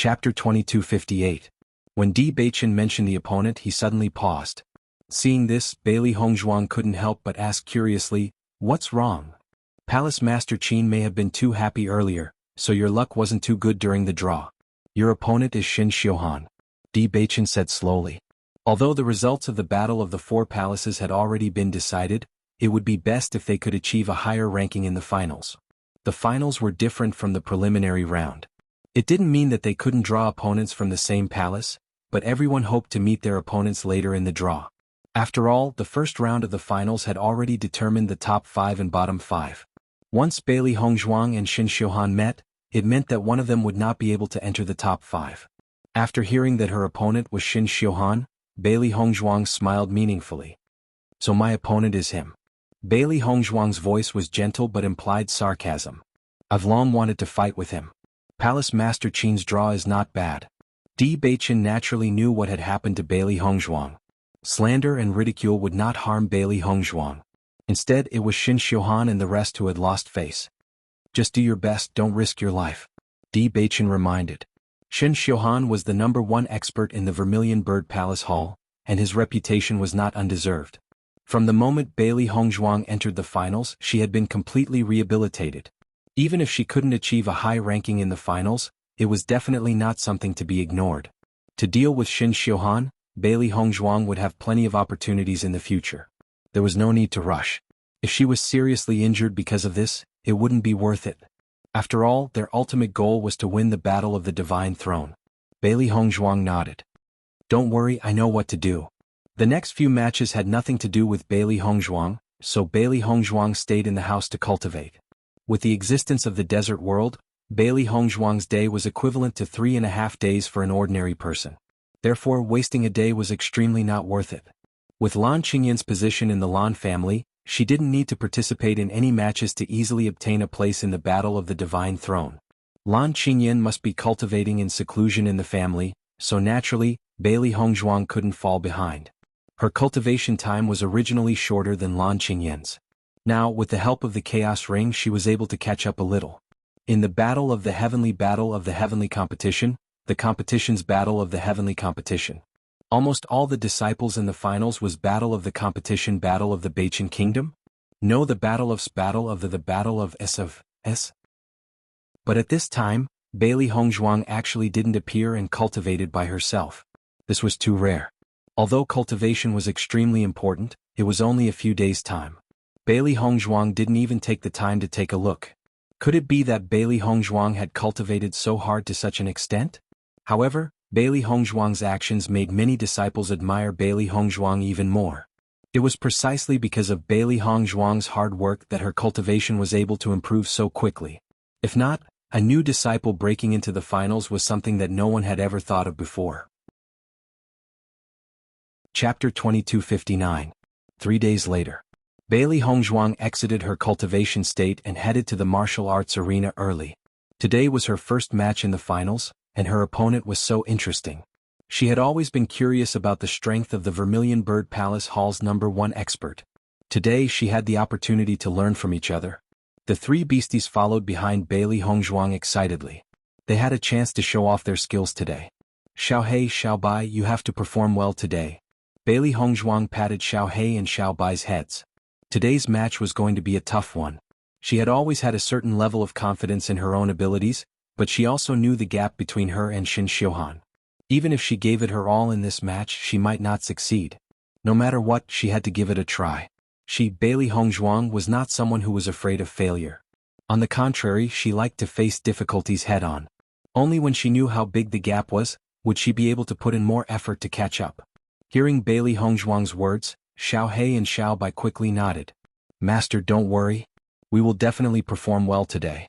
Chapter 2258. When Di Baichen mentioned the opponent, he suddenly paused. Seeing this, Bailey Hongzhuang couldn't help but ask curiously, "What's wrong? Palace Master Qin may have been too happy earlier, so your luck wasn't too good during the draw. Your opponent is Xin Xiuhan," Di Baichen said slowly. Although the results of the Battle of the Four Palaces had already been decided, it would be best if they could achieve a higher ranking in the finals. The finals were different from the preliminary round. It didn't mean that they couldn't draw opponents from the same palace, but everyone hoped to meet their opponents later in the draw. After all, the first round of the finals had already determined the top 5 and bottom 5. Once Bailey Hongzhuang and Xin Xiuhan met, it meant that one of them would not be able to enter the top 5. After hearing that her opponent was Xin Xiuhan, Bailey Hongzhuang smiled meaningfully. "So my opponent is him." Bailey Hongzhuang's voice was gentle but implied sarcasm. "I've long wanted to fight with him. Palace Master Qin's draw is not bad." Di Baichen naturally knew what had happened to Bailey Hongzhuang. Slander and ridicule would not harm Bailey Hongzhuang. Instead, it was Xin Xiuhan and the rest who had lost face. "Just do your best, don't risk your life," Di Baichen reminded. Xin Xiuhan was the #1 expert in the Vermilion Bird Palace Hall, and his reputation was not undeserved. From the moment Bailey Hongzhuang entered the finals, she had been completely rehabilitated. Even if she couldn't achieve a high ranking in the finals, it was definitely not something to be ignored. To deal with Xin Xiuhan, Bailey Hongzhuang would have plenty of opportunities in the future. There was no need to rush. If she was seriously injured because of this, it wouldn't be worth it. After all, their ultimate goal was to win the Battle of the Divine Throne. Bailey Hongzhuang nodded. "Don't worry, I know what to do." The next few matches had nothing to do with Bailey Hongzhuang, so Bailey Hongzhuang stayed in the house to cultivate. With the existence of the desert world, Bailey Hongzhuang's day was equivalent to 3.5 days for an ordinary person. Therefore, wasting a day was extremely not worth it. With Lan Qingyan's position in the Lan family, she didn't need to participate in any matches to easily obtain a place in the Battle of the Divine Throne. Lan Qingyan must be cultivating in seclusion in the family, so naturally, Bailey Hongzhuang couldn't fall behind. Her cultivation time was originally shorter than Lan Qingyan's. Now, with the help of the Chaos Ring, she was able to catch up a little. In the Battle of the Heavenly Competition, the competition's Battle of the Heavenly Competition. Almost all the disciples in the finals was Battle of the Competition Battle of the Baichen Kingdom? No, the Battle of S. But at this time, Bailey Hongzhuang actually didn't appear and cultivated by herself. This was too rare. Although cultivation was extremely important, it was only a few days' time. Bailey Hongzhuang didn't even take the time to take a look. Could it be that Bailey Hongzhuang had cultivated so hard to such an extent? However, Bailey Hongzhuang's actions made many disciples admire Bailey Hongzhuang even more. It was precisely because of Bailey Hongzhuang's hard work that her cultivation was able to improve so quickly. If not, a new disciple breaking into the finals was something that no one had ever thought of before. Chapter 2259. 3 days later. Bailey Hongzhuang exited her cultivation state and headed to the martial arts arena early. Today was her first match in the finals, and her opponent was so interesting. She had always been curious about the strength of the Vermilion Bird Palace Hall's #1 expert. Today she had the opportunity to learn from each other. The 3 beasties followed behind Bailey Hongzhuang excitedly. They had a chance to show off their skills today. "Xiaohei, Xiaobai, you have to perform well today." Bailey Hongzhuang patted Xiaohei and Xiaobai's heads. Today's match was going to be a tough one. She had always had a certain level of confidence in her own abilities, but she also knew the gap between her and Xin Xiuhan. Even if she gave it her all in this match, she might not succeed. No matter what, she had to give it a try. Bailey Hongzhuang, was not someone who was afraid of failure. On the contrary, she liked to face difficulties head-on. Only when she knew how big the gap was, would she be able to put in more effort to catch up. Hearing Bailey Hongzhuang's words, Xiaohei and Xiaobai quickly nodded. "Master, don't worry. We will definitely perform well today."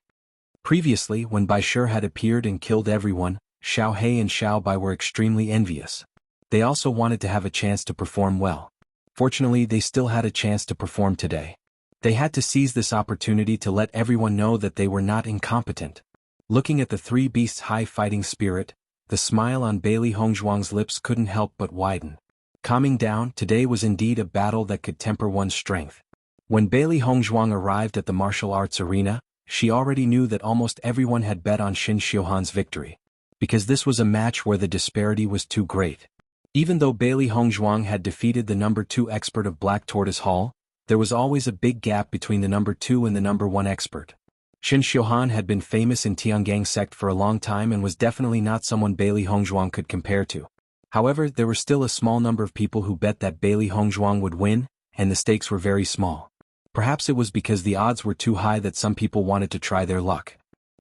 Previously, when Bai Shi had appeared and killed everyone, Xiaohei and Xiaobai were extremely envious. They also wanted to have a chance to perform well. Fortunately, they still had a chance to perform today. They had to seize this opportunity to let everyone know that they were not incompetent. Looking at the 3 beasts' high fighting spirit, the smile on Bailey Hongzhuang's lips couldn't help but widen. Calming down, today was indeed a battle that could temper one's strength. When Bailey Hongzhuang arrived at the martial arts arena, she already knew that almost everyone had bet on Xin Xiuhan's victory. because this was a match where the disparity was too great. Even though Bailey Hongzhuang had defeated the number 2 expert of Black Tortoise Hall, there was always a big gap between the number 2 and the number 1 expert. Shin Xiuhan had been famous in Tiangang sect for a long time and was definitely not someone Bailey Hongzhuang could compare to. However, there were still a small number of people who bet that Bailey Hongzhuang would win, and the stakes were very small. Perhaps it was because the odds were too high that some people wanted to try their luck.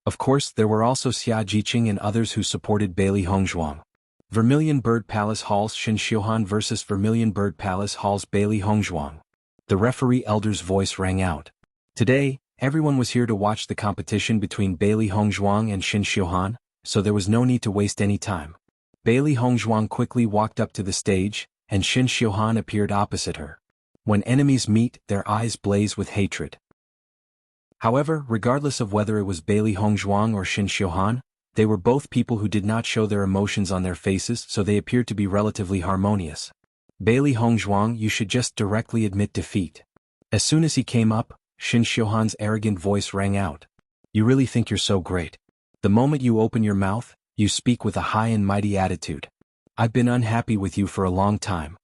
Of course, there were also Xia Jiqing and others who supported Bailey Hongzhuang. Vermilion Bird Palace Hall's Shin Xiuhan versus Vermilion Bird Palace Hall's Bailey Hongzhuang. The referee elder's voice rang out. Today, everyone was here to watch the competition between Bailey Hongzhuang and Shin Xiuhan, so there was no need to waste any time. Bailey Hongzhuang quickly walked up to the stage, and Shin Xiuhan appeared opposite her. When enemies meet, their eyes blaze with hatred. However, regardless of whether it was Bailey Hongzhuang or Shin Xiuhan, they were both people who did not show their emotions on their faces, so they appeared to be relatively harmonious. Bailey Hongzhuang, you should just directly admit defeat. As soon as he came up, Shin Xiuhan's arrogant voice rang out. You really think you're so great? The moment you open your mouth, you speak with a high and mighty attitude. I've been unhappy with you for a long time.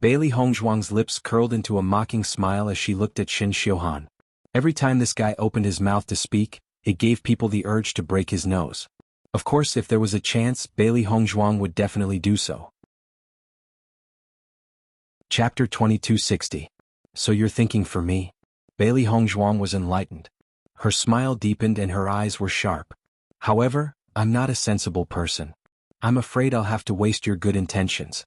Bailey Hongzhuang's lips curled into a mocking smile as she looked at Shin Xiuhan. Every time this guy opened his mouth to speak, it gave people the urge to break his nose. Of course, if there was a chance, Bailey Hongzhuang would definitely do so. Chapter 2260. So you're thinking for me? Bailey Hongzhuang was enlightened. Her smile deepened and her eyes were sharp. However, I'm not a sensible person. I'm afraid I'll have to waste your good intentions.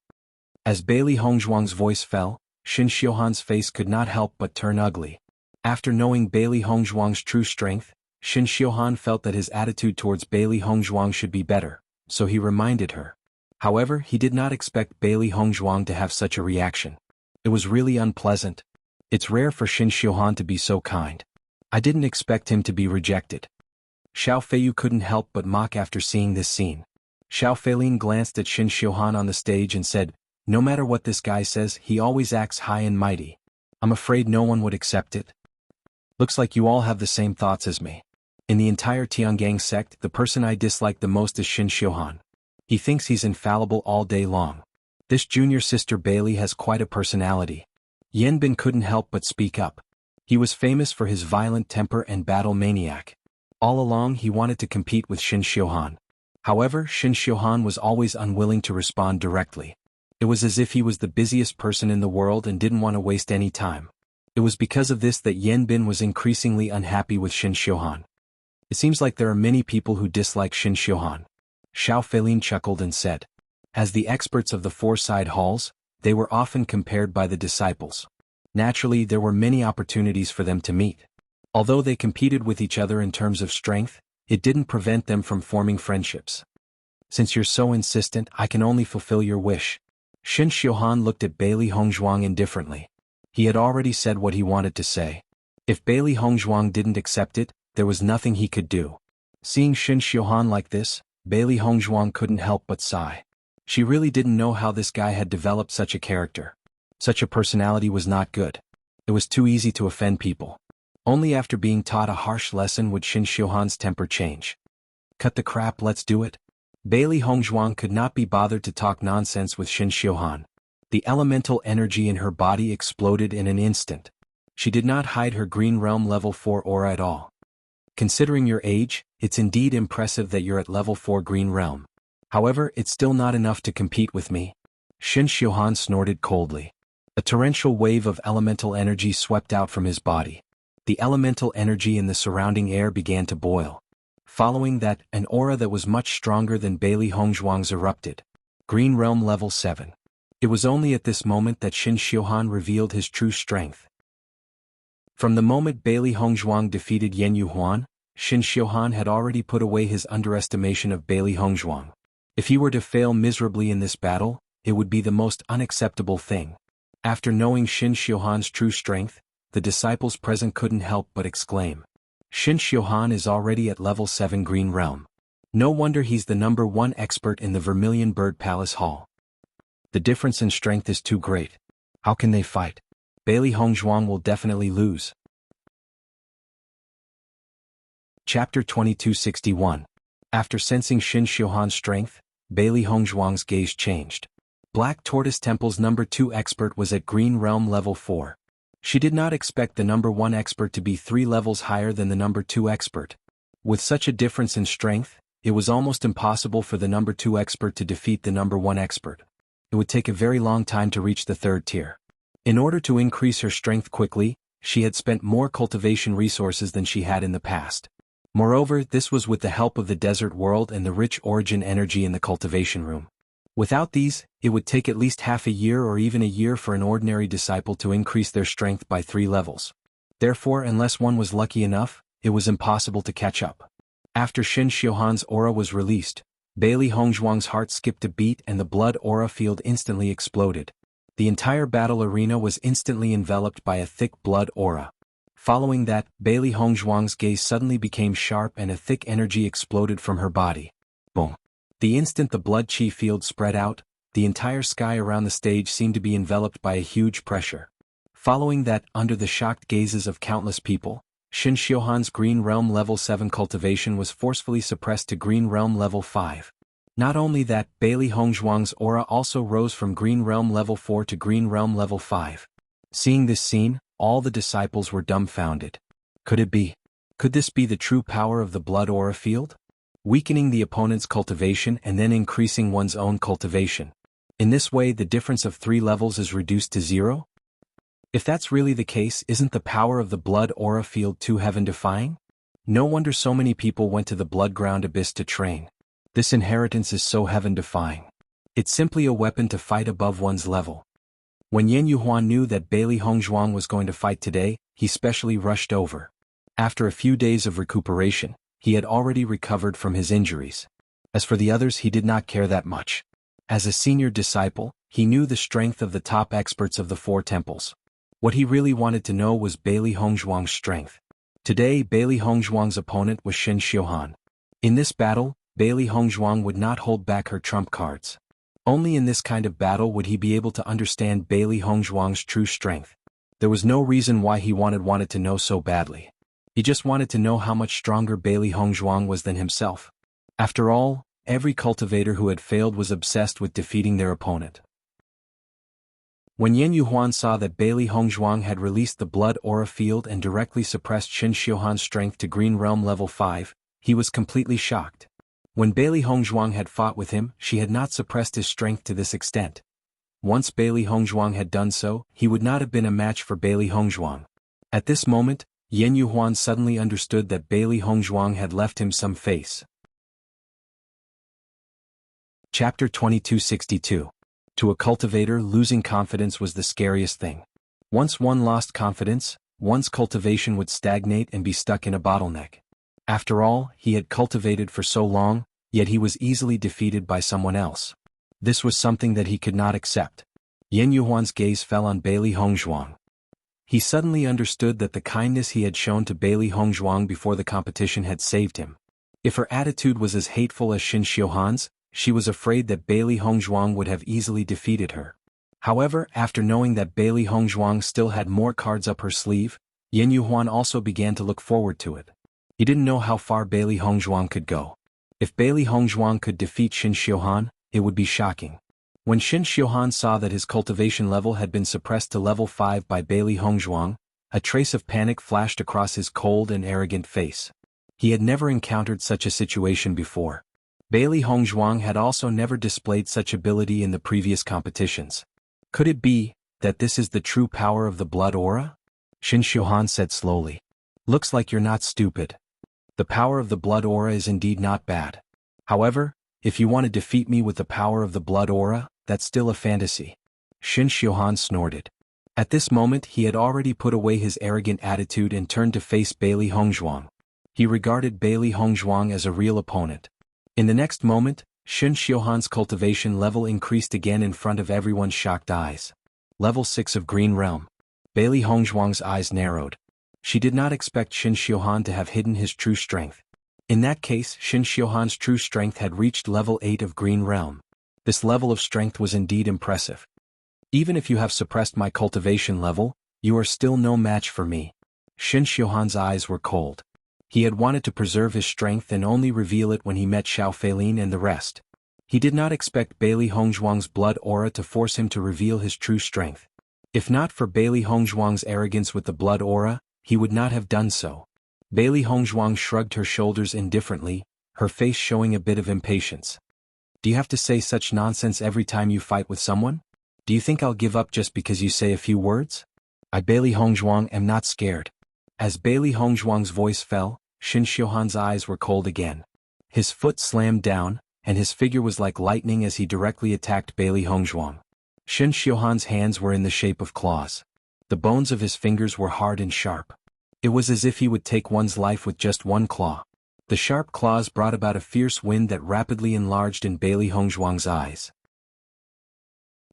As Bailey Hongzhuang's voice fell, Shin Xiuhan's face could not help but turn ugly. After knowing Bailey Hongzhuang's true strength, Shin Xiuhan felt that his attitude towards Bailey Hongzhuang should be better, so he reminded her. However, he did not expect Bailey Hongzhuang to have such a reaction. It was really unpleasant. It's rare for Shin Xiuhan to be so kind. I didn't expect him to be rejected. Xiao Feiyu couldn't help but mock after seeing this scene. Xiao Feilin glanced at Shin Xiuhan on the stage and said, no matter what this guy says, he always acts high and mighty. I'm afraid no one would accept it. Looks like you all have the same thoughts as me. In the entire Tiangang sect, the person I dislike the most is Shin Xiuhan. He thinks he's infallible all day long. This junior sister Bailey has quite a personality. Yanbin couldn't help but speak up. He was famous for his violent temper and battle maniac. All along he wanted to compete with Shin Xiuhan. However, Shin Xiuhan was always unwilling to respond directly. It was as if he was the busiest person in the world and didn't want to waste any time. It was because of this that Yanbin was increasingly unhappy with Shin Xiuhan. It seems like there are many people who dislike Shin Xiuhan. Xiao Feilin chuckled and said. As the experts of the 4 side halls, they were often compared by the disciples. Naturally, there were many opportunities for them to meet. Although they competed with each other in terms of strength, it didn't prevent them from forming friendships. Since you're so insistent, I can only fulfill your wish. Shin Xiuhan looked at Bailey Hongzhuang indifferently. He had already said what he wanted to say. If Bailey Hongzhuang didn't accept it, there was nothing he could do. Seeing Shin Xiuhan like this, Bailey Hongzhuang couldn't help but sigh. She really didn't know how this guy had developed such a character. Such a personality was not good. It was too easy to offend people. Only after being taught a harsh lesson would Shin Xiuhan's temper change. Cut the crap, let's do it. Bailey Hongzhuang could not be bothered to talk nonsense with Shin Xiuhan. The elemental energy in her body exploded in an instant. She did not hide her Green Realm level 4 aura at all. Considering your age, it's indeed impressive that you're at level 4 Green Realm. However, it's still not enough to compete with me. Shin Xiuhan snorted coldly. A torrential wave of elemental energy swept out from his body. The elemental energy in the surrounding air began to boil. Following that, an aura that was much stronger than Bailey Hongzhuang's erupted. Green Realm level 7. It was only at this moment that Shin Xiuhan revealed his true strength. From the moment Bailey Hongzhuang defeated Yan Yuhuan, Shin Xiuhan had already put away his underestimation of Bailey Hongzhuang. If he were to fail miserably in this battle, it would be the most unacceptable thing. After knowing Shin Xiuhan's true strength, the disciples present couldn't help but exclaim. Shin Xiuhan is already at level 7 Green Realm. No wonder he's the number 1 expert in the Vermilion Bird Palace Hall. The difference in strength is too great. How can they fight? Bailey Hongzhuang will definitely lose. Chapter 2261. After sensing Shin Xiuhan's strength, Bailey Hongzhuang's gaze changed. Black Tortoise Temple's number 2 expert was at Green Realm level 4. She did not expect the number 1 expert to be 3 levels higher than the number 2 expert. With such a difference in strength, it was almost impossible for the number 2 expert to defeat the number 1 expert. It would take a very long time to reach the 3rd tier. In order to increase her strength quickly, she had spent more cultivation resources than she had in the past. Moreover, this was with the help of the desert world and the rich origin energy in the cultivation room. Without these, it would take at least half a year or even a year for an ordinary disciple to increase their strength by 3 levels. Therefore, unless one was lucky enough, it was impossible to catch up. After Shin Xiuhan's aura was released, Bailey Hongzhuang's heart skipped a beat and the blood aura field instantly exploded. The entire battle arena was instantly enveloped by a thick blood aura. Following that, Bailey Hongzhuang's gaze suddenly became sharp and a thick energy exploded from her body. Boom. The instant the blood chi field spread out, the entire sky around the stage seemed to be enveloped by a huge pressure. Following that, under the shocked gazes of countless people, Shin Xiuhan's Green Realm level 7 cultivation was forcefully suppressed to Green Realm level 5. Not only that, Bailey Hongzhuang's aura also rose from Green Realm level 4 to Green Realm level 5. Seeing this scene, all the disciples were dumbfounded. Could it be? Could this be the true power of the blood aura field? Weakening the opponent's cultivation and then increasing one's own cultivation. In this way, the difference of 3 levels is reduced to 0? If that's really the case, isn't the power of the blood aura field too heaven-defying? No wonder so many people went to the blood-ground abyss to train. This inheritance is so heaven-defying. It's simply a weapon to fight above one's level. When Yan Yuhuan knew that Bailey Hongzhuang was going to fight today, he specially rushed over. After a few days of recuperation, he had already recovered from his injuries. As for the others, he did not care that much. As a senior disciple, he knew the strength of the top experts of the 4 temples. What he really wanted to know was Bailey Hongzhuang's strength. Today, Bailey Hongzhuang's opponent was Shin Xiuhan. In this battle, Bailey Hongzhuang would not hold back her trump cards. Only in this kind of battle would he be able to understand Bailey Hongzhuang's true strength. There was no reason why he wanted to know so badly. He just wanted to know how much stronger Bailey Hongzhuang was than himself. After all, every cultivator who had failed was obsessed with defeating their opponent. When Yan Yuhuan saw that Bailey Hongzhuang had released the blood aura field and directly suppressed Shin Xiuhan's strength to Green Realm level 5, he was completely shocked. When Bailey Hongzhuang had fought with him, she had not suppressed his strength to this extent. Once Bailey Hongzhuang had done so, he would not have been a match for Bailey Hongzhuang. At this moment, Yan Yuhuan suddenly understood that Bailey Hongzhuang had left him some face. Chapter 2262. To a cultivator, losing confidence was the scariest thing. Once one lost confidence, one's cultivation would stagnate and be stuck in a bottleneck. After all, he had cultivated for so long, yet he was easily defeated by someone else. This was something that he could not accept. Yan Yuhuan's gaze fell on Bailey Hongzhuang. He suddenly understood that the kindness he had shown to Bailey Hongzhuang before the competition had saved him. If her attitude was as hateful as Shin Xiuhan's, she was afraid that Bailey Hongzhuang would have easily defeated her. However, after knowing that Bailey Hongzhuang still had more cards up her sleeve, Yan Yuhuan also began to look forward to it. He didn't know how far Bailey Hongzhuang could go. If Bailey Hongzhuang could defeat Shin Xiuhan, it would be shocking. When Shin Xiuhan saw that his cultivation level had been suppressed to level 5 by Bailey Hongzhuang, a trace of panic flashed across his cold and arrogant face. He had never encountered such a situation before. Bailey Hongzhuang had also never displayed such ability in the previous competitions. Could it be that this is the true power of the blood aura? Shin Xiuhan said slowly. Looks like you're not stupid. The power of the blood aura is indeed not bad. However, if you want to defeat me with the power of the blood aura, that's still a fantasy. Shin Xiuhan snorted. At this moment he had already put away his arrogant attitude and turned to face Bailey Hongzhuang. He regarded Bailey Hongzhuang as a real opponent. In the next moment, Shin Xiuhan's cultivation level increased again in front of everyone's shocked eyes. Level 6 of Green Realm. Bailey Hongzhuang's eyes narrowed. She did not expect Shin Xiuhan to have hidden his true strength. In that case, Shin Xiuhan's true strength had reached level 8 of Green Realm. This level of strength was indeed impressive. Even if you have suppressed my cultivation level, you are still no match for me. Shin Xiuhan's eyes were cold. He had wanted to preserve his strength and only reveal it when he met Xiao Feilin and the rest. He did not expect Bailey Hongzhuang's blood aura to force him to reveal his true strength. If not for Bailey Hongzhuang's arrogance with the blood aura, he would not have done so. Bailey Hongzhuang shrugged her shoulders indifferently, her face showing a bit of impatience. Do you have to say such nonsense every time you fight with someone? Do you think I'll give up just because you say a few words? I, Bailey Hongzhuang, am not scared. As Bailey Hongzhuang's voice fell, Shin Xiuhan's eyes were cold again. His foot slammed down, and his figure was like lightning as he directly attacked Bailey Hongzhuang. Shin Xiuhan's hands were in the shape of claws. The bones of his fingers were hard and sharp. It was as if he would take one's life with just one claw. The sharp claws brought about a fierce wind that rapidly enlarged in Bailey Hongzhuang's eyes.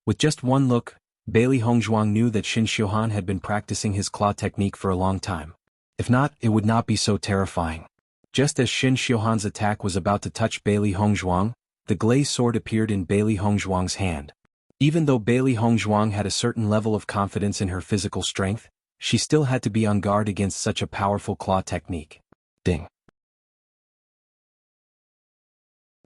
With just one look, Bailey Hongzhuang knew that Shin Xiuhan had been practicing his claw technique for a long time. If not, it would not be so terrifying. Just as Shin Xiuhan's attack was about to touch Bailey Hongzhuang, the glazed sword appeared in Bailey Hongzhuang's hand. Even though Bailey Hongzhuang had a certain level of confidence in her physical strength, she still had to be on guard against such a powerful claw technique. Ding.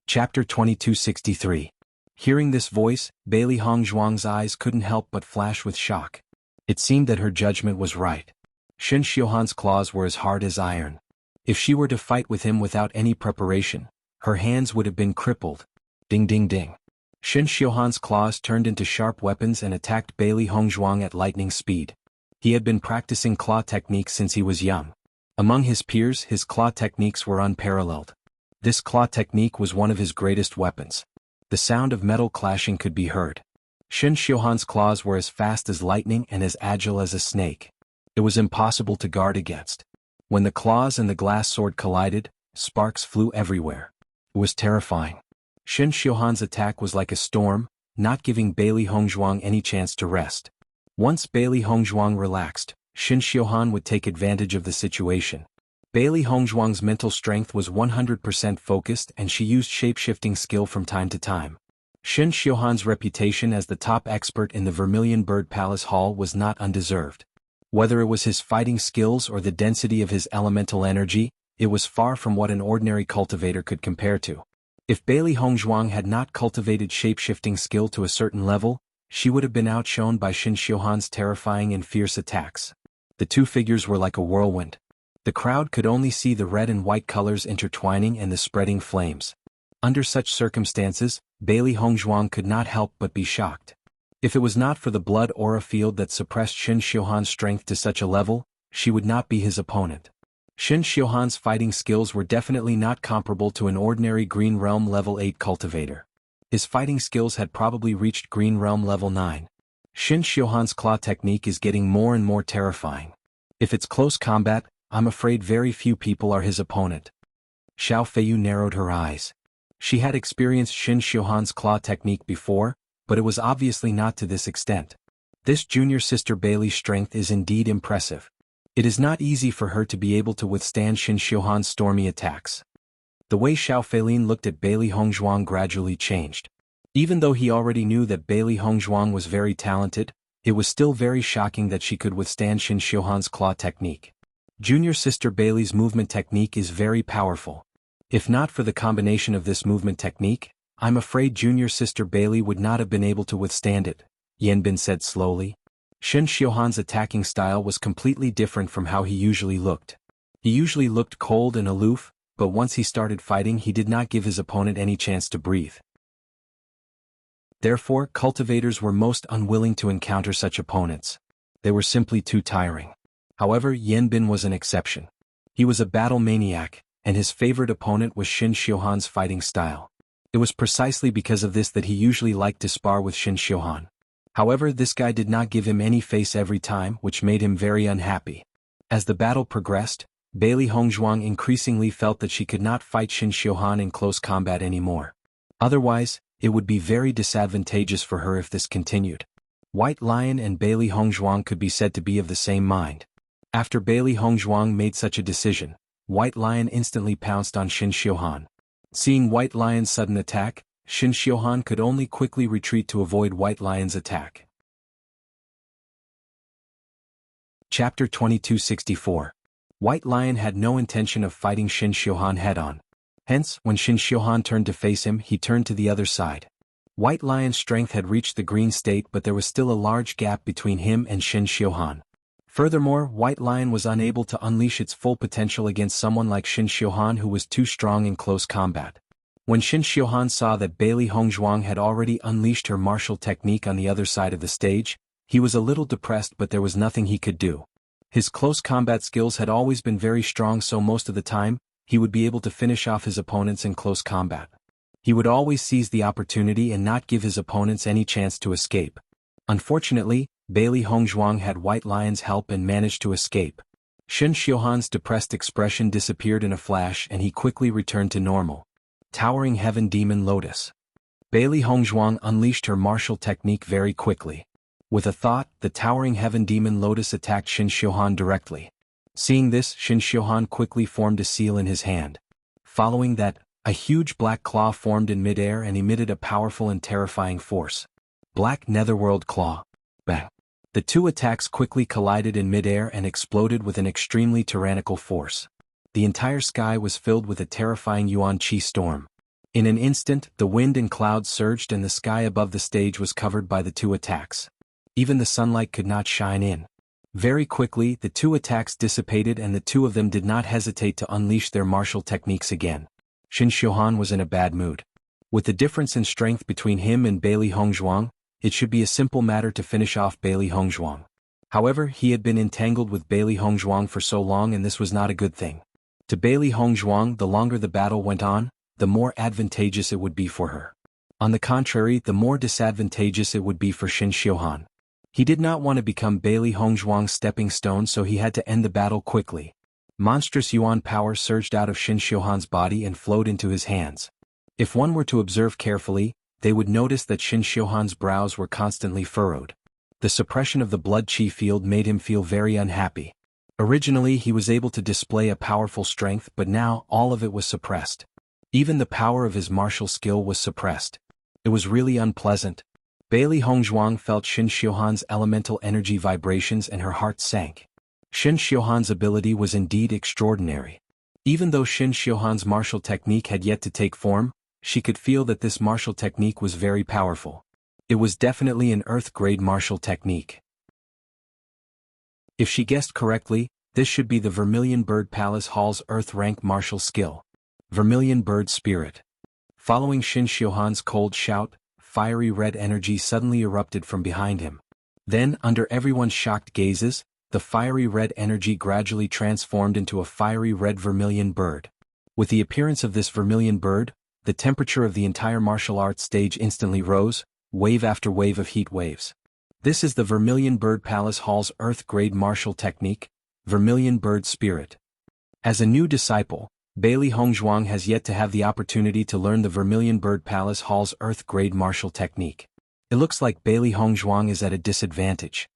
Chapter 2263. Hearing this voice, Bailey Hongzhuang's eyes couldn't help but flash with shock. It seemed that her judgment was right. Shin Xiuhan's claws were as hard as iron. If she were to fight with him without any preparation, her hands would have been crippled. Ding ding ding. Shin Xiuhan's claws turned into sharp weapons and attacked Bailey Hongzhuang at lightning speed. He had been practicing claw techniques since he was young. Among his peers, his claw techniques were unparalleled. This claw technique was one of his greatest weapons. The sound of metal clashing could be heard. Shin Xiuhan's claws were as fast as lightning and as agile as a snake. It was impossible to guard against. When the claws and the glass sword collided, sparks flew everywhere. It was terrifying. Shin Xiuhan's attack was like a storm, not giving Bailey Hongzhuang any chance to rest. Once Bailey Hongzhuang relaxed, Shin Xiuhan would take advantage of the situation. Bailey Hongzhuang's mental strength was 100% focused and she used shape-shifting skill from time to time. Shin Xiuhan's reputation as the top expert in the Vermilion Bird Palace Hall was not undeserved. Whether it was his fighting skills or the density of his elemental energy, it was far from what an ordinary cultivator could compare to. If Bailey Hongzhuang had not cultivated shape-shifting skill to a certain level, she would have been outshone by Shin Xiuhan's terrifying and fierce attacks. The two figures were like a whirlwind. The crowd could only see the red and white colors intertwining and the spreading flames. Under such circumstances, Bailey Hongzhuang could not help but be shocked. If it was not for the blood aura field that suppressed Shin Xiuhan's strength to such a level, she would not be his opponent. Shin Xiuhan's fighting skills were definitely not comparable to an ordinary Green Realm level 8 cultivator. His fighting skills had probably reached Green Realm level 9. Shin Xiuhan's claw technique is getting more and more terrifying. If it's close combat, I'm afraid very few people are his opponent. Xiao Feiyu narrowed her eyes. She had experienced Shin Xiuhan's claw technique before, but it was obviously not to this extent. This junior sister Bailey's strength is indeed impressive. It is not easy for her to be able to withstand Shin Xiuhan's stormy attacks. The way Xiao Feilin looked at Bailey Hongzhuang gradually changed. Even though he already knew that Bailey Hongzhuang was very talented, it was still very shocking that she could withstand Shin Xiuhan's claw technique. Junior sister Bailey's movement technique is very powerful. If not for the combination of this movement technique, I'm afraid junior sister Bailey would not have been able to withstand it, Yanbin said slowly. Shin Xiuhan's attacking style was completely different from how he usually looked. He usually looked cold and aloof, but once he started fighting he did not give his opponent any chance to breathe. Therefore, cultivators were most unwilling to encounter such opponents. They were simply too tiring. However, Yanbin was an exception. He was a battle maniac, and his favorite opponent was Shin Xiuhan's fighting style. It was precisely because of this that he usually liked to spar with Shin Xiuhan. However, this guy did not give him any face every time, which made him very unhappy. As the battle progressed, Bailey Hongzhuang increasingly felt that she could not fight Shin Xiuhan in close combat anymore. Otherwise, it would be very disadvantageous for her if this continued. White Lion and Bailey Hongzhuang could be said to be of the same mind. After Bailey Hongzhuang made such a decision, White Lion instantly pounced on Shin Xiuhan. Seeing White Lion's sudden attack, Shin Xiuhan could only quickly retreat to avoid White Lion's attack. Chapter 2264. White Lion had no intention of fighting Shin Xiuhan head-on. Hence, when Shin Xiuhan turned to face him, he turned to the other side. White Lion's strength had reached the green state, but there was still a large gap between him and Shin Xiuhan. Furthermore, White Lion was unable to unleash its full potential against someone like Shin Xiuhan, who was too strong in close combat. When Shin Xiuhan saw that Bailey Hongzhuang had already unleashed her martial technique on the other side of the stage, he was a little depressed, but there was nothing he could do. His close combat skills had always been very strong, so most of the time, he would be able to finish off his opponents in close combat. He would always seize the opportunity and not give his opponents any chance to escape. Unfortunately, Bailey Hongzhuang had White Lion's help and managed to escape. Shin Xiuhan's depressed expression disappeared in a flash and he quickly returned to normal. Towering Heaven Demon Lotus. Bailey Hongzhuang unleashed her martial technique very quickly. With a thought, the Towering Heaven Demon Lotus attacked Shin Xiuhan directly. Seeing this, Shin Xiuhan quickly formed a seal in his hand. Following that, a huge black claw formed in midair and emitted a powerful and terrifying force. Black Netherworld Claw. Bang. The two attacks quickly collided in midair and exploded with an extremely tyrannical force. The entire sky was filled with a terrifying Yuan Qi storm. In an instant, the wind and clouds surged and the sky above the stage was covered by the two attacks. Even the sunlight could not shine in. Very quickly, the two attacks dissipated and the two of them did not hesitate to unleash their martial techniques again. Shin Xiuhan was in a bad mood. With the difference in strength between him and Bailey Hongzhuang, it should be a simple matter to finish off Bailey Hongzhuang. However, he had been entangled with Bailey Hongzhuang for so long and this was not a good thing. To Bailey Hongzhuang, the longer the battle went on, the more advantageous it would be for her. On the contrary, the more disadvantageous it would be for Shin Xiuhan. He did not want to become Bailey Hongzhuang's stepping stone, so he had to end the battle quickly. Monstrous Yuan power surged out of Shin Xiuhan's body and flowed into his hands. If one were to observe carefully, they would notice that Shin Xiuhan's brows were constantly furrowed. The suppression of the blood qi field made him feel very unhappy. Originally he was able to display a powerful strength, but now all of it was suppressed. Even the power of his martial skill was suppressed. It was really unpleasant. Bailey Hongzhuang felt Shin Xiuhan's elemental energy vibrations and her heart sank. Shin Xiuhan's ability was indeed extraordinary. Even though Shin Xiuhan's martial technique had yet to take form, she could feel that this martial technique was very powerful. It was definitely an Earth-grade martial technique. If she guessed correctly, this should be the Vermilion Bird Palace Hall's Earth-rank martial skill. Vermilion Bird Spirit. Following Shin Xiuhan's cold shout, fiery red energy suddenly erupted from behind him. Then, under everyone's shocked gazes, the fiery red energy gradually transformed into a fiery red vermilion bird. With the appearance of this vermilion bird, the temperature of the entire martial arts stage instantly rose, wave after wave of heat waves. This is the Vermilion Bird Palace Hall's Earth-grade martial technique, Vermilion Bird Spirit. As a new disciple, Bailey Hongzhuang has yet to have the opportunity to learn the Vermilion Bird Palace Hall's Earth-grade martial technique. It looks like Bailey Hongzhuang is at a disadvantage.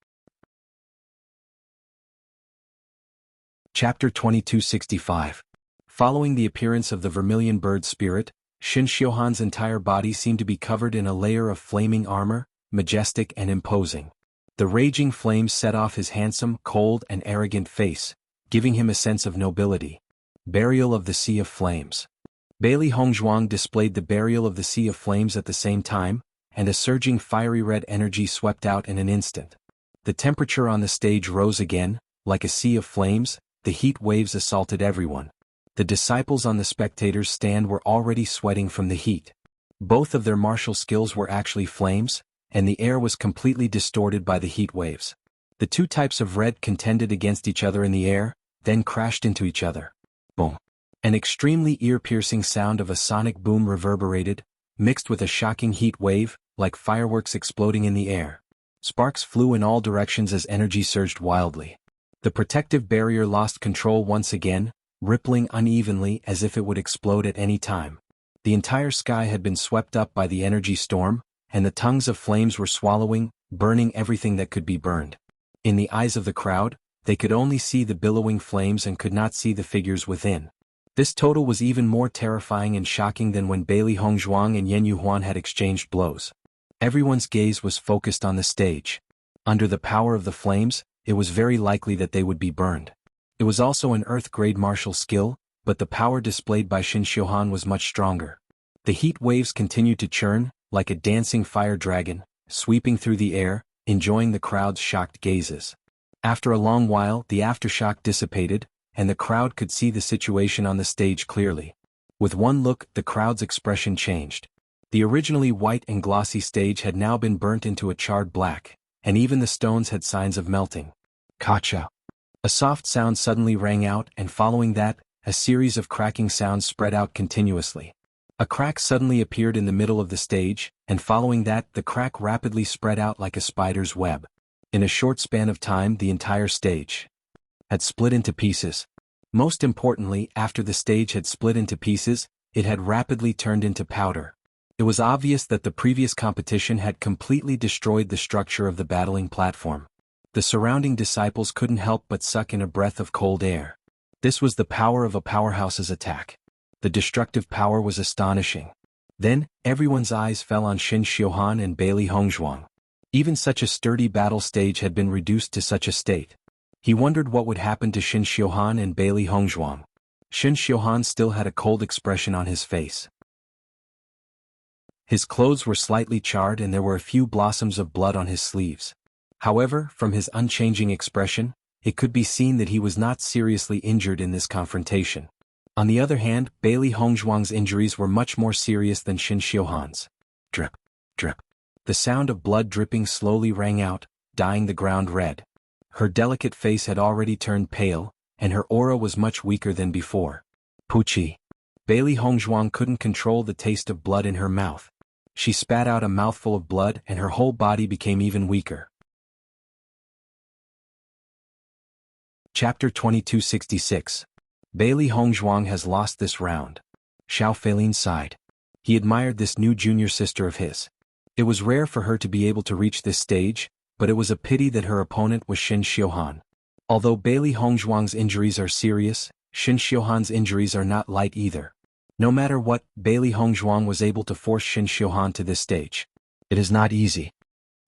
Chapter 2265. Following the appearance of the Vermilion Bird Spirit, Shin Xiuhan's entire body seemed to be covered in a layer of flaming armor, majestic and imposing. The raging flames set off his handsome, cold and arrogant face, giving him a sense of nobility. Burial of the Sea of Flames. Bailey Hongzhuang displayed the Burial of the Sea of Flames at the same time, and a surging fiery red energy swept out in an instant. The temperature on the stage rose again, like a sea of flames, the heat waves assaulted everyone. The disciples on the spectators' stand were already sweating from the heat. Both of their martial skills were actually flames, and the air was completely distorted by the heat waves. The two types of red contended against each other in the air, then crashed into each other. Boom. An extremely ear-piercing sound of a sonic boom reverberated, mixed with a shocking heat wave, like fireworks exploding in the air. Sparks flew in all directions as energy surged wildly. The protective barrier lost control once again, rippling unevenly as if it would explode at any time. The entire sky had been swept up by the energy storm, and the tongues of flames were swallowing, burning everything that could be burned. In the eyes of the crowd, they could only see the billowing flames and could not see the figures within. This total was even more terrifying and shocking than when Bailey Hongzhuang and Yen Yuhuan had exchanged blows. Everyone's gaze was focused on the stage. Under the power of the flames, it was very likely that they would be burned. It was also an Earth-grade martial skill, but the power displayed by Shin Xiuhan was much stronger. The heat waves continued to churn, like a dancing fire dragon, sweeping through the air, enjoying the crowd's shocked gazes. After a long while, the aftershock dissipated, and the crowd could see the situation on the stage clearly. With one look, the crowd's expression changed. The originally white and glossy stage had now been burnt into a charred black, and even the stones had signs of melting. Kacha. A soft sound suddenly rang out, and following that, a series of cracking sounds spread out continuously. A crack suddenly appeared in the middle of the stage, and following that, the crack rapidly spread out like a spider's web. In a short span of time, the entire stage had split into pieces. Most importantly, after the stage had split into pieces, it had rapidly turned into powder. It was obvious that the previous competition had completely destroyed the structure of the battling platform. The surrounding disciples couldn't help but suck in a breath of cold air. This was the power of a powerhouse's attack. The destructive power was astonishing. Then, everyone's eyes fell on Shin Xiuhan and Bailey Hongzhuang. Even such a sturdy battle stage had been reduced to such a state. He wondered what would happen to Shin Xiuhan and Bailey Hongzhuang. Shin Xiuhan still had a cold expression on his face. His clothes were slightly charred and there were a few blossoms of blood on his sleeves. However, from his unchanging expression, it could be seen that he was not seriously injured in this confrontation. On the other hand, Bailey Hongzhuang's injuries were much more serious than Shin Xiuhan's. Drip, drip. The sound of blood dripping slowly rang out, dyeing the ground red. Her delicate face had already turned pale, and her aura was much weaker than before. Puchi. Bailey Hongzhuang couldn't control the taste of blood in her mouth. She spat out a mouthful of blood and her whole body became even weaker. Chapter 2266. Bailey Hongzhuang has lost this round. Xiao Feilin sighed. He admired this new junior sister of his. It was rare for her to be able to reach this stage, but it was a pity that her opponent was Shin Xiuhan. Although Bailey Hongzhuang's injuries are serious, Shin Xiuhan's injuries are not light either. No matter what, Bailey Hongzhuang was able to force Shin Xiuhan to this stage. It is not easy.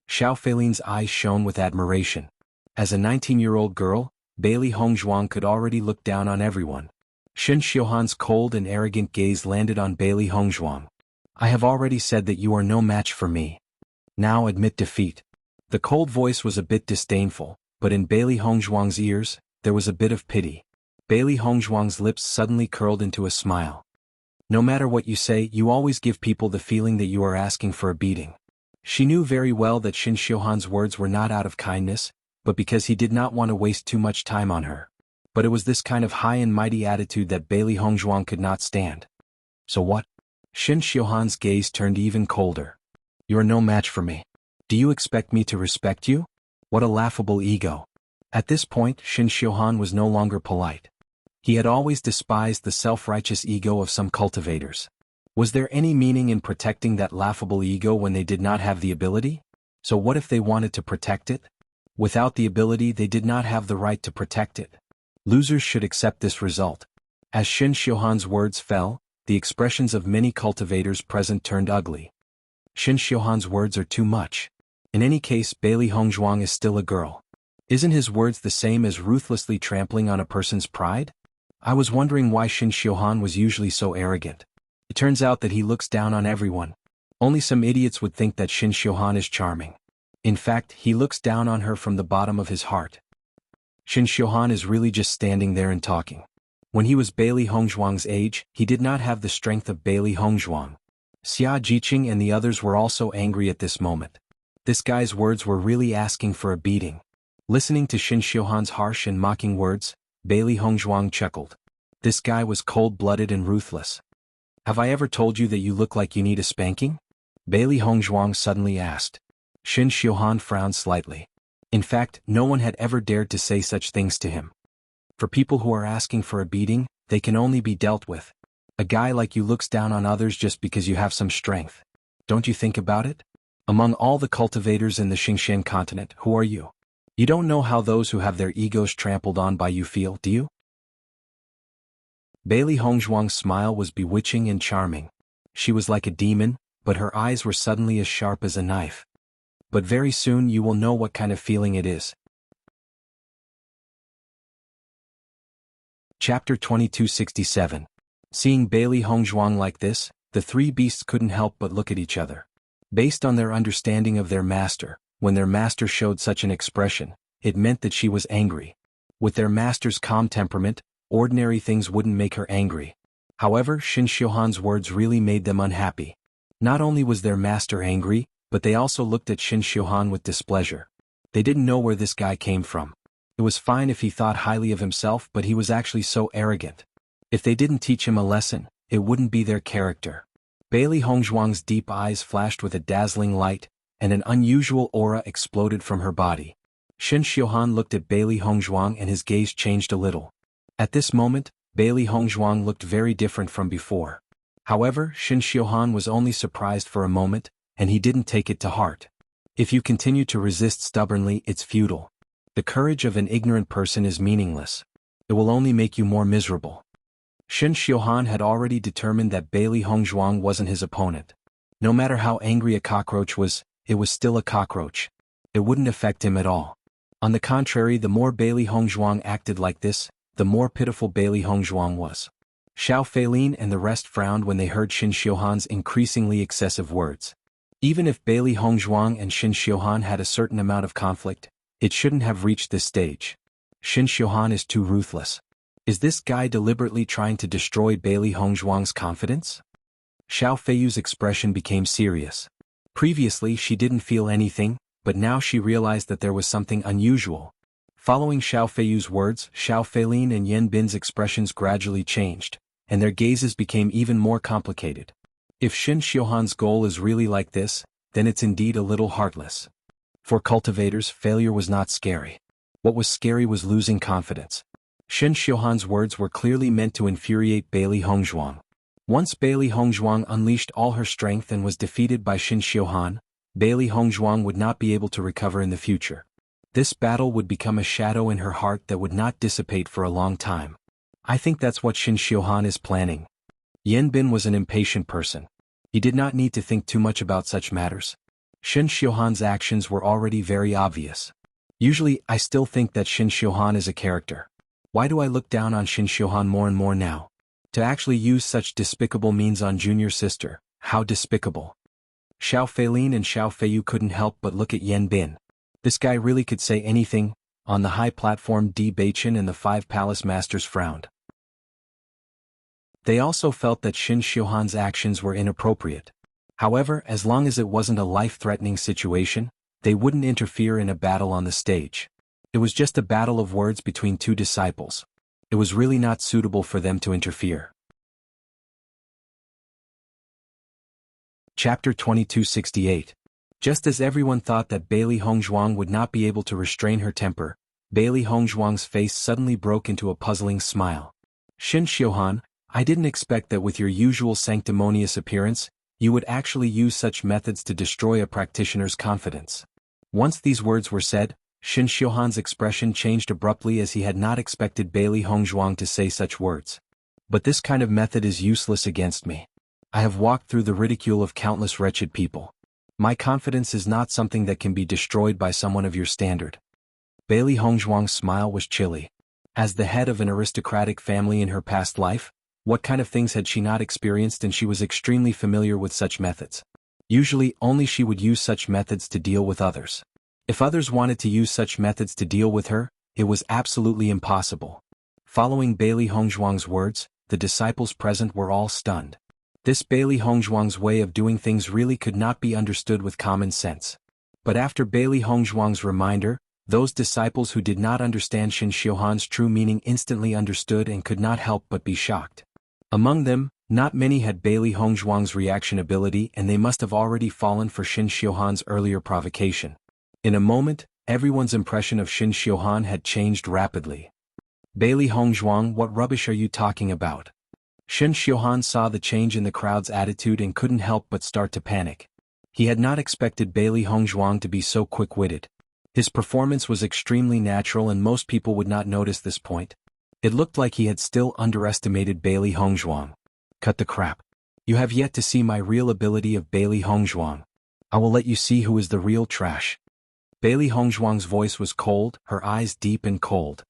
Xiao Feilin's eyes shone with admiration. As a 19-year-old girl, Bailey Hongzhuang could already look down on everyone. Shin Xiuhan's cold and arrogant gaze landed on Bailey Hongzhuang. I have already said that you are no match for me. Now admit defeat. The cold voice was a bit disdainful, but in Bailey Hongzhuang's ears, there was a bit of pity. Bailey Hongzhuang's lips suddenly curled into a smile. No matter what you say, you always give people the feeling that you are asking for a beating. She knew very well that Shin Xiuhan's words were not out of kindness, but because he did not want to waste too much time on her. But it was this kind of high and mighty attitude that Bailey Hongzhuang could not stand. So what? Shin Xiuhan's gaze turned even colder. You are no match for me. Do you expect me to respect you? What a laughable ego. At this point, Shin Xiuhan was no longer polite. He had always despised the self-righteous ego of some cultivators. Was there any meaning in protecting that laughable ego when they did not have the ability? So what if they wanted to protect it? Without the ability, they did not have the right to protect it. Losers should accept this result. As Shin Xiuhan's words fell, the expressions of many cultivators present turned ugly. Shin Xiuhan's words are too much. In any case, Bailey Hongzhuang is still a girl. Isn't his words the same as ruthlessly trampling on a person's pride? I was wondering why Shin Xiuhan was usually so arrogant. It turns out that he looks down on everyone. Only some idiots would think that Shin Xiuhan is charming. In fact, he looks down on her from the bottom of his heart. Shin Xiuhan is really just standing there and talking. When he was Bailey Hongzhuang's age, he did not have the strength of Bailey Hongzhuang. Xia Jiqing and the others were also angry at this moment. This guy's words were really asking for a beating. Listening to Shin Xiuhan's harsh and mocking words, Bailey Hongzhuang chuckled. This guy was cold-blooded and ruthless. Have I ever told you that you look like you need a spanking? Bailey Hongzhuang suddenly asked. Shin Xiuhan frowned slightly. In fact, no one had ever dared to say such things to him. For people who are asking for a beating, they can only be dealt with. A guy like you looks down on others just because you have some strength. Don't you think about it? Among all the cultivators in the Xingxian continent, who are you? You don't know how those who have their egos trampled on by you feel, do you? Bailey Hongzhuang's smile was bewitching and charming. She was like a demon, but her eyes were suddenly as sharp as a knife. But very soon you will know what kind of feeling it is. Chapter 2267. Seeing Bailey Hongzhuang like this, the three beasts couldn't help but look at each other. Based on their understanding of their master, when their master showed such an expression, it meant that she was angry. With their master's calm temperament, ordinary things wouldn't make her angry. However, Shin Xiuhan's words really made them unhappy. Not only was their master angry, but they also looked at Shin Xiuhan with displeasure. They didn't know where this guy came from. It was fine if he thought highly of himself, but he was actually so arrogant. If they didn't teach him a lesson, it wouldn't be their character. Bailey Hongzhuang's deep eyes flashed with a dazzling light, and an unusual aura exploded from her body. Shin Xiuhan looked at Bailey Hongzhuang and his gaze changed a little. At this moment, Bailey Hongzhuang looked very different from before. However, Shin Xiuhan was only surprised for a moment, and he didn't take it to heart. If you continue to resist stubbornly, it's futile. The courage of an ignorant person is meaningless. It will only make you more miserable. Shin Xiuhan had already determined that Bailey Hongzhuang wasn't his opponent. No matter how angry a cockroach was, it was still a cockroach. It wouldn't affect him at all. On the contrary, the more Bailey Hongzhuang acted like this, the more pitiful Bailey Hongzhuang was. Xiao Feilin and the rest frowned when they heard Shin Xiuhan's increasingly excessive words. Even if Bailey Hongzhuang and Shin Xiuhan had a certain amount of conflict, it shouldn't have reached this stage. Shin Xiuhan is too ruthless. Is this guy deliberately trying to destroy Bailey Hongzhuang's confidence? Xiao Feiyu's expression became serious. Previously she didn't feel anything, but now she realized that there was something unusual. Following Xiao Feiyu's words, Xiao Feilin and Yan Bin's expressions gradually changed, and their gazes became even more complicated. If Shin Xiuhan's goal is really like this, then it's indeed a little heartless. For cultivators, failure was not scary. What was scary was losing confidence. Shin Xiuhan's words were clearly meant to infuriate Bailey Hongzhuang. Once Bailey Hongzhuang unleashed all her strength and was defeated by Shin Xiuhan, Bailey Hongzhuang would not be able to recover in the future. This battle would become a shadow in her heart that would not dissipate for a long time. I think that's what Shin Xiuhan is planning. Yan Bin was an impatient person. He did not need to think too much about such matters. Shin Xiuhan's actions were already very obvious. Usually, I still think that Shin Xiuhan is a character. Why do I look down on Shin Xiuhan more and more now? To actually use such despicable means on junior sister, how despicable. Xiao Feilin and Xiao Feiyu couldn't help but look at Yan Bin. This guy really could say anything. On the high platform, Di Beichen and the 5 palace masters frowned. They also felt that Shin Xiuhan's actions were inappropriate. However, as long as it wasn't a life-threatening situation, they wouldn't interfere in a battle on the stage. It was just a battle of words between two disciples. It was really not suitable for them to interfere. Chapter 2268. Just as everyone thought that Bailey Hongzhuang would not be able to restrain her temper, Bailey Hongzhuang's face suddenly broke into a puzzling smile. Shin Xiuhan, I didn't expect that with your usual sanctimonious appearance, you would actually use such methods to destroy a practitioner's confidence. Once these words were said, Shin Xiuhan's expression changed abruptly as he had not expected Bailey Hongzhuang to say such words. But this kind of method is useless against me. I have walked through the ridicule of countless wretched people. My confidence is not something that can be destroyed by someone of your standard. Bailey Hongzhuang's smile was chilly. As the head of an aristocratic family in her past life, what kind of things had she not experienced, and she was extremely familiar with such methods. Usually, only she would use such methods to deal with others. If others wanted to use such methods to deal with her, it was absolutely impossible. Following Bailey Hongzhuang's words, the disciples present were all stunned. This Bailey Hongzhuang's way of doing things really could not be understood with common sense. But after Bailey Hongzhuang's reminder, those disciples who did not understand Shin Xiuhan's true meaning instantly understood and could not help but be shocked. Among them, not many had Bailey Hongzhuang's reaction ability, and they must have already fallen for Shin Xiuhan's earlier provocation. In a moment, everyone's impression of Shin Xiuhan had changed rapidly. Bailey Hongzhuang, what rubbish are you talking about? Shin Xiuhan saw the change in the crowd's attitude and couldn't help but start to panic. He had not expected Bailey Hongzhuang to be so quick-witted. His performance was extremely natural and most people would not notice this point. It looked like he had still underestimated Bailey Hongzhuang. Cut the crap. You have yet to see my real ability of Bailey Hongzhuang. I will let you see who is the real trash. Bailey Hongzhuang's voice was cold, her eyes deep and cold.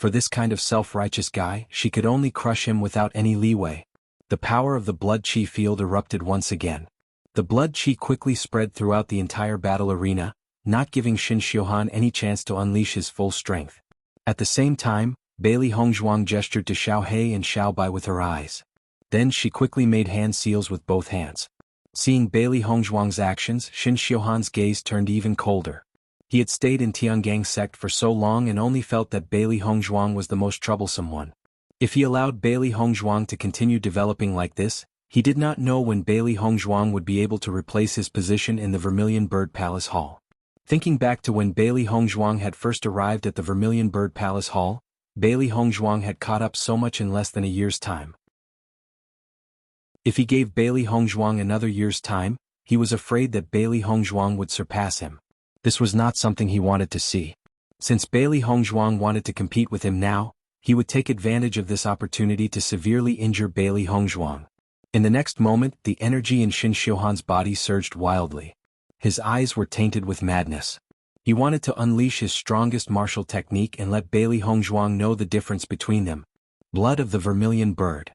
For this kind of self-righteous guy, she could only crush him without any leeway. The power of the blood chi field erupted once again. The blood chi quickly spread throughout the entire battle arena, not giving Shin Xiuhan any chance to unleash his full strength. At the same time, Bailey Hongzhuang gestured to Xiao He and Xiao Bai with her eyes. Then she quickly made hand seals with both hands. Seeing Bailey Hongzhuang's actions, Shin Xiuhan's gaze turned even colder. He had stayed in Tiangang sect for so long and only felt that Bailey Hongzhuang was the most troublesome one. If he allowed Bailey Hongzhuang to continue developing like this, he did not know when Bailey Hongzhuang would be able to replace his position in the Vermilion Bird Palace Hall. Thinking back to when Bailey Hongzhuang had first arrived at the Vermilion Bird Palace Hall, Bailey Hongzhuang had caught up so much in less than a year's time. If he gave Bailey Hongzhuang another year's time, he was afraid that Bailey Hongzhuang would surpass him. This was not something he wanted to see. Since Bailey Hongzhuang wanted to compete with him now, he would take advantage of this opportunity to severely injure Bailey Hongzhuang. In the next moment, the energy in Shin Xiuhan's body surged wildly. His eyes were tainted with madness. He wanted to unleash his strongest martial technique and let Bailey Hongzhuang know the difference between them. Blood of the Vermilion Bird.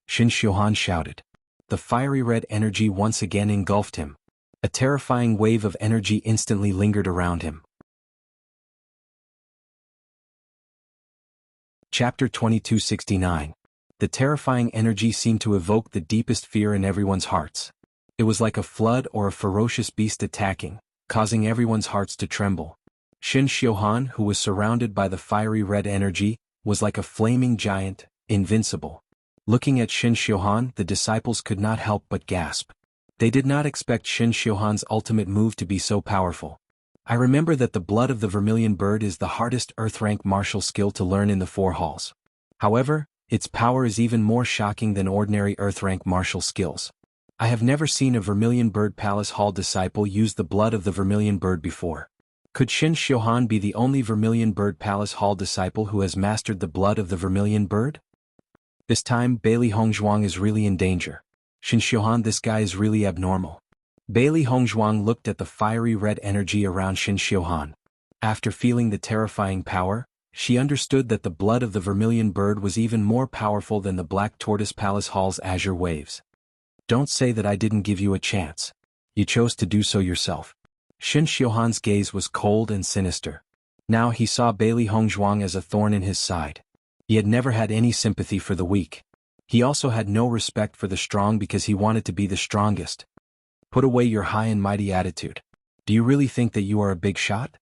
Shin Xiuhan shouted. The fiery red energy once again engulfed him. A terrifying wave of energy instantly lingered around him. Chapter 2269. The terrifying energy seemed to evoke the deepest fear in everyone's hearts. It was like a flood or a ferocious beast attacking, causing everyone's hearts to tremble. Shin Xiuhan, who was surrounded by the fiery red energy, was like a flaming giant, invincible. Looking at Shin Xiuhan, the disciples could not help but gasp. They did not expect Shin Xiuhan's ultimate move to be so powerful. I remember that the blood of the Vermilion Bird is the hardest earth-rank martial skill to learn in the four halls. However, its power is even more shocking than ordinary earth-rank martial skills. I have never seen a Vermilion Bird Palace Hall disciple use the blood of the Vermilion Bird before. Could Shin Xiuhan be the only Vermilion Bird Palace Hall disciple who has mastered the blood of the Vermilion Bird? This time, Bailey Hongzhuang is really in danger. Shin Xiuhan, this guy is really abnormal. Bailey Hongzhuang looked at the fiery red energy around Shin Xiuhan. After feeling the terrifying power, she understood that the blood of the Vermilion Bird was even more powerful than the Black Tortoise Palace Hall's azure waves. Don't say that I didn't give you a chance. You chose to do so yourself. Shin Xiuhan's gaze was cold and sinister. Now he saw Bailey Hongzhuang as a thorn in his side. He had never had any sympathy for the weak. He also had no respect for the strong because he wanted to be the strongest. Put away your high and mighty attitude. Do you really think that you are a big shot?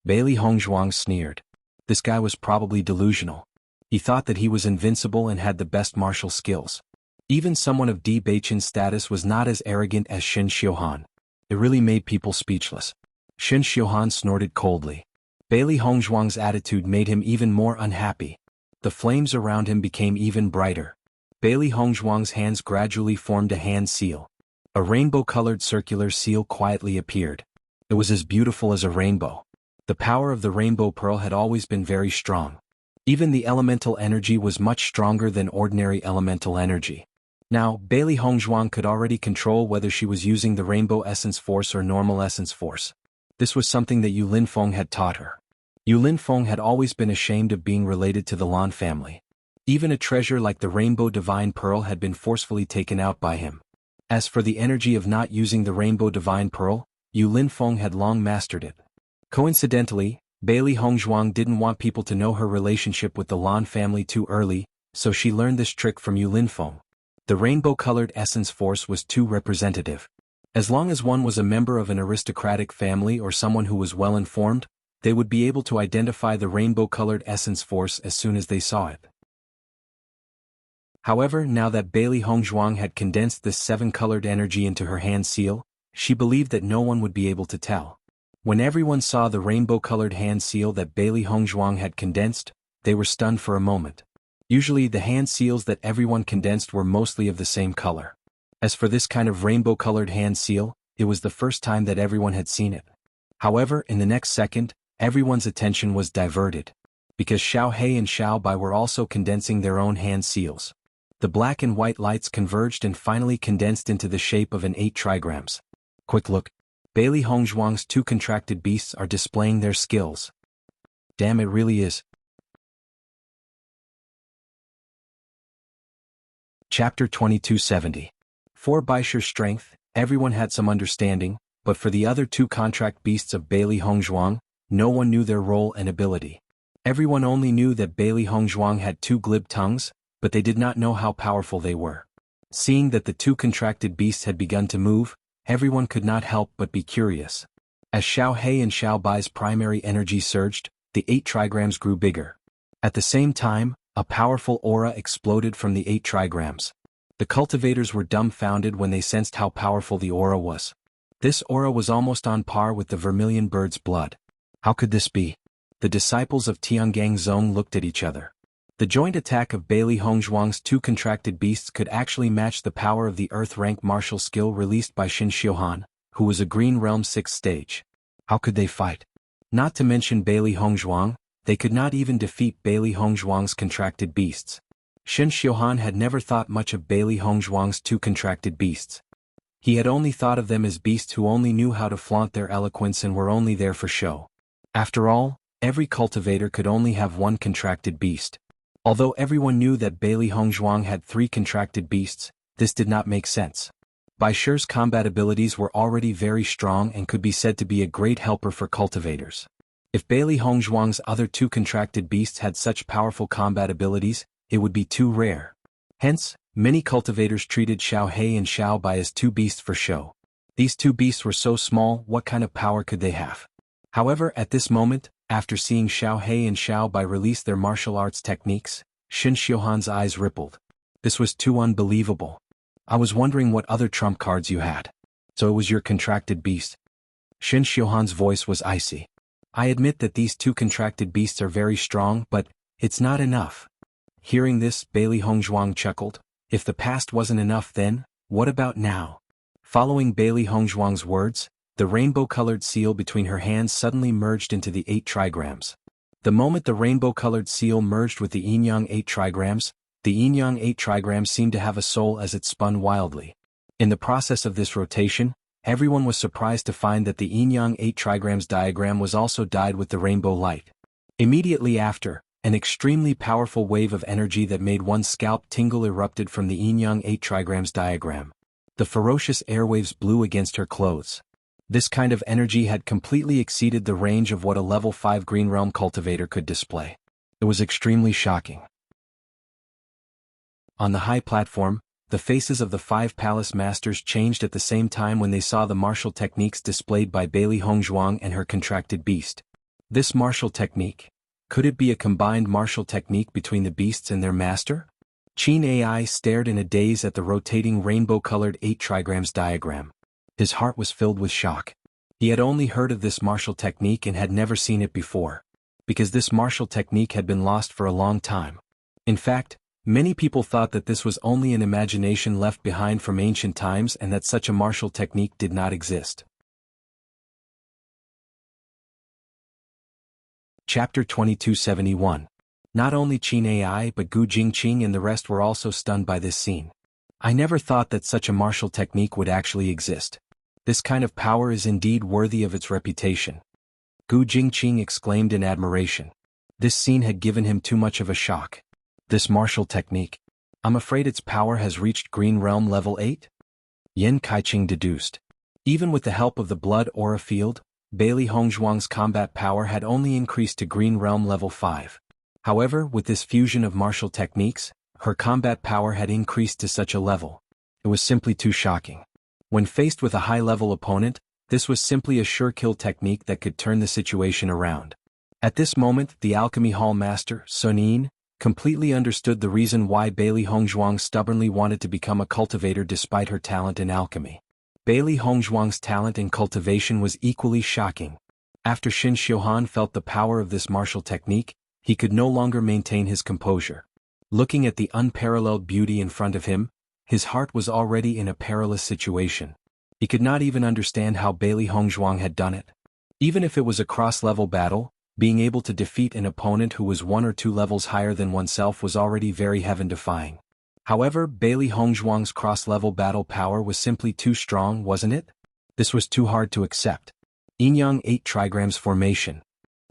Bailey Hongzhuang sneered. This guy was probably delusional. He thought that he was invincible and had the best martial skills. Even someone of Di Beichen's status was not as arrogant as Shin Xiuhan. It really made people speechless. Shin Xiuhan snorted coldly. Bailey Hongzhuang's attitude made him even more unhappy. The flames around him became even brighter. Bailey Hongzhuang's hands gradually formed a hand seal. A rainbow-colored circular seal quietly appeared. It was as beautiful as a rainbow. The power of the rainbow pearl had always been very strong. Even the elemental energy was much stronger than ordinary elemental energy. Now, Bailey Hongzhuang could already control whether she was using the rainbow essence force or normal essence force. This was something that Yu Linfeng had taught her. Yu Linfeng had always been ashamed of being related to the Lan family. Even a treasure like the rainbow divine pearl had been forcefully taken out by him. As for the energy of not using the rainbow divine pearl, Yu Linfeng had long mastered it. Coincidentally, Bailey Hongzhuang didn't want people to know her relationship with the Lan family too early, so she learned this trick from Yu Linfeng. The rainbow-colored essence force was too representative. As long as one was a member of an aristocratic family or someone who was well-informed, they would be able to identify the rainbow-colored essence force as soon as they saw it. However, now that Bailey Hongzhuang had condensed this seven-colored energy into her hand seal, she believed that no one would be able to tell. When everyone saw the rainbow-colored hand seal that Bailey Hongzhuang had condensed, they were stunned for a moment. Usually the hand seals that everyone condensed were mostly of the same color. As for this kind of rainbow-colored hand seal, it was the first time that everyone had seen it. However, in the next second, everyone's attention was diverted. Because Xiao He and Xiao Bai were also condensing their own hand seals. The black and white lights converged and finally condensed into the shape of an 8 trigrams. Quick look. Bailey Hongzhuang's two contracted beasts are displaying their skills. Damn, it really is. Chapter 2270. For Baisher's strength, everyone had some understanding, but for the other two contract beasts of Bailey Hongzhuang, no one knew their role and ability. Everyone only knew that Bailey Hongzhuang had two glib tongues, but they did not know how powerful they were. Seeing that the two contracted beasts had begun to move, everyone could not help but be curious. As Xiao He and Xiao Bai's primary energy surged, the 8 trigrams grew bigger. At the same time, a powerful aura exploded from the 8 trigrams. The cultivators were dumbfounded when they sensed how powerful the aura was. This aura was almost on par with the vermilion bird's blood. How could this be? The disciples of Tiangang Zong looked at each other. The joint attack of Bailey Hongzhuang's two contracted beasts could actually match the power of the Earth-rank martial skill released by Xin Xiuhan, who was a Green Realm 6th stage. How could they fight? Not to mention Bailey Hongzhuang, they could not even defeat Bailey Hongzhuang's contracted beasts. Xin Xiuhan had never thought much of Bailey Hongzhuang's two contracted beasts. He had only thought of them as beasts who only knew how to flaunt their eloquence and were only there for show. After all, every cultivator could only have one contracted beast. Although everyone knew that Bailey Hongzhuang had 3 contracted beasts, this did not make sense. Baisher's combat abilities were already very strong and could be said to be a great helper for cultivators. If Bailey Hongzhuang's other 2 contracted beasts had such powerful combat abilities, it would be too rare. Hence, many cultivators treated Xiao He and Xiao Bai as 2 beasts for show. These 2 beasts were so small, what kind of power could they have? However, at this moment, after seeing Xiao He and Xiao Bai release their martial arts techniques, Xin Xiuhan's eyes rippled. This was too unbelievable. I was wondering what other trump cards you had. So it was your contracted beast? Xin Xiuhan's voice was icy. I admit that these 2 contracted beasts are very strong, but it's not enough. Hearing this, Bailey Hongzhuang chuckled. If the past wasn't enough then, what about now? Following Bailey Hongzhuang's words, the rainbow-colored seal between her hands suddenly merged into the 8 trigrams. The moment the rainbow-colored seal merged with the yin-yang 8 trigrams, the yin-yang 8 trigrams seemed to have a soul as it spun wildly. In the process of this rotation, everyone was surprised to find that the yin-yang 8 trigrams diagram was also dyed with the rainbow light. Immediately after, an extremely powerful wave of energy that made one's scalp tingle erupted from the yin-yang 8 trigrams diagram. The ferocious airwaves blew against her clothes. This kind of energy had completely exceeded the range of what a level 5 Green Realm cultivator could display. It was extremely shocking. On the high platform, the faces of the 5 palace masters changed at the same time when they saw the martial techniques displayed by Bailey Hongzhuang and her contracted beast. This martial technique, could it be a combined martial technique between the beasts and their master? Qin Ai stared in a daze at the rotating rainbow-colored 8 trigrams diagram. His heart was filled with shock. He had only heard of this martial technique and had never seen it before, because this martial technique had been lost for a long time. In fact, many people thought that this was only an imagination left behind from ancient times and that such a martial technique did not exist. Chapter 2271. Not only Qin Ai but Gu Jingqing and the rest were also stunned by this scene. I never thought that such a martial technique would actually exist. This kind of power is indeed worthy of its reputation. Gu Jingqing exclaimed in admiration. This scene had given him too much of a shock. This martial technique. I'm afraid its power has reached Green Realm level 8? Yen Kaiqing deduced. Even with the help of the blood aura field, Bailey Hongzhuang's combat power had only increased to Green Realm level 5. However, with this fusion of martial techniques, her combat power had increased to such a level. It was simply too shocking. When faced with a high-level opponent, this was simply a sure-kill technique that could turn the situation around. At this moment, the Alchemy Hall Master, Sun Yin, completely understood the reason why Bailey Hongzhuang stubbornly wanted to become a cultivator despite her talent in alchemy. Bailey Hongzhuang's talent in cultivation was equally shocking. After Xin Xiuhan felt the power of this martial technique, he could no longer maintain his composure. Looking at the unparalleled beauty in front of him, his heart was already in a perilous situation. He could not even understand how Bailey Hongzhuang had done it. Even if it was a cross-level battle, being able to defeat an opponent who was 1 or 2 levels higher than oneself was already very heaven-defying. However, Bailey Hongzhuang's cross-level battle power was simply too strong, wasn't it? This was too hard to accept. Yin-yang 8 trigrams formation.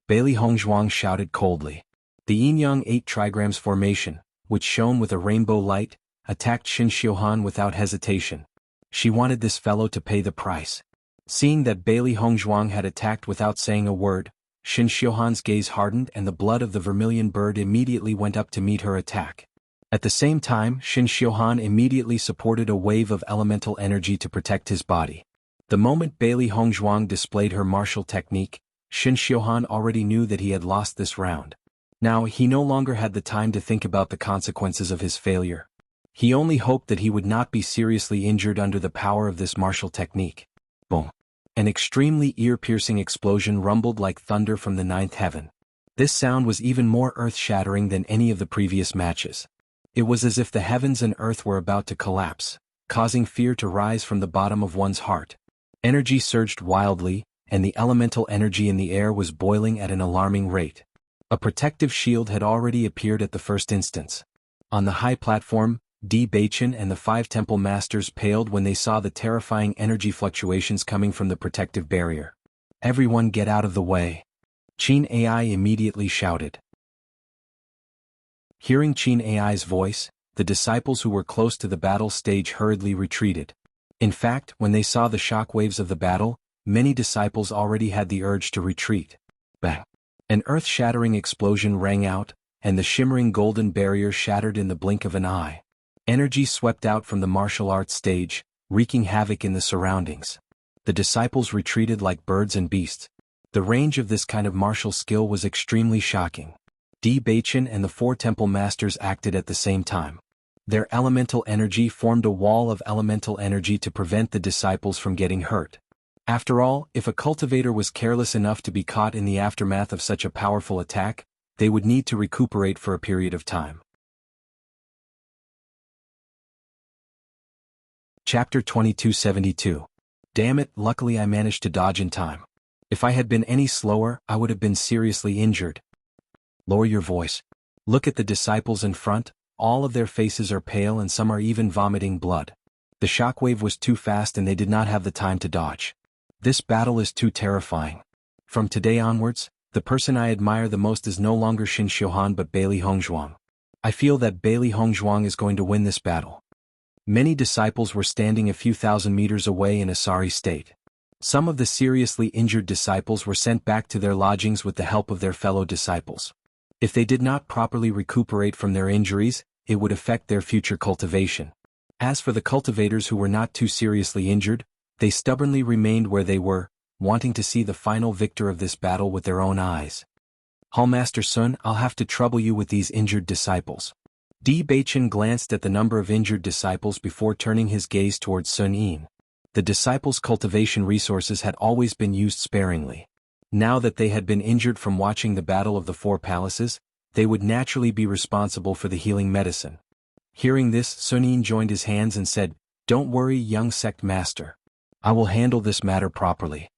Bailey Hongzhuang shouted coldly. The yin-yang 8 trigrams formation, which shone with a rainbow light, attacked Shin Xiuhan without hesitation. She wanted this fellow to pay the price. Seeing that Bailey Hongzhuang had attacked without saying a word, Shin Xiuhan's gaze hardened and the blood of the vermilion bird immediately went up to meet her attack. At the same time, Shin Xiuhan immediately supported a wave of elemental energy to protect his body. The moment Bailey Hongzhuang displayed her martial technique, Shin Xiuhan already knew that he had lost this round. Now he no longer had the time to think about the consequences of his failure. He only hoped that he would not be seriously injured under the power of this martial technique. Boom! An extremely ear-piercing explosion rumbled like thunder from the ninth heaven. This sound was even more earth-shattering than any of the previous matches. It was as if the heavens and earth were about to collapse, causing fear to rise from the bottom of one's heart. Energy surged wildly, and the elemental energy in the air was boiling at an alarming rate. A protective shield had already appeared at the first instance. On the high platform, Di Beichen and the 5 temple masters paled when they saw the terrifying energy fluctuations coming from the protective barrier. "Everyone get out of the way!" Qin Ai immediately shouted. Hearing Qin Ai's voice, the disciples who were close to the battle stage hurriedly retreated. In fact, when they saw the shockwaves of the battle, many disciples already had the urge to retreat. Bang! An earth-shattering explosion rang out, and the shimmering golden barrier shattered in the blink of an eye. Energy swept out from the martial arts stage, wreaking havoc in the surroundings. The disciples retreated like birds and beasts. The range of this kind of martial skill was extremely shocking. Di Beichen and the 4 temple masters acted at the same time. Their elemental energy formed a wall of elemental energy to prevent the disciples from getting hurt. After all, if a cultivator was careless enough to be caught in the aftermath of such a powerful attack, they would need to recuperate for a period of time. Chapter 2272. Damn it, luckily I managed to dodge in time. If I had been any slower, I would have been seriously injured. Lower your voice. Look at the disciples in front, all of their faces are pale and some are even vomiting blood. The shockwave was too fast and they did not have the time to dodge. This battle is too terrifying. From today onwards, the person I admire the most is no longer Shin Xiuhan but Bailey Hongzhuang. I feel that Bailey Hongzhuang is going to win this battle. Many disciples were standing a few thousand meters away in a sorry state. Some of the seriously injured disciples were sent back to their lodgings with the help of their fellow disciples. If they did not properly recuperate from their injuries, it would affect their future cultivation. As for the cultivators who were not too seriously injured, they stubbornly remained where they were, wanting to see the final victor of this battle with their own eyes. Hallmaster Sun, I'll have to trouble you with these injured disciples. Di Beichen glanced at the number of injured disciples before turning his gaze towards Sun Yin. The disciples' cultivation resources had always been used sparingly. Now that they had been injured from watching the Battle of the 4 Palaces, they would naturally be responsible for the healing medicine. Hearing this, Sun Yin joined his hands and said, "Don't worry, young sect master. I will handle this matter properly."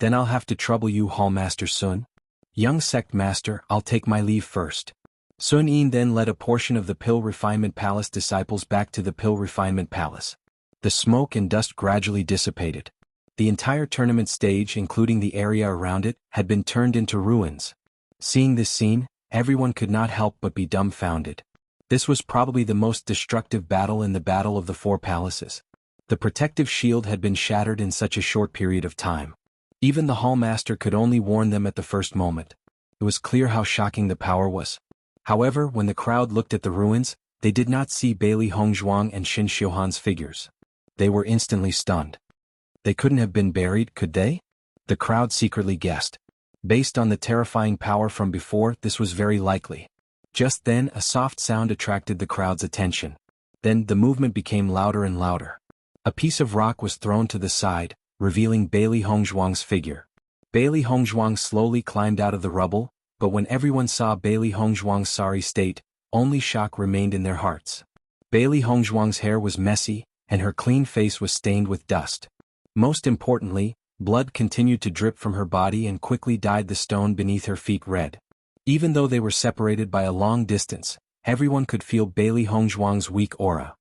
"Then I'll have to trouble you, Hallmaster Sun." "Young sect master, I'll take my leave first." Sun Yin then led a portion of the Pill Refinement Palace disciples back to the Pill Refinement Palace. The smoke and dust gradually dissipated. The entire tournament stage, including the area around it, had been turned into ruins. Seeing this scene, everyone could not help but be dumbfounded. This was probably the most destructive battle in the Battle of the 4 Palaces. The protective shield had been shattered in such a short period of time. Even the Hallmaster could only warn them at the first moment. It was clear how shocking the power was. However, when the crowd looked at the ruins, they did not see Bailey Hongzhuang and Shin Xiuhan's figures. They were instantly stunned. They couldn't have been buried, could they? The crowd secretly guessed. Based on the terrifying power from before, this was very likely. Just then, a soft sound attracted the crowd's attention. Then, the movement became louder and louder. A piece of rock was thrown to the side, revealing Bailey Hongzhuang's figure. Bailey Hongzhuang slowly climbed out of the rubble, but when everyone saw Bailey Hongzhuang's sorry state, only shock remained in their hearts. Bailey Hongzhuang's hair was messy, and her clean face was stained with dust. Most importantly, blood continued to drip from her body and quickly dyed the stone beneath her feet red. Even though they were separated by a long distance, everyone could feel Bailey Hongzhuang's weak aura.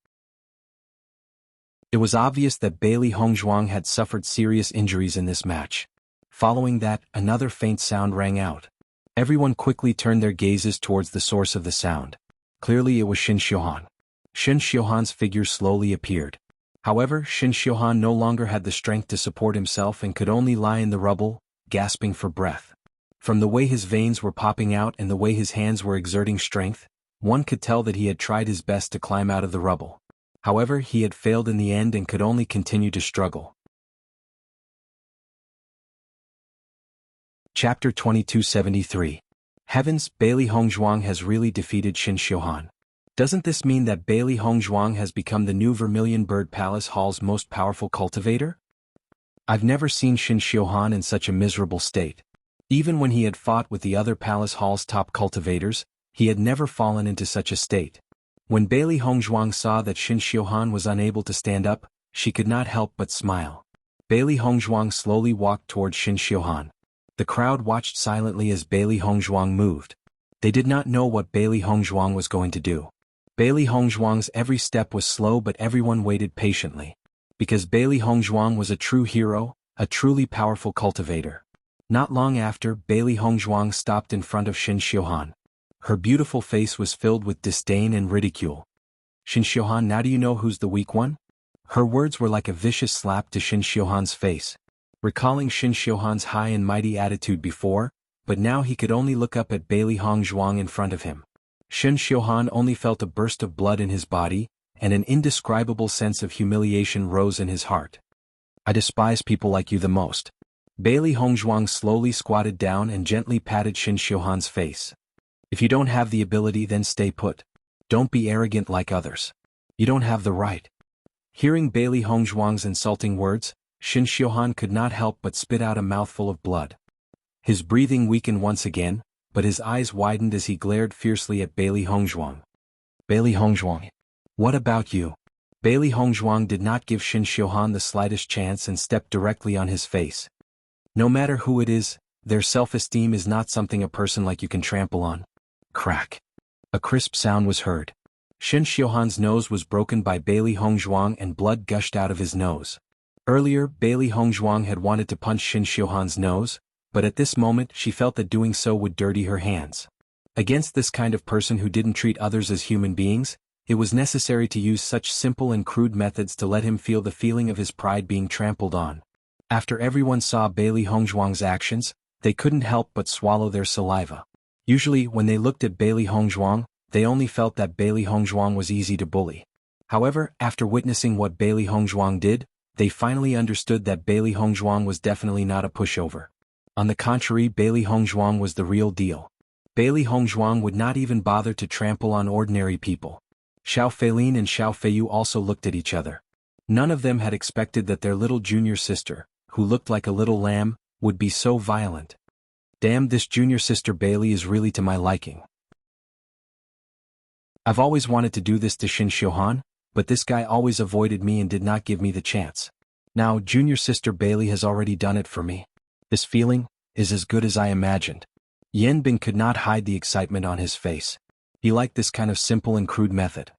It was obvious that Bailey Hongzhuang had suffered serious injuries in this match. Following that, another faint sound rang out. Everyone quickly turned their gazes towards the source of the sound. Clearly it was Shin Xiuhan. Shen Xiuhan's figure slowly appeared. However, Shen Xiuhan no longer had the strength to support himself and could only lie in the rubble, gasping for breath. From the way his veins were popping out and the way his hands were exerting strength, one could tell that he had tried his best to climb out of the rubble. However, he had failed in the end and could only continue to struggle. Chapter 2273. Heavens, Bailey Hongzhuang has really defeated Shen Xiuhan. Doesn't this mean that Bailey Hongzhuang has become the new Vermilion Bird Palace Hall's most powerful cultivator? I've never seen Shen Xiuhan in such a miserable state. Even when he had fought with the other Palace Hall's top cultivators, he had never fallen into such a state. When Bailey Hongzhuang saw that Shen Xiuhan was unable to stand up, she could not help but smile. Bailey Hongzhuang slowly walked towards Shen Xiuhan. The crowd watched silently as Bailey Hongzhuang moved. They did not know what Bailey Hongzhuang was going to do. Bailey Hongzhuang's every step was slow, but everyone waited patiently. Because Bailey Hongzhuang was a true hero, a truly powerful cultivator. Not long after, Bailey Hongzhuang stopped in front of Shen Xiuhan. Her beautiful face was filled with disdain and ridicule. Shen Xiuhan, now do you know who's the weak one? Her words were like a vicious slap to Shen Xiuhan's face. Recalling Shen Xiuhan's high and mighty attitude before, but now he could only look up at Bailey Hongzhuang in front of him. Shen Xiuhan only felt a burst of blood in his body, and an indescribable sense of humiliation rose in his heart. I despise people like you the most. Bailey Hongzhuang slowly squatted down and gently patted Shen Xiuhan's face. If you don't have the ability, then stay put. Don't be arrogant like others. You don't have the right. Hearing Bailey Hongzhuang's insulting words, Shen Xiuhan could not help but spit out a mouthful of blood. His breathing weakened once again, but his eyes widened as he glared fiercely at Bailey Hongzhuang. Bailey Hongzhuang. What about you? Bailey Hongzhuang did not give Shen Xiuhan the slightest chance and stepped directly on his face. No matter who it is, their self-esteem is not something a person like you can trample on. Crack. A crisp sound was heard. Shen Xiuhan's nose was broken by Bailey Hongzhuang and blood gushed out of his nose. Earlier, Bailey Hongzhuang had wanted to punch Shen Xiuhan's nose, but at this moment she felt that doing so would dirty her hands. Against this kind of person who didn't treat others as human beings, it was necessary to use such simple and crude methods to let him feel the feeling of his pride being trampled on. After everyone saw Bailey Hongzhuang's actions, they couldn't help but swallow their saliva. Usually, when they looked at Bailey Hongzhuang, they only felt that Bailey Hongzhuang was easy to bully. However, after witnessing what Bailey Hongzhuang did, they finally understood that Bailey Hongzhuang was definitely not a pushover. On the contrary, Bailey Hongzhuang was the real deal. Bailey Hongzhuang would not even bother to trample on ordinary people. Xiao Feilin and Xiao Feiyu also looked at each other. None of them had expected that their little junior sister, who looked like a little lamb, would be so violent. Damn, this junior sister Bailey is really to my liking. I've always wanted to do this to Shen Xiuhan, but this guy always avoided me and did not give me the chance. Now, junior sister Bailey has already done it for me. This feeling is as good as I imagined. Yan Bing could not hide the excitement on his face. He liked this kind of simple and crude method.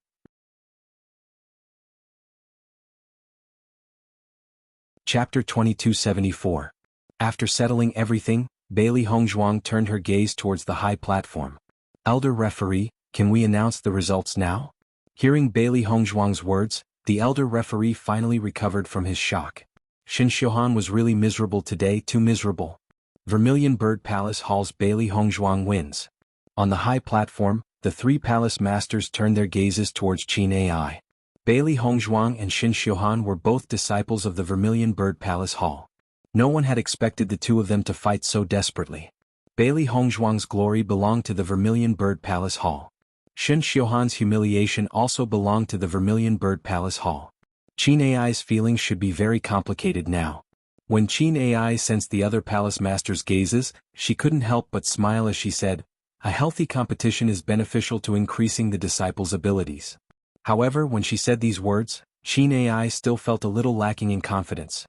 Chapter 2274. After settling everything, Bailey Hongzhuang turned her gaze towards the high platform. Elder referee, can we announce the results now? Hearing Bailey Hongzhuang's words, the elder referee finally recovered from his shock. Shen Xiuhan was really miserable today, too miserable. Vermilion Bird Palace Hall's Bailey Hongzhuang wins. On the high platform, the three palace masters turned their gazes towards Qin Ai. Bailey Hongzhuang and Shen Xiuhan were both disciples of the Vermilion Bird Palace Hall. No one had expected the two of them to fight so desperately. Bailey Hongzhuang's glory belonged to the Vermilion Bird Palace Hall. Shen Xiuhan's humiliation also belonged to the Vermilion Bird Palace Hall. Qin Ai's feelings should be very complicated now. When Qin Ai sensed the other palace master's gazes, she couldn't help but smile as she said, "A healthy competition is beneficial to increasing the disciples' abilities." However, when she said these words, Qin Ai still felt a little lacking in confidence.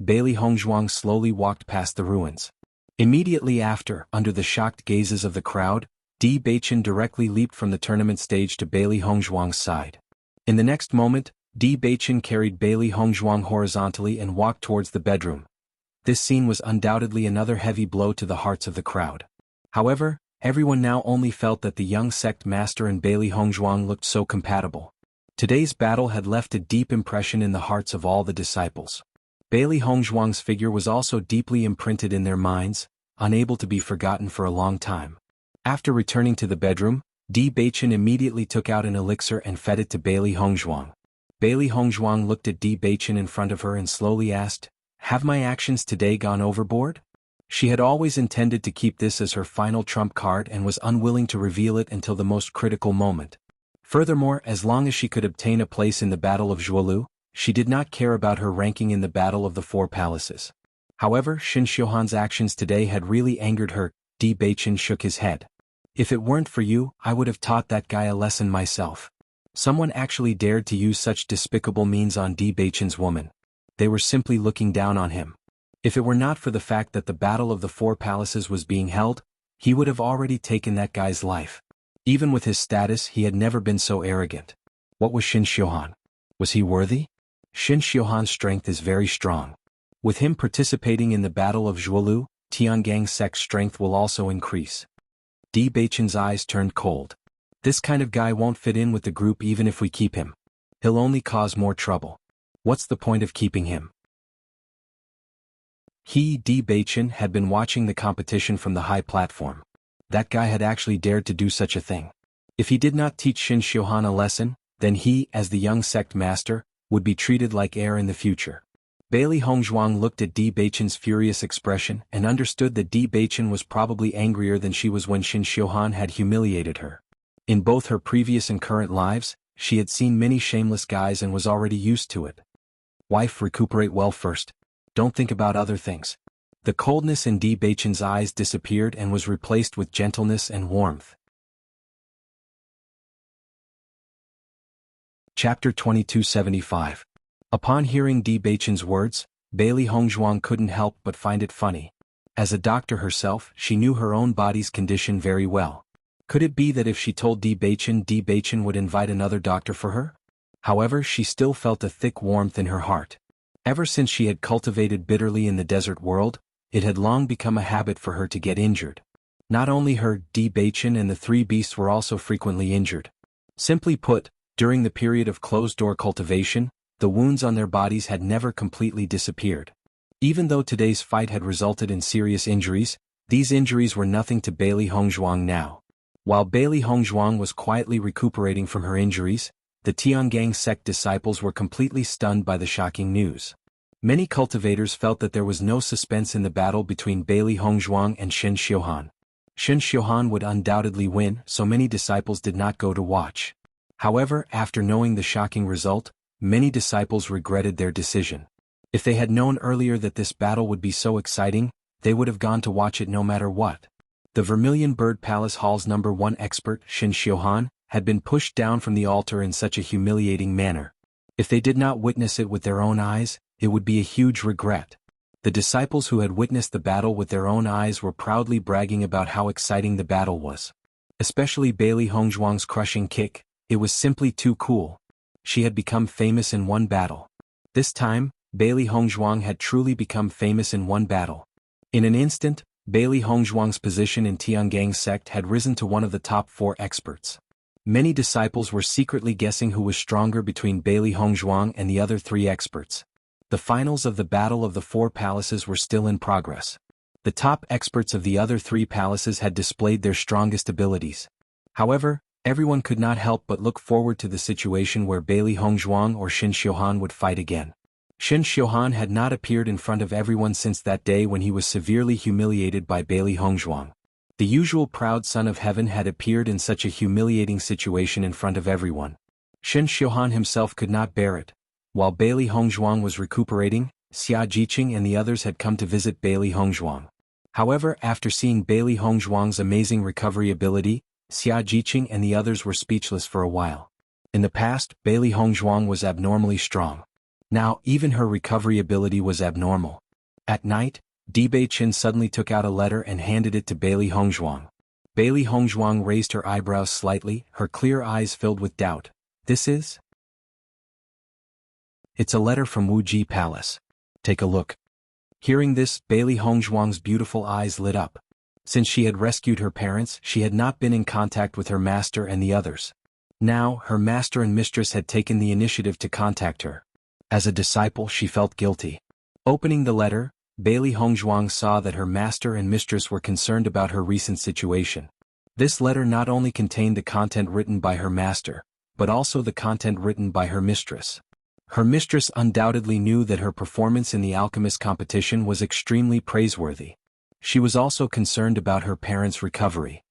Bailey Hongzhuang slowly walked past the ruins. Immediately after, under the shocked gazes of the crowd, Di Beichen directly leaped from the tournament stage to Bailey Hongzhuang's side. In the next moment, Di Beichen carried Bailey Hongzhuang horizontally and walked towards the bedroom. This scene was undoubtedly another heavy blow to the hearts of the crowd. However, everyone now only felt that the young sect master and Bailey Hongzhuang looked so compatible. Today's battle had left a deep impression in the hearts of all the disciples. Bailey Hongzhuang's figure was also deeply imprinted in their minds, unable to be forgotten for a long time. After returning to the bedroom, Di Beichen immediately took out an elixir and fed it to Bailey Hongzhuang. Bailey Hongzhuang looked at Di Beichen in front of her and slowly asked, "Have my actions today gone overboard?" She had always intended to keep this as her final trump card and was unwilling to reveal it until the most critical moment. Furthermore, as long as she could obtain a place in the Battle of Zhuolu, she did not care about her ranking in the Battle of the Four Palaces. However, Shen Xiuhan's actions today had really angered her. Di Beichen shook his head. "If it weren't for you, I would have taught that guy a lesson myself." Someone actually dared to use such despicable means on Di Beichen's woman. They were simply looking down on him. If it were not for the fact that the Battle of the Four Palaces was being held, he would have already taken that guy's life. Even with his status, he had never been so arrogant. What was Shen Xiuhan? Was he worthy? Shen Xiuhan's strength is very strong. With him participating in the Battle of Zhuolu, Tiangang's sect's strength will also increase. Di Beichen's eyes turned cold. This kind of guy won't fit in with the group even if we keep him. He'll only cause more trouble. What's the point of keeping him? He, Di Beichen, had been watching the competition from the high platform. That guy had actually dared to do such a thing. If he did not teach Shen Xiuhan a lesson, then he, as the young sect master, would be treated like heir in the future. Bailey Hongzhuang looked at Di Beichen's furious expression and understood that Di Beichen was probably angrier than she was when Shen Xiuhan had humiliated her. In both her previous and current lives, she had seen many shameless guys and was already used to it. "Wife, recuperate well first. Don't think about other things." The coldness in Di Beichen's eyes disappeared and was replaced with gentleness and warmth. Chapter 2275. Upon hearing Di Beichen's words, Bailey Hongzhuang couldn't help but find it funny. As a doctor herself, she knew her own body's condition very well. Could it be that if she told Di Beichen would invite another doctor for her? However, she still felt a thick warmth in her heart. Ever since she had cultivated bitterly in the desert world, it had long become a habit for her to get injured. Not only her, Di Beichen and the three beasts were also frequently injured. Simply put, during the period of closed-door cultivation, the wounds on their bodies had never completely disappeared. Even though today's fight had resulted in serious injuries, these injuries were nothing to Bailey Hongzhuang now. While Bailey Hongzhuang was quietly recuperating from her injuries, the Tiangang sect disciples were completely stunned by the shocking news. Many cultivators felt that there was no suspense in the battle between Bailey Hongzhuang and Shen Xiuhan. Shen Xiuhan would undoubtedly win, so many disciples did not go to watch. However, after knowing the shocking result, many disciples regretted their decision. If they had known earlier that this battle would be so exciting, they would have gone to watch it no matter what. The Vermilion Bird Palace Hall's #1 expert, Shen Xiuhan, had been pushed down from the altar in such a humiliating manner. If they did not witness it with their own eyes, it would be a huge regret. The disciples who had witnessed the battle with their own eyes were proudly bragging about how exciting the battle was. Especially Bailey Hongzhuang's crushing kick, it was simply too cool. She had become famous in one battle. This time, Bailey Hongzhuang had truly become famous in one battle. In an instant, Bailey Hongzhuang's position in Tiangang's sect had risen to one of the top 4 experts. Many disciples were secretly guessing who was stronger between Bailey Hongzhuang and the other 3 experts. The finals of the Battle of the Four Palaces were still in progress. The top experts of the other 3 palaces had displayed their strongest abilities. However, everyone could not help but look forward to the situation where Bailey Hongzhuang or Shen Xiuhan would fight again. Shen Xiuhan had not appeared in front of everyone since that day when he was severely humiliated by Bailey Hongzhuang. The usual proud son of heaven had appeared in such a humiliating situation in front of everyone. Shen Xiuhan himself could not bear it. While Bailey Hongzhuang was recuperating, Xia Jiqing and the others had come to visit Bailey Hongzhuang. However, after seeing Bailey Hongzhuang's amazing recovery ability, Xia Jiqing and the others were speechless for a while. In the past, Bailey Hongzhuang was abnormally strong. Now, even her recovery ability was abnormal. At night, Di Beichen suddenly took out a letter and handed it to Bailey Hongzhuang. Bailey Hongzhuang raised her eyebrows slightly, her clear eyes filled with doubt. "This is?" "It's a letter from Wuxia Palace. Take a look." Hearing this, Bailey Hongzhuang's beautiful eyes lit up. Since she had rescued her parents, she had not been in contact with her master and the others. Now, her master and mistress had taken the initiative to contact her. As a disciple, she felt guilty. Opening the letter, Bailey Hongzhuang saw that her master and mistress were concerned about her recent situation. This letter not only contained the content written by her master, but also the content written by her mistress. Her mistress undoubtedly knew that her performance in the alchemist competition was extremely praiseworthy. She was also concerned about her parents' recovery.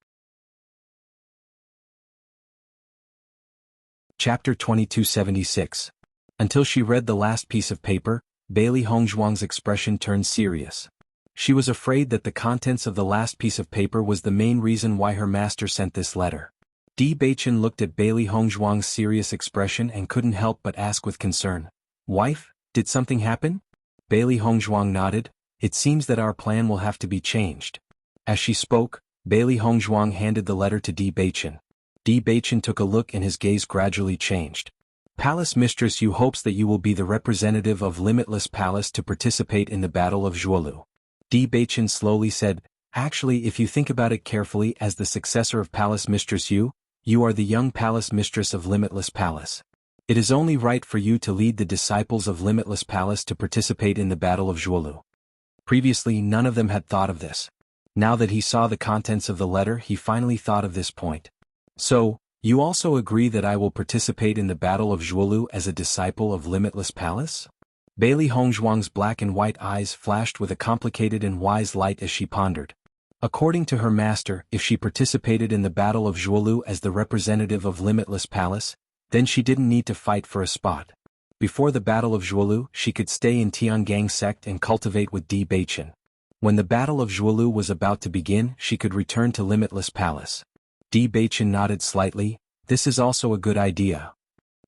Chapter 2276. Until she read the last piece of paper, Bailey Hongzhuang's expression turned serious. She was afraid that the contents of the last piece of paper was the main reason why her master sent this letter. Di Beichen looked at Bailey Hongzhuang's serious expression and couldn't help but ask with concern, "Wife, did something happen?" Bailey Hongzhuang nodded. "It seems that our plan will have to be changed." As she spoke, Bailey Hongzhuang handed the letter to Di Beichen. Di Beichen took a look and his gaze gradually changed. "Palace Mistress, you hopes that you will be the representative of Limitless Palace to participate in the Battle of Zhuolu." Di Beichen slowly said, "Actually, if you think about it carefully, as the successor of Palace Mistress you are the young Palace Mistress of Limitless Palace. It is only right for you to lead the disciples of Limitless Palace to participate in the Battle of Zhuolu." Previously, none of them had thought of this. Now that he saw the contents of the letter, he finally thought of this point. "So, you also agree that I will participate in the Battle of Zhuolu as a disciple of Limitless Palace?" Bailey Hongzhuang's black and white eyes flashed with a complicated and wise light as she pondered. According to her master, if she participated in the Battle of Zhuolu as the representative of Limitless Palace, then she didn't need to fight for a spot. Before the Battle of Zhuolu, she could stay in Tiangang sect and cultivate with Di Beichen. When the Battle of Zhuolu was about to begin, she could return to Limitless Palace. Di Beichen nodded slightly. "This is also a good idea.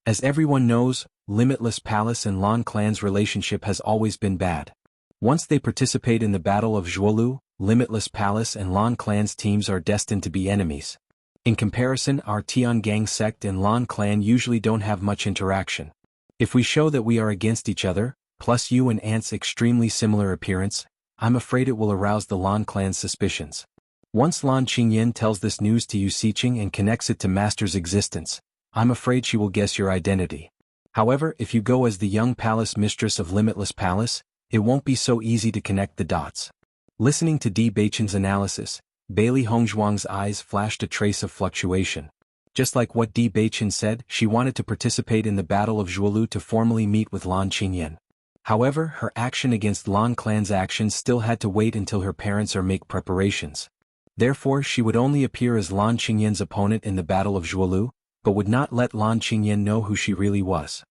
As everyone knows, Limitless Palace and Lan Clan's relationship has always been bad. Once they participate in the Battle of Zhuolu, Limitless Palace and Lan Clan's teams are destined to be enemies. In comparison, our Tiangang sect and Lan Clan usually don't have much interaction. If we show that we are against each other, plus you and Ant's extremely similar appearance, I'm afraid it will arouse the Lan Clan's suspicions. Once Lan Qingyan tells this news to Yu Siqing and connects it to Master's existence, I'm afraid she will guess your identity. However, if you go as the young Palace Mistress of Limitless Palace, it won't be so easy to connect the dots." Listening to Di Beichen's analysis, Bailey Hongzhuang's eyes flashed a trace of fluctuation. Just like what Di Beichen said, she wanted to participate in the Battle of Zhuolu to formally meet with Lan Qingyan. However, her action against Lan Clan's actions still had to wait until her parents or make preparations. Therefore, she would only appear as Lan Qingyan's opponent in the Battle of Zhuolu, but would not let Lan Qingyan know who she really was.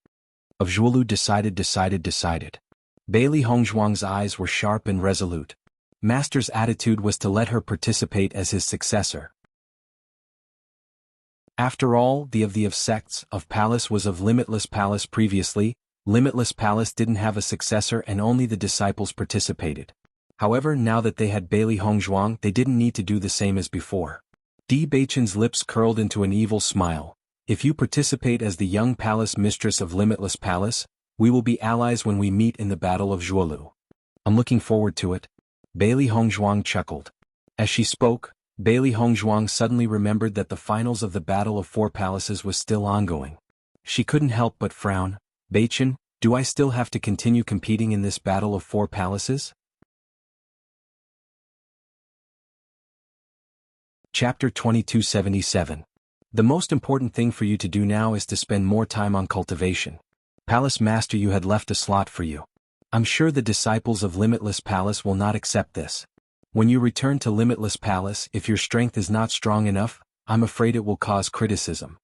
Of Zhuolu decided. Bailey Hongzhuang's eyes were sharp and resolute. Master's attitude was to let her participate as his successor. After all, the of sects of Palace was of Limitless Palace previously. Limitless Palace didn't have a successor and only the disciples participated. However, now that they had Bailey Hongzhuang, they didn't need to do the same as before. Di Beichen's lips curled into an evil smile. "If you participate as the young Palace Mistress of Limitless Palace, we will be allies when we meet in the Battle of Zhuolu. I'm looking forward to it." Bailey Hongzhuang chuckled. As she spoke, Bailey Hongzhuang suddenly remembered that the finals of the Battle of Four Palaces was still ongoing. She couldn't help but frown. "Beichen, do I still have to continue competing in this Battle of Four Palaces?" Chapter 2277. The most important thing for you to do now is to spend more time on cultivation. Palace Master, you had left a slot for you. I'm sure the disciples of Limitless Palace will not accept this. When you return to Limitless Palace, if your strength is not strong enough, I'm afraid it will cause criticism.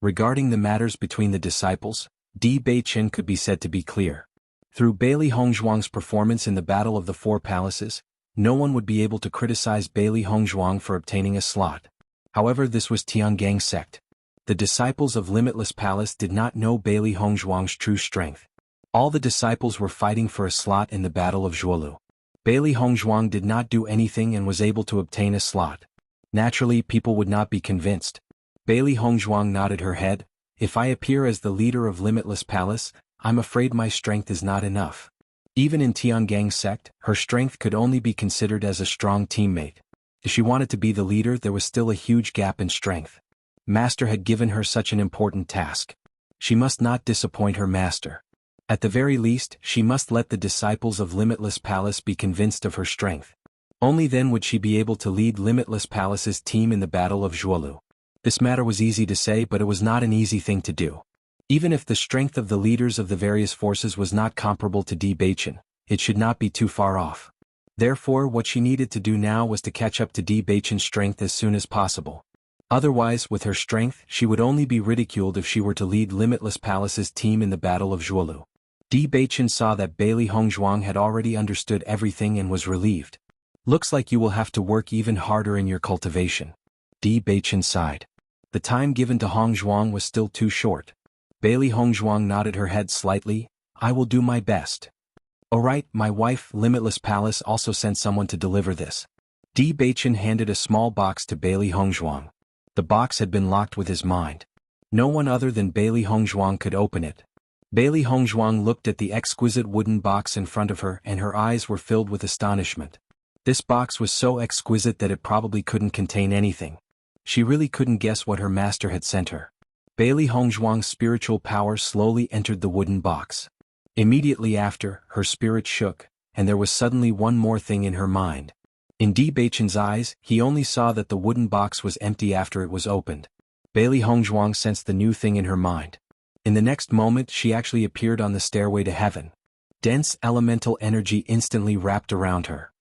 Regarding the matters between the disciples, Di Beichen could be said to be clear. Through Bailey Hongzhuang's performance in the Battle of the Four Palaces, no one would be able to criticize Bailey Hongzhuang for obtaining a slot. However, this was Tiangang sect. The disciples of Limitless Palace did not know Bailey Hongzhuang's true strength. All the disciples were fighting for a slot in the Battle of Zhuolu. Bailey Hongzhuang did not do anything and was able to obtain a slot. Naturally, people would not be convinced. Bailey Hongzhuang nodded her head. "If I appear as the leader of Limitless Palace, I'm afraid my strength is not enough." Even in Tiangang sect, her strength could only be considered as a strong teammate. If she wanted to be the leader, there was still a huge gap in strength. Master had given her such an important task. She must not disappoint her master. At the very least, she must let the disciples of Limitless Palace be convinced of her strength. Only then would she be able to lead Limitless Palace's team in the Battle of Zhuolu. This matter was easy to say, but it was not an easy thing to do. Even if the strength of the leaders of the various forces was not comparable to Di Baichen, it should not be too far off. Therefore, what she needed to do now was to catch up to Di Baichen's strength as soon as possible. Otherwise, with her strength, she would only be ridiculed if she were to lead Limitless Palace's team in the Battle of Zhuolu. Di Baichen saw that Bailey Hongzhuang had already understood everything and was relieved. Looks like you will have to work even harder in your cultivation. Di Baichen sighed. The time given to Hongzhuang was still too short. Bailey Hongzhuang nodded her head slightly. I will do my best. Alright, my wife, Limitless Palace also sent someone to deliver this. Di Baichen handed a small box to Bailey Hongzhuang. The box had been locked with his mind. No one other than Bailey Hongzhuang could open it. Bailey Hongzhuang looked at the exquisite wooden box in front of her and her eyes were filled with astonishment. This box was so exquisite that it probably couldn't contain anything. She really couldn't guess what her master had sent her. Bailey Hongzhuang's spiritual power slowly entered the wooden box. Immediately after, her spirit shook, and there was suddenly one more thing in her mind. In Di Baichen's eyes, he only saw that the wooden box was empty after it was opened. Bailey Hongzhuang sensed the new thing in her mind. In the next moment, she actually appeared on the stairway to heaven. Dense elemental energy instantly wrapped around her.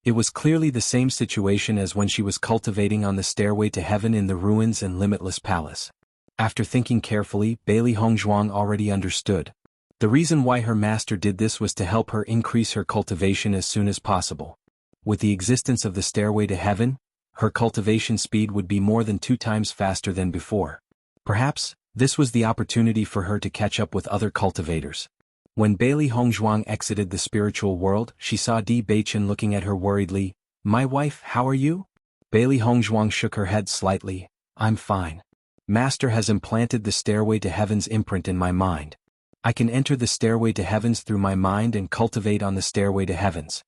It was clearly the same situation as when she was cultivating on the stairway to heaven in the ruins and Limitless Palace. After thinking carefully, Bailey Hongzhuang already understood. The reason why her master did this was to help her increase her cultivation as soon as possible. With the existence of the stairway to heaven, her cultivation speed would be more than 2 times faster than before. Perhaps, this was the opportunity for her to catch up with other cultivators. When Bailey Hongzhuang exited the spiritual world, she saw Di Baichen looking at her worriedly. My wife, how are you? Bailey Hongzhuang shook her head slightly. I'm fine. Master has implanted the stairway to heaven's imprint in my mind. I can enter the stairway to heavens through my mind and cultivate on the stairway to heavens.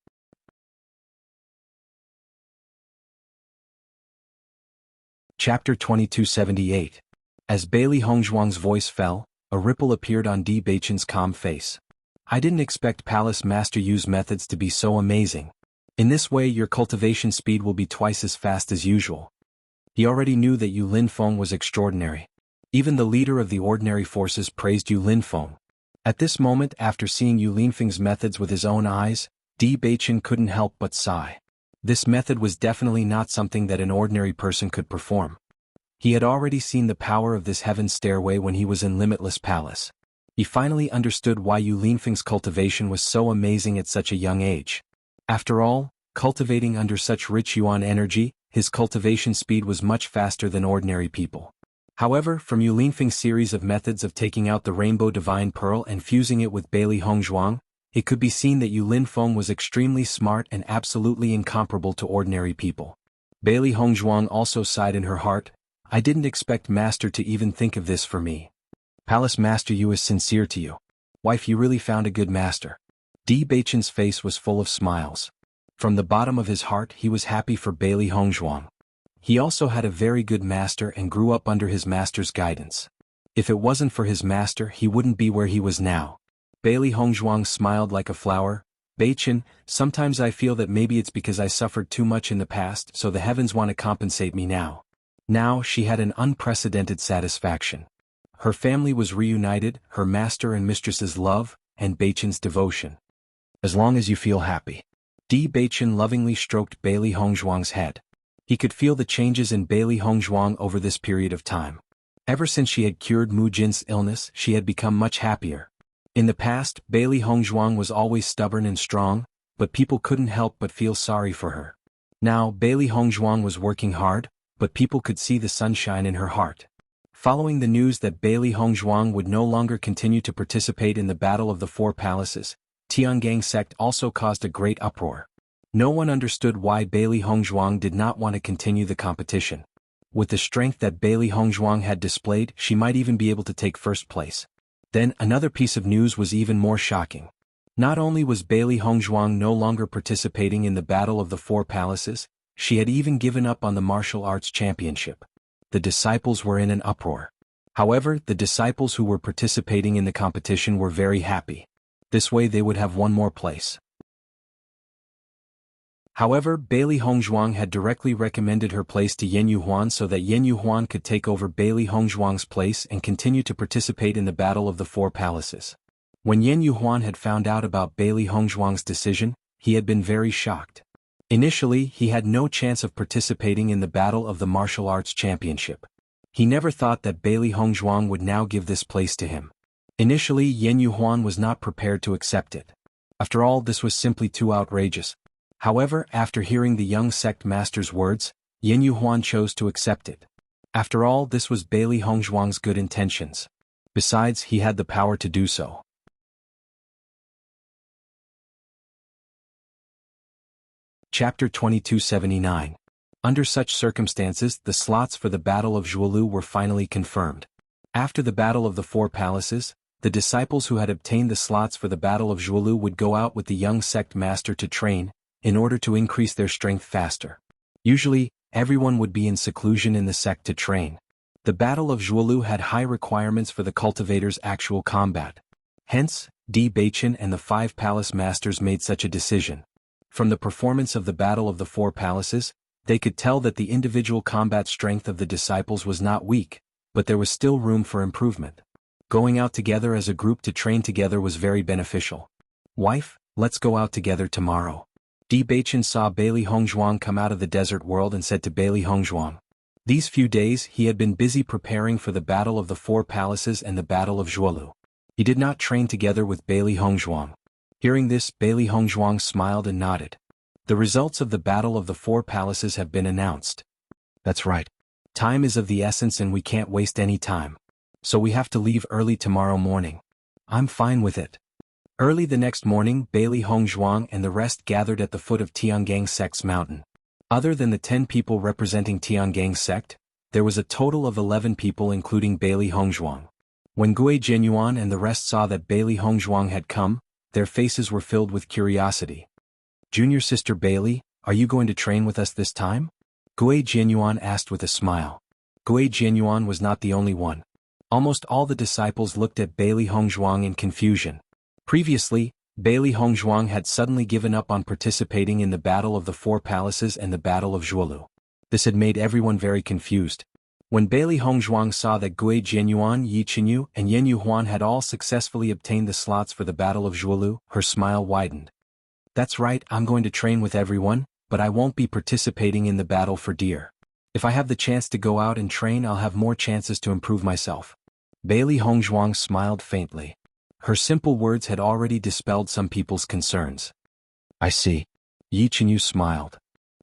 Chapter 2278. As Bailey Hongzhuang's voice fell, a ripple appeared on Di Baichen's calm face. I didn't expect Palace Master Yu's methods to be so amazing. In this way your cultivation speed will be twice as fast as usual. He already knew that Yu Linfeng was extraordinary. Even the leader of the ordinary forces praised Yu Linfeng. At this moment, after seeing Yu Linfeng's methods with his own eyes, Di Baichen couldn't help but sigh. This method was definitely not something that an ordinary person could perform. He had already seen the power of this heaven stairway when he was in Limitless Palace. He finally understood why Yu Linfeng's cultivation was so amazing at such a young age. After all, cultivating under such rich yuan energy, his cultivation speed was much faster than ordinary people. However, from Yu Linfeng's series of methods of taking out the Rainbow Divine Pearl and fusing it with Bailey Hongzhuang, it could be seen that Yu Linfeng was extremely smart and absolutely incomparable to ordinary people. Bailey Hongzhuang also sighed in her heart. I didn't expect Master to even think of this for me. Palace Master Yu is sincere to you. Wife, you really found a good master. Di Baichen's face was full of smiles. From the bottom of his heart he was happy for Bailey Hongzhuang. He also had a very good master and grew up under his master's guidance. If it wasn't for his master he wouldn't be where he was now. Bailey Hongzhuang smiled like a flower. Baichen, sometimes I feel that maybe it's because I suffered too much in the past, so the heavens want to compensate me now. Now she had an unprecedented satisfaction. Her family was reunited, her master and mistress's love, and Baichen's devotion. As long as you feel happy. Di Baichen lovingly stroked Bailey Hongzhuang's head. He could feel the changes in Bailey Hongzhuang over this period of time. Ever since she had cured Mu Jin's illness, she had become much happier. In the past, Bailey Hongzhuang was always stubborn and strong, but people couldn't help but feel sorry for her. Now, Bailey Hongzhuang was working hard, but people could see the sunshine in her heart. Following the news that Bailey Hongzhuang would no longer continue to participate in the Battle of the Four Palaces, Tiangang sect also caused a great uproar. No one understood why Bailey Hongzhuang did not want to continue the competition. With the strength that Bailey Hongzhuang had displayed, she might even be able to take first place. Then, another piece of news was even more shocking. Not only was Bailey Hongzhuang no longer participating in the Battle of the Four Palaces, She had even given up on the martial arts championship. The disciples were in an uproar. However, the disciples who were participating in the competition were very happy. This way they would have one more place. However, Bailey Hongzhuang had directly recommended her place to Yan Yuhuan so that Yan Yuhuan could take over Bailey Hongzhuang's place and continue to participate in the Battle of the Four Palaces. When Yan Yuhuan had found out about Bailey Hongzhuang's decision, he had been very shocked. Initially, he had no chance of participating in the Battle of the Martial Arts Championship. He never thought that Bailey Hongzhuang would now give this place to him. Initially, Yan Yuhuan was not prepared to accept it. After all, this was simply too outrageous. However, after hearing the young sect master's words, Yan Yuhuan chose to accept it. After all, this was Bailey Hongzhuang's good intentions. Besides, he had the power to do so. Chapter 2279. Under such circumstances, the slots for the Battle of Zhuolu were finally confirmed. After the Battle of the Four Palaces, the disciples who had obtained the slots for the Battle of Zhuolu would go out with the young sect master to train, in order to increase their strength faster. Usually, everyone would be in seclusion in the sect to train. The Battle of Zhuolu had high requirements for the cultivators' actual combat. Hence, Di Beichen and the 5 palace masters made such a decision. From the performance of the Battle of the Four Palaces, they could tell that the individual combat strength of the disciples was not weak, but there was still room for improvement. Going out together as a group to train together was very beneficial. Wife, let's go out together tomorrow. Di Beichen saw Bailey Hongzhuang come out of the desert world and said to Bailey Hongzhuang. These few days he had been busy preparing for the Battle of the Four Palaces and the Battle of Zhuolu. He did not train together with Bailey Hongzhuang. Hearing this, Bailey Hongzhuang smiled and nodded. The results of the Battle of the Four Palaces have been announced. That's right. Time is of the essence and we can't waste any time. So we have to leave early tomorrow morning. I'm fine with it. Early the next morning, Bailey Hongzhuang and the rest gathered at the foot of Tiangang Sect's mountain. Other than the 10 people representing Tiangang Sect, there was a total of 11 people including Bailey Hongzhuang. When Gui Jianyuan and the rest saw that Bailey Hongzhuang had come, their faces were filled with curiosity. Junior sister Bailey, are you going to train with us this time? Gui Jianyuan asked with a smile. Gui Jianyuan was not the only one. Almost all the disciples looked at Bailey Hongzhuang in confusion. Previously, Bailey Hongzhuang had suddenly given up on participating in the Battle of the Four Palaces and the Battle of Zhuolu. This had made everyone very confused. When Bailey Hongzhuang saw that Gui Jianyuan, Yi Qinyu, and Yan Yuhuan had all successfully obtained the slots for the Battle of Zhuolu, her smile widened. That's right, I'm going to train with everyone, but I won't be participating in the battle for deer. If I have the chance to go out and train, I'll have more chances to improve myself. Bailey Hongzhuang smiled faintly. Her simple words had already dispelled some people's concerns. I see. Yi Qinyu smiled.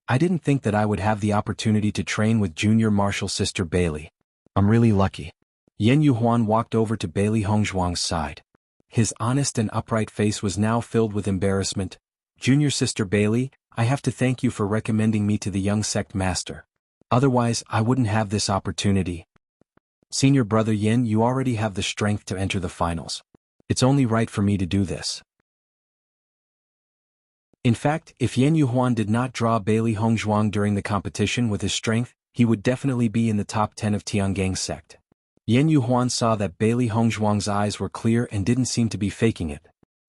I didn't think that I would have the opportunity to train with junior martial sister Bailey. I'm really lucky. Yan Yuhuan walked over to Bailey Hongzhuang's side. His honest and upright face was now filled with embarrassment. Junior sister Bailey, I have to thank you for recommending me to the young sect master. Otherwise, I wouldn't have this opportunity. Senior brother Yin, you already have the strength to enter the finals. It's only right for me to do this. In fact, if Yan Yuhuan did not draw Bailey Hongzhuang during the competition with his strength, he would definitely be in the top 10 of Tiangang Sect. Yan Yuhuan saw that Bailey Hongzhuang's eyes were clear and didn't seem to be faking it.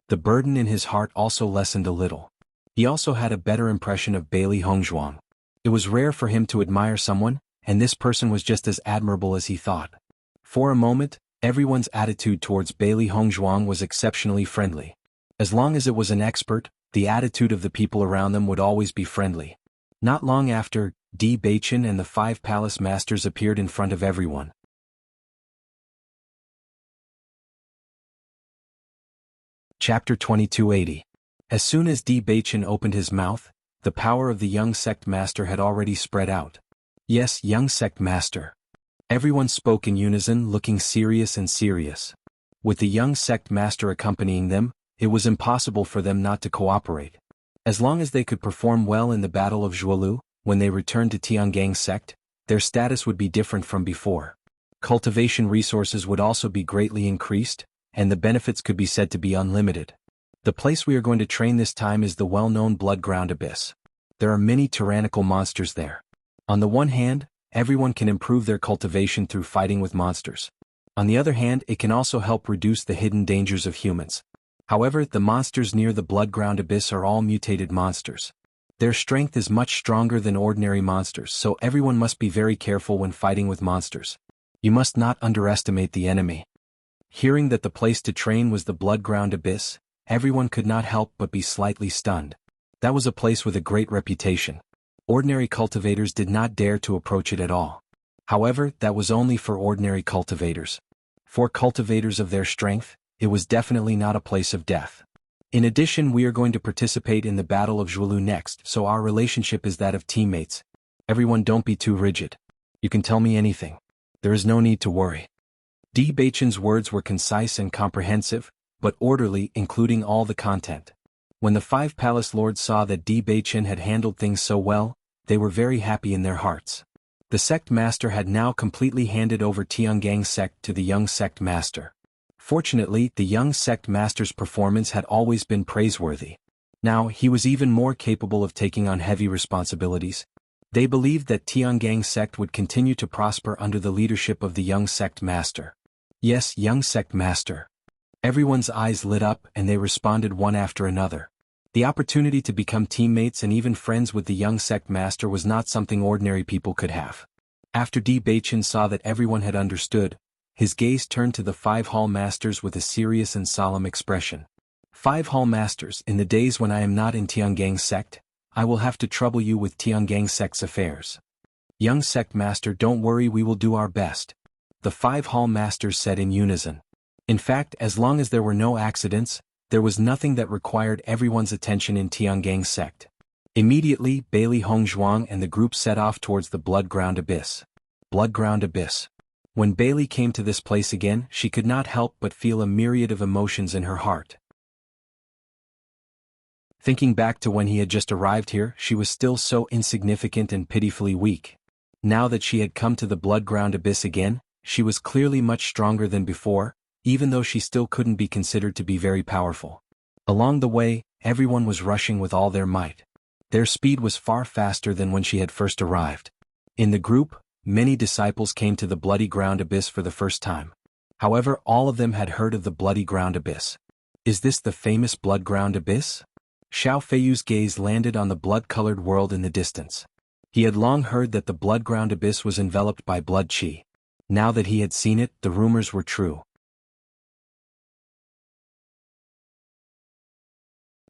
The burden in his heart also lessened a little. He also had a better impression of Bailey Hongzhuang. It was rare for him to admire someone, and this person was just as admirable as he thought. For a moment, everyone's attitude towards Bailey Hongzhuang was exceptionally friendly. As long as it was an expert, the attitude of the people around them would always be friendly. Not long after, Di Beichen and the 5 palace masters appeared in front of everyone. Chapter 2280. As soon as Di Beichen opened his mouth, the power of the young sect master had already spread out. Yes, young sect master. Everyone spoke in unison, looking serious and serious. With the young sect master accompanying them, it was impossible for them not to cooperate. As long as they could perform well in the Battle of Zhuolu, when they returned to Tiangang Sect, their status would be different from before. Cultivation resources would also be greatly increased, and the benefits could be said to be unlimited. The place we are going to train this time is the well-known Blood Ground Abyss. There are many tyrannical monsters there. On the one hand, everyone can improve their cultivation through fighting with monsters. On the other hand, it can also help reduce the hidden dangers of humans. However, the monsters near the Bloodground Abyss are all mutated monsters. Their strength is much stronger than ordinary monsters, so everyone must be very careful when fighting with monsters. You must not underestimate the enemy. Hearing that the place to train was the Bloodground Abyss, everyone could not help but be slightly stunned. That was a place with a great reputation. Ordinary cultivators did not dare to approach it at all. However, that was only for ordinary cultivators. For cultivators of their strength, it was definitely not a place of death. In addition, we are going to participate in the Battle of Jianghu next, so our relationship is that of teammates. Everyone, don't be too rigid. You can tell me anything. There is no need to worry. Di Baichen's words were concise and comprehensive, but orderly, including all the content. When the 5 palace lords saw that Di Baichen had handled things so well, they were very happy in their hearts. The sect master had now completely handed over Tiangang's sect to the young sect master. Fortunately, the young sect master's performance had always been praiseworthy. Now, he was even more capable of taking on heavy responsibilities. They believed that Tiangang's sect would continue to prosper under the leadership of the young sect master. Yes, young sect master. Everyone's eyes lit up and they responded one after another. The opportunity to become teammates and even friends with the young sect master was not something ordinary people could have. After Di Baichen saw that everyone had understood, his gaze turned to the 5 hall masters with a serious and solemn expression. 5 hall masters, in the days when I am not in Tiangang's sect, I will have to trouble you with Tiangang's sect's affairs. Young sect master, don't worry, we will do our best. The 5 hall masters said in unison. In fact, as long as there were no accidents, there was nothing that required everyone's attention in Tiangang's sect. Immediately, Bailey Hongzhuang and the group set off towards the Bloodground Abyss. Bloodground Abyss. When Bailey came to this place again, she could not help but feel a myriad of emotions in her heart. Thinking back to when he had just arrived here, she was still so insignificant and pitifully weak. Now that she had come to the Bloodground Abyss again, she was clearly much stronger than before, even though she still couldn't be considered to be very powerful. Along the way, everyone was rushing with all their might. Their speed was far faster than when she had first arrived. In the group, many disciples came to the Bloody Ground Abyss for the first time. However, all of them had heard of the Bloody Ground Abyss. Is this the famous Bloodground Abyss? Xiao Feiyu's gaze landed on the blood-colored world in the distance. He had long heard that the Bloodground Abyss was enveloped by blood qi. Now that he had seen it, the rumors were true.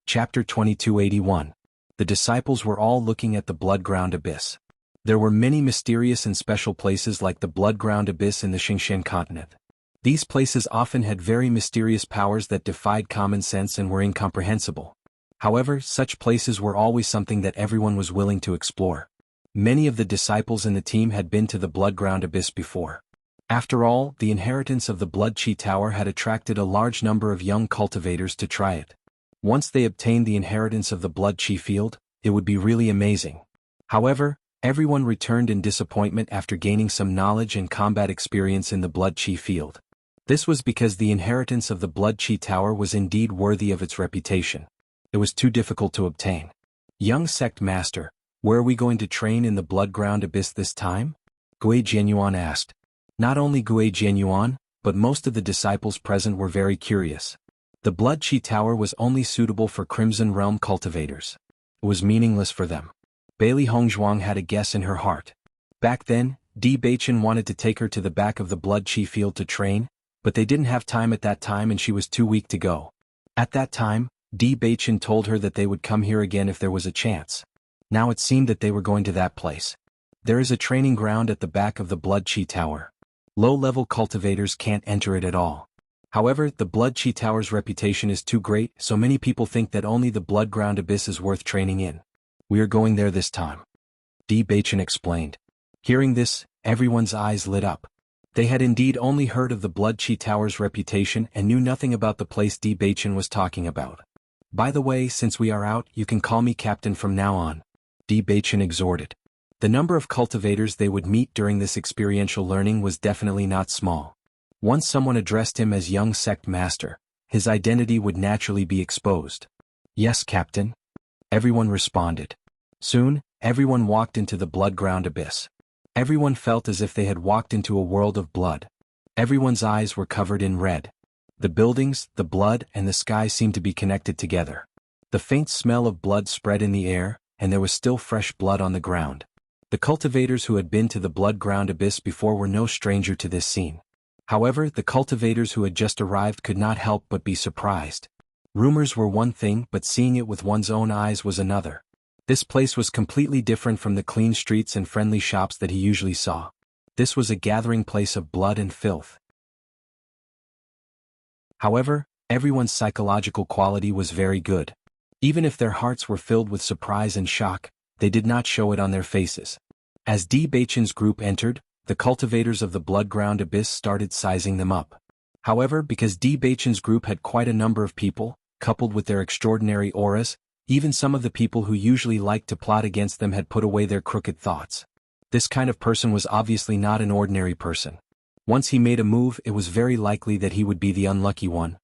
Chapter 2281. The disciples were all looking at the Bloodground Abyss. There were many mysterious and special places like the Bloodground Abyss in the Xingxian continent. These places often had very mysterious powers that defied common sense and were incomprehensible. However, such places were always something that everyone was willing to explore. Many of the disciples in the team had been to the Bloodground Abyss before. After all, the inheritance of the Blood Qi Tower had attracted a large number of young cultivators to try it. Once they obtained the inheritance of the Blood Qi field, it would be really amazing. However, everyone returned in disappointment after gaining some knowledge and combat experience in the Blood Qi field. This was because the inheritance of the Blood Qi Tower was indeed worthy of its reputation. It was too difficult to obtain. Young sect master, where are we going to train in the Bloodground Abyss this time? Gui Jianyuan asked. Not only Gui Jianyuan, but most of the disciples present were very curious. The Blood Qi Tower was only suitable for Crimson Realm cultivators. It was meaningless for them. Bailey Hongzhuang had a guess in her heart. Back then, Di Baichen wanted to take her to the back of the Blood Qi field to train, but they didn't have time at that time and she was too weak to go. At that time, Di Baichen told her that they would come here again if there was a chance. Now it seemed that they were going to that place. There is a training ground at the back of the Blood Qi Tower. Low-level cultivators can't enter it at all. However, the Blood Qi Tower's reputation is too great, so many people think that only the Bloodground Abyss is worth training in. We are going there this time. Di Baichen explained. Hearing this, everyone's eyes lit up. They had indeed only heard of the Blood Qi Tower's reputation and knew nothing about the place Di Baichen was talking about. By the way, since we are out, you can call me Captain from now on. Di Baichen exhorted. The number of cultivators they would meet during this experiential learning was definitely not small. Once someone addressed him as young sect master, his identity would naturally be exposed. Yes, Captain. Everyone responded. Soon, everyone walked into the blood-ground abyss. Everyone felt as if they had walked into a world of blood. Everyone's eyes were covered in red. The buildings, the blood, and the sky seemed to be connected together. The faint smell of blood spread in the air, and there was still fresh blood on the ground. The cultivators who had been to the blood-ground abyss before were no stranger to this scene. However, the cultivators who had just arrived could not help but be surprised. Rumors were one thing, but seeing it with one's own eyes was another. This place was completely different from the clean streets and friendly shops that he usually saw. This was a gathering place of blood and filth. However, everyone's psychological quality was very good. Even if their hearts were filled with surprise and shock, they did not show it on their faces. As D. Baichen's group entered, the cultivators of the blood-ground abyss started sizing them up. However, because D. Baichen's group had quite a number of people, coupled with their extraordinary auras, even some of the people who usually liked to plot against them had put away their crooked thoughts. This kind of person was obviously not an ordinary person. Once he made a move, it was very likely that he would be the unlucky one.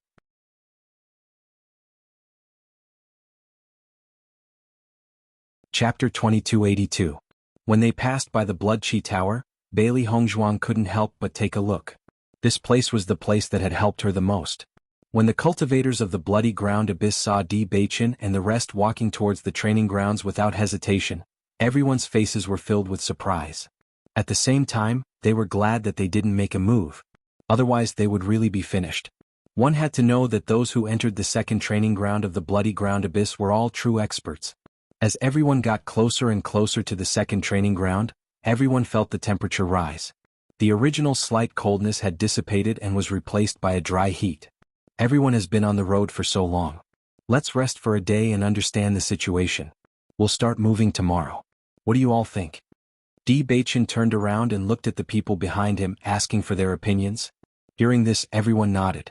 Chapter 2282. When they passed by the Blood Chi Tower, Bailey Hongzhuang couldn't help but take a look. This place was the place that had helped her the most. When the cultivators of the bloody ground abyss saw D. Baichen and the rest walking towards the training grounds without hesitation, everyone's faces were filled with surprise. At the same time, they were glad that they didn't make a move. Otherwise they would really be finished. One had to know that those who entered the second training ground of the bloody ground abyss were all true experts. As everyone got closer and closer to the second training ground, everyone felt the temperature rise. The original slight coldness had dissipated and was replaced by a dry heat. Everyone has been on the road for so long. Let's rest for a day and understand the situation. We'll start moving tomorrow. What do you all think? D. Baichen turned around and looked at the people behind him, asking for their opinions. Hearing this, everyone nodded.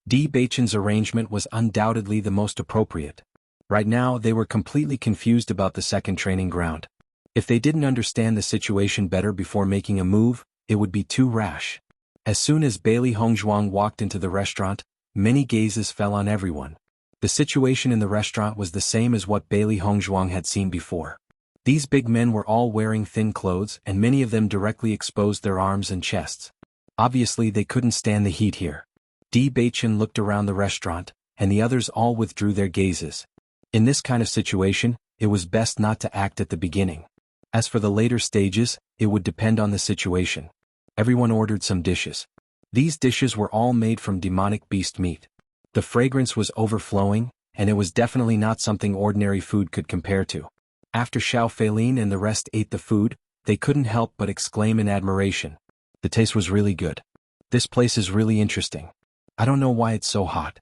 D. Baichen's arrangement was undoubtedly the most appropriate. Right now, they were completely confused about the second training ground. If they didn't understand the situation better before making a move, it would be too rash. As soon as Bailey Hongzhuang walked into the restaurant, many gazes fell on everyone. The situation in the restaurant was the same as what Bailey Hongzhuang had seen before. These big men were all wearing thin clothes and many of them directly exposed their arms and chests. Obviously they couldn't stand the heat here. D. Baichen looked around the restaurant, and the others all withdrew their gazes. In this kind of situation, it was best not to act at the beginning. As for the later stages, it would depend on the situation. Everyone ordered some dishes. These dishes were all made from demonic beast meat. The fragrance was overflowing, and it was definitely not something ordinary food could compare to. After Xiao Feilin and the rest ate the food, they couldn't help but exclaim in admiration. The taste was really good. This place is really interesting. I don't know why it's so hot.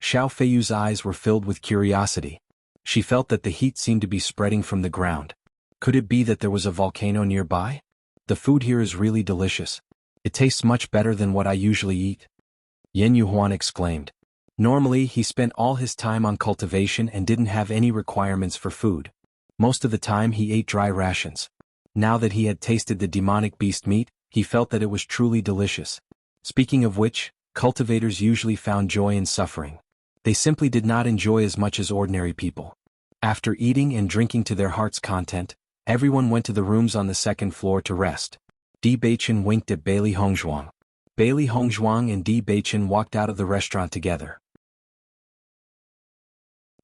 Xiao Feiyu's eyes were filled with curiosity. She felt that the heat seemed to be spreading from the ground. Could it be that there was a volcano nearby? The food here is really delicious. It tastes much better than what I usually eat. Yen Yuhuan exclaimed. Normally, he spent all his time on cultivation and didn't have any requirements for food. Most of the time he ate dry rations. Now that he had tasted the demonic beast meat, he felt that it was truly delicious. Speaking of which, cultivators usually found joy in suffering. They simply did not enjoy as much as ordinary people. After eating and drinking to their heart's content, everyone went to the rooms on the second floor to rest. D. Baichen winked at Bailey Hongzhuang. Bailey Hongzhuang and D. Baichen walked out of the restaurant together.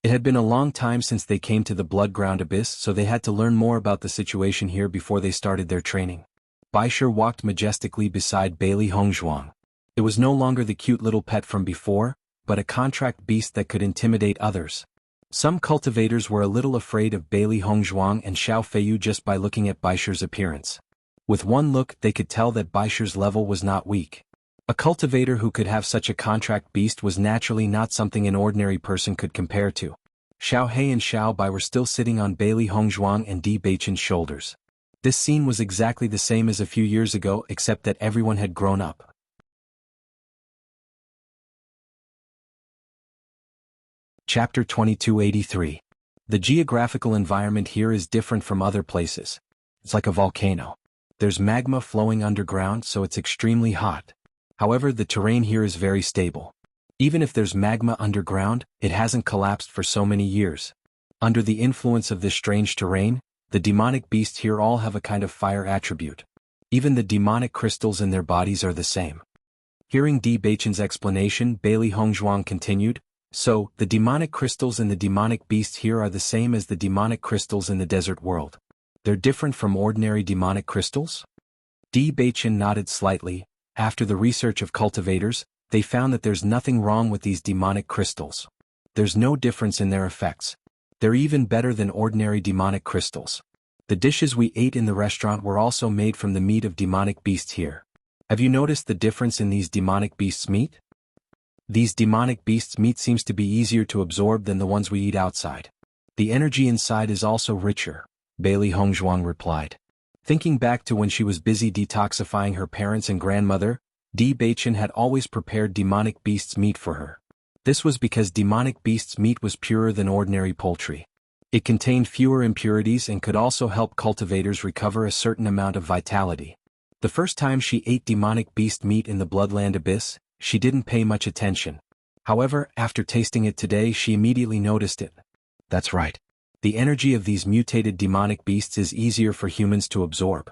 It had been a long time since they came to the blood-ground abyss, so they had to learn more about the situation here before they started their training. Baisher walked majestically beside Bailey Hongzhuang. It was no longer the cute little pet from before, but a contract beast that could intimidate others. Some cultivators were a little afraid of Bailey Hongzhuang and Xiao Feiyu just by looking at Baisher's appearance. With one look, they could tell that Baisher's level was not weak. A cultivator who could have such a contract beast was naturally not something an ordinary person could compare to. Xiao He and Xiao Bai were still sitting on Bailey Hongzhuang and D. Baichen's shoulders. This scene was exactly the same as a few years ago, except that everyone had grown up. Chapter 2283. The geographical environment here is different from other places. It's like a volcano. There's magma flowing underground, so it's extremely hot. However, the terrain here is very stable. Even if there's magma underground, it hasn't collapsed for so many years. Under the influence of this strange terrain, the demonic beasts here all have a kind of fire attribute. Even the demonic crystals in their bodies are the same. Hearing Di Beichen's explanation, Bailey Hongzhuang continued, "So, the demonic crystals in the demonic beasts here are the same as the demonic crystals in the desert world. They're different from ordinary demonic crystals?" Di Beichen nodded slightly. After the research of cultivators, they found that there's nothing wrong with these demonic crystals. There's no difference in their effects. They're even better than ordinary demonic crystals. The dishes we ate in the restaurant were also made from the meat of demonic beasts here. Have you noticed the difference in these demonic beasts' meat? These demonic beasts' meat seems to be easier to absorb than the ones we eat outside. The energy inside is also richer, Bailey Hongzhuang replied. Thinking back to when she was busy detoxifying her parents and grandmother, Di Beichen had always prepared demonic beasts' meat for her. This was because demonic beasts' meat was purer than ordinary poultry. It contained fewer impurities and could also help cultivators recover a certain amount of vitality. The first time she ate demonic beast meat in the Bloodland Abyss, she didn't pay much attention. However, after tasting it today, she immediately noticed it. That's right. The energy of these mutated demonic beasts is easier for humans to absorb.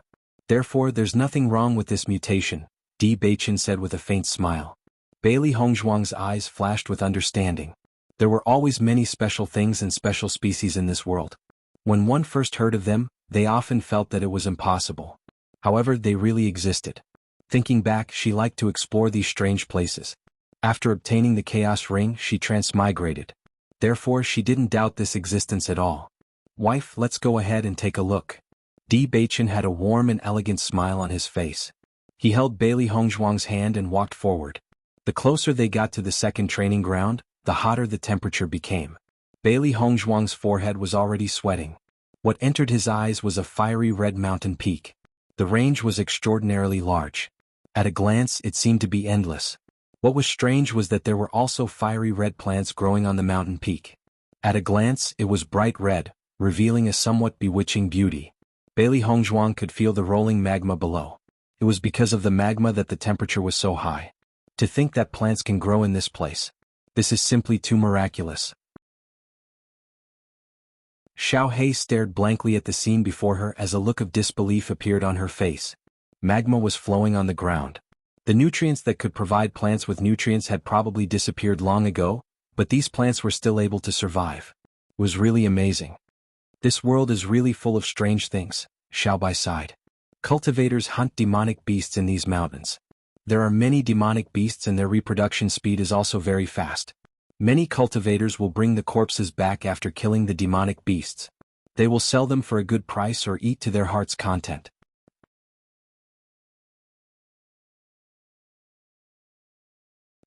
Therefore, there's nothing wrong with this mutation, Di Beichen said with a faint smile. Bailey Hongzhuang's eyes flashed with understanding. There were always many special things and special species in this world. When one first heard of them, they often felt that it was impossible. However, they really existed. Thinking back, she liked to explore these strange places. After obtaining the Chaos Ring, she transmigrated. Therefore, she didn't doubt this existence at all. "Wife, let's go ahead and take a look." Di Beichen had a warm and elegant smile on his face. He held Bailey Hongzhuang's hand and walked forward. The closer they got to the second training ground, the hotter the temperature became. Bailey Hongzhuang's forehead was already sweating. What entered his eyes was a fiery red mountain peak. The range was extraordinarily large. At a glance, it seemed to be endless. What was strange was that there were also fiery red plants growing on the mountain peak. At a glance, it was bright red, revealing a somewhat bewitching beauty. Bailey Hongzhuang could feel the rolling magma below. It was because of the magma that the temperature was so high. To think that plants can grow in this place. This is simply too miraculous. Xiao Hei stared blankly at the scene before her as a look of disbelief appeared on her face. Magma was flowing on the ground. The nutrients that could provide plants with nutrients had probably disappeared long ago, but these plants were still able to survive. It was really amazing. This world is really full of strange things, Xiao Bai sighed. Cultivators hunt demonic beasts in these mountains. There are many demonic beasts and their reproduction speed is also very fast. Many cultivators will bring the corpses back after killing the demonic beasts. They will sell them for a good price or eat to their heart's content.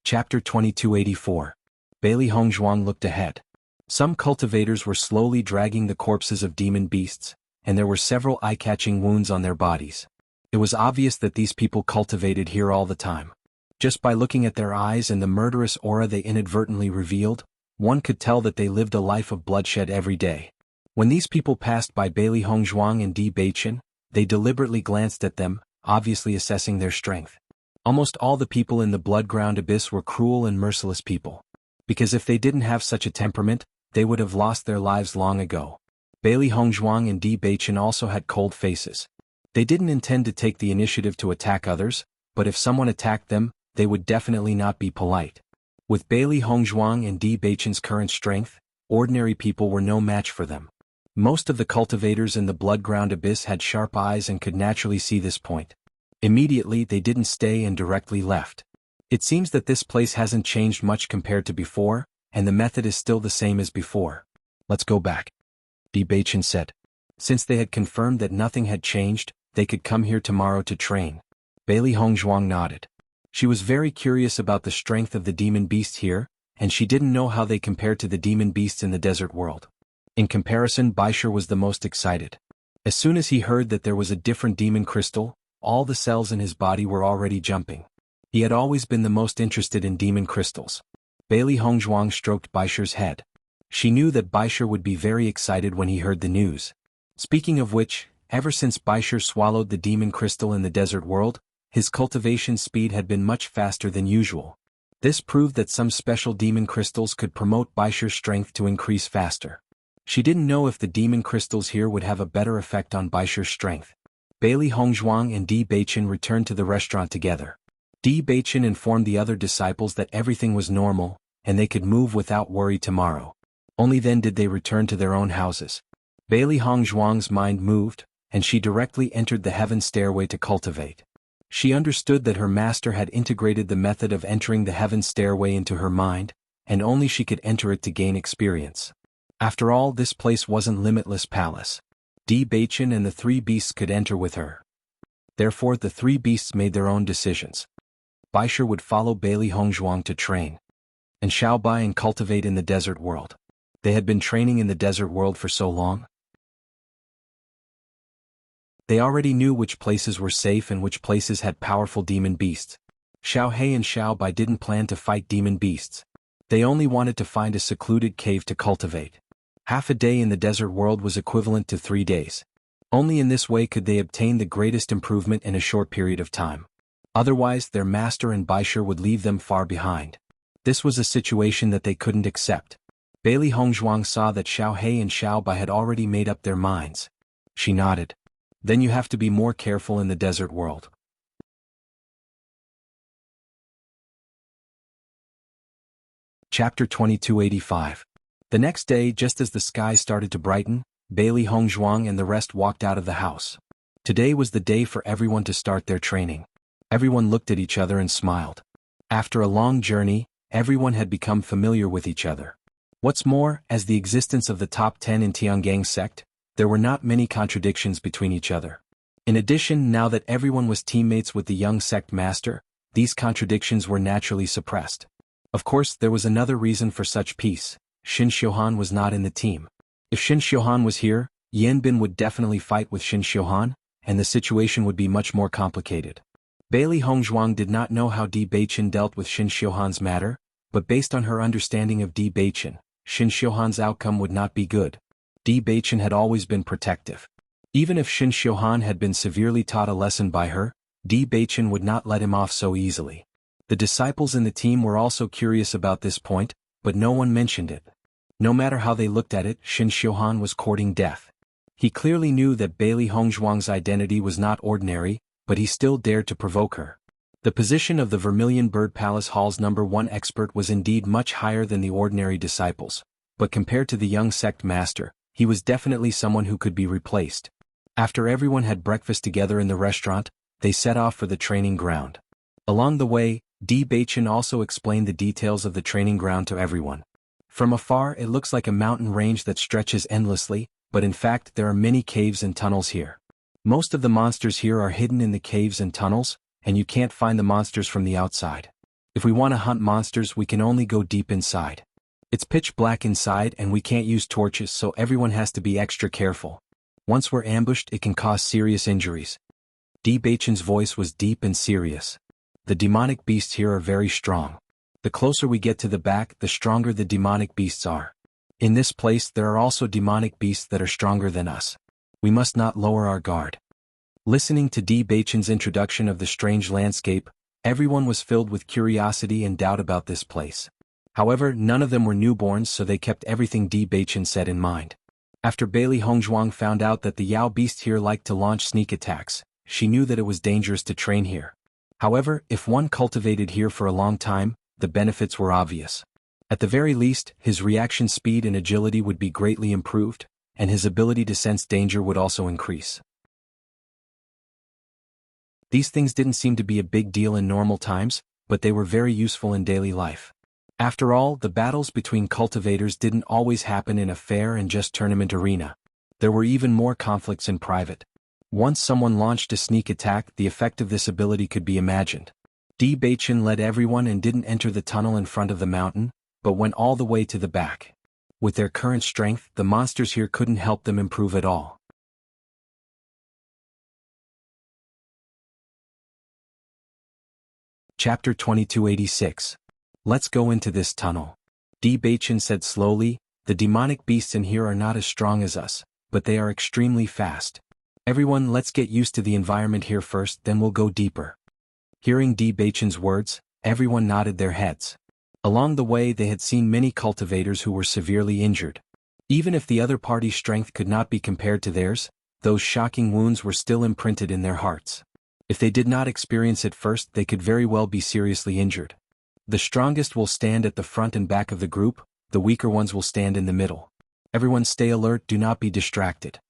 Chapter 2284. Bailey Hongzhuang looked ahead. Some cultivators were slowly dragging the corpses of demon beasts, and there were several eye-catching wounds on their bodies. It was obvious that these people cultivated here all the time. Just by looking at their eyes and the murderous aura they inadvertently revealed, one could tell that they lived a life of bloodshed every day. When these people passed by Bailey Hongzhuang and Di Beichen, they deliberately glanced at them, obviously assessing their strength. Almost all the people in the Bloodground Abyss were cruel and merciless people. Because if they didn't have such a temperament, they would have lost their lives long ago. Bailey Hongzhuang and Di Beichen also had cold faces. They didn't intend to take the initiative to attack others, but if someone attacked them, they would definitely not be polite. With Bailey Hongzhuang and Di Beichen's current strength, ordinary people were no match for them. Most of the cultivators in the Bloodground Abyss had sharp eyes and could naturally see this point. Immediately they didn't stay and directly left. It seems that this place hasn't changed much compared to before, and the method is still the same as before. Let's go back, Di Beichen said. Since they had confirmed that nothing had changed, they could come here tomorrow to train. Bailey Hongzhuang nodded. She was very curious about the strength of the demon beasts here, and she didn't know how they compared to the demon beasts in the desert world. In comparison, Baisher was the most excited. As soon as he heard that there was a different demon crystal, all the cells in his body were already jumping. He had always been the most interested in demon crystals. Bailey Hongzhuang stroked Baisher's head. She knew that Baisher would be very excited when he heard the news. Speaking of which, ever since Baisher swallowed the demon crystal in the desert world, his cultivation speed had been much faster than usual. This proved that some special demon crystals could promote Baisher's strength to increase faster. She didn't know if the demon crystals here would have a better effect on Baisher's strength. Bailey Hongzhuang and Di Beichen returned to the restaurant together. Di Beichen informed the other disciples that everything was normal, and they could move without worry tomorrow. Only then did they return to their own houses. Bailey Hongzhuang's mind moved, and she directly entered the heaven stairway to cultivate. She understood that her master had integrated the method of entering the heaven stairway into her mind, and only she could enter it to gain experience. After all, this place wasn't limitless palace. Di Beichen and the three beasts could enter with her. Therefore the three beasts made their own decisions. Baisher would follow Bailey Hongzhuang to train, and Xiaobai and cultivate in the desert world. They had been training in the desert world for so long. They already knew which places were safe and which places had powerful demon beasts. Xiao He and Xiaobai didn't plan to fight demon beasts. They only wanted to find a secluded cave to cultivate. Half a day in the desert world was equivalent to 3 days. Only in this way could they obtain the greatest improvement in a short period of time. Otherwise, their master and Baisher would leave them far behind. This was a situation that they couldn't accept. Bailey Hongzhuang saw that Xiao He and Xiaobai had already made up their minds. She nodded. Then you have to be more careful in the desert world. Chapter 2285. The next day, just as the sky started to brighten, Bailey Hongzhuang and the rest walked out of the house. Today was the day for everyone to start their training. Everyone looked at each other and smiled. After a long journey, everyone had become familiar with each other. What's more, as the existence of the top 10 in Tiangang sect, there were not many contradictions between each other. In addition, now that everyone was teammates with the young sect master, these contradictions were naturally suppressed. Of course, there was another reason for such peace. Xin Xiuhan was not in the team. If Xin Xiuhan was here, Yan Bin would definitely fight with Xin Xiuhan, and the situation would be much more complicated. Bailey Hongzhuang did not know how Di Beichen dealt with Xin Xiuhan's matter, but based on her understanding of Di Beichen, Xin Xiuhan's outcome would not be good. Di Beichen had always been protective. Even if Xin Xiuhan had been severely taught a lesson by her, Di Beichen would not let him off so easily. The disciples in the team were also curious about this point, but no one mentioned it. No matter how they looked at it, Xin Xiuhan was courting death. He clearly knew that Bailey Hongzhuang's identity was not ordinary, but he still dared to provoke her. The position of the Vermilion Bird Palace Hall's #1 expert was indeed much higher than the ordinary disciples, but compared to the young sect master, he was definitely someone who could be replaced. After everyone had breakfast together in the restaurant, they set off for the training ground. Along the way, Di Beichen also explained the details of the training ground to everyone. From afar, it looks like a mountain range that stretches endlessly, but in fact there are many caves and tunnels here. Most of the monsters here are hidden in the caves and tunnels, and you can't find the monsters from the outside. If we want to hunt monsters, we can only go deep inside. It's pitch black inside and we can't use torches, so everyone has to be extra careful. Once we're ambushed, it can cause serious injuries. Di Beichen's voice was deep and serious. The demonic beasts here are very strong. The closer we get to the back, the stronger the demonic beasts are. In this place there are also demonic beasts that are stronger than us. We must not lower our guard. Listening to Di Beichen's introduction of the strange landscape, everyone was filled with curiosity and doubt about this place. However, none of them were newborns, so they kept everything Di Beichen said in mind. After Bailey Hongzhuang found out that the Yao beast here liked to launch sneak attacks, she knew that it was dangerous to train here. However, if one cultivated here for a long time, the benefits were obvious. At the very least, his reaction speed and agility would be greatly improved, and his ability to sense danger would also increase. These things didn't seem to be a big deal in normal times, but they were very useful in daily life. After all, the battles between cultivators didn't always happen in a fair and just tournament arena. There were even more conflicts in private. Once someone launched a sneak attack, the effect of this ability could be imagined. Di Beichen led everyone and didn't enter the tunnel in front of the mountain, but went all the way to the back. With their current strength, the monsters here couldn't help them improve at all. Chapter 2286. Let's go into this tunnel. Di Beichen said slowly, the demonic beasts in here are not as strong as us, but they are extremely fast. Everyone, let's get used to the environment here first, then we'll go deeper. Hearing Di Beichen's words, everyone nodded their heads. Along the way they had seen many cultivators who were severely injured. Even if the other party's strength could not be compared to theirs, those shocking wounds were still imprinted in their hearts. If they did not experience it first, they could very well be seriously injured. The strongest will stand at the front and back of the group, the weaker ones will stand in the middle. Everyone stay alert, do not be distracted.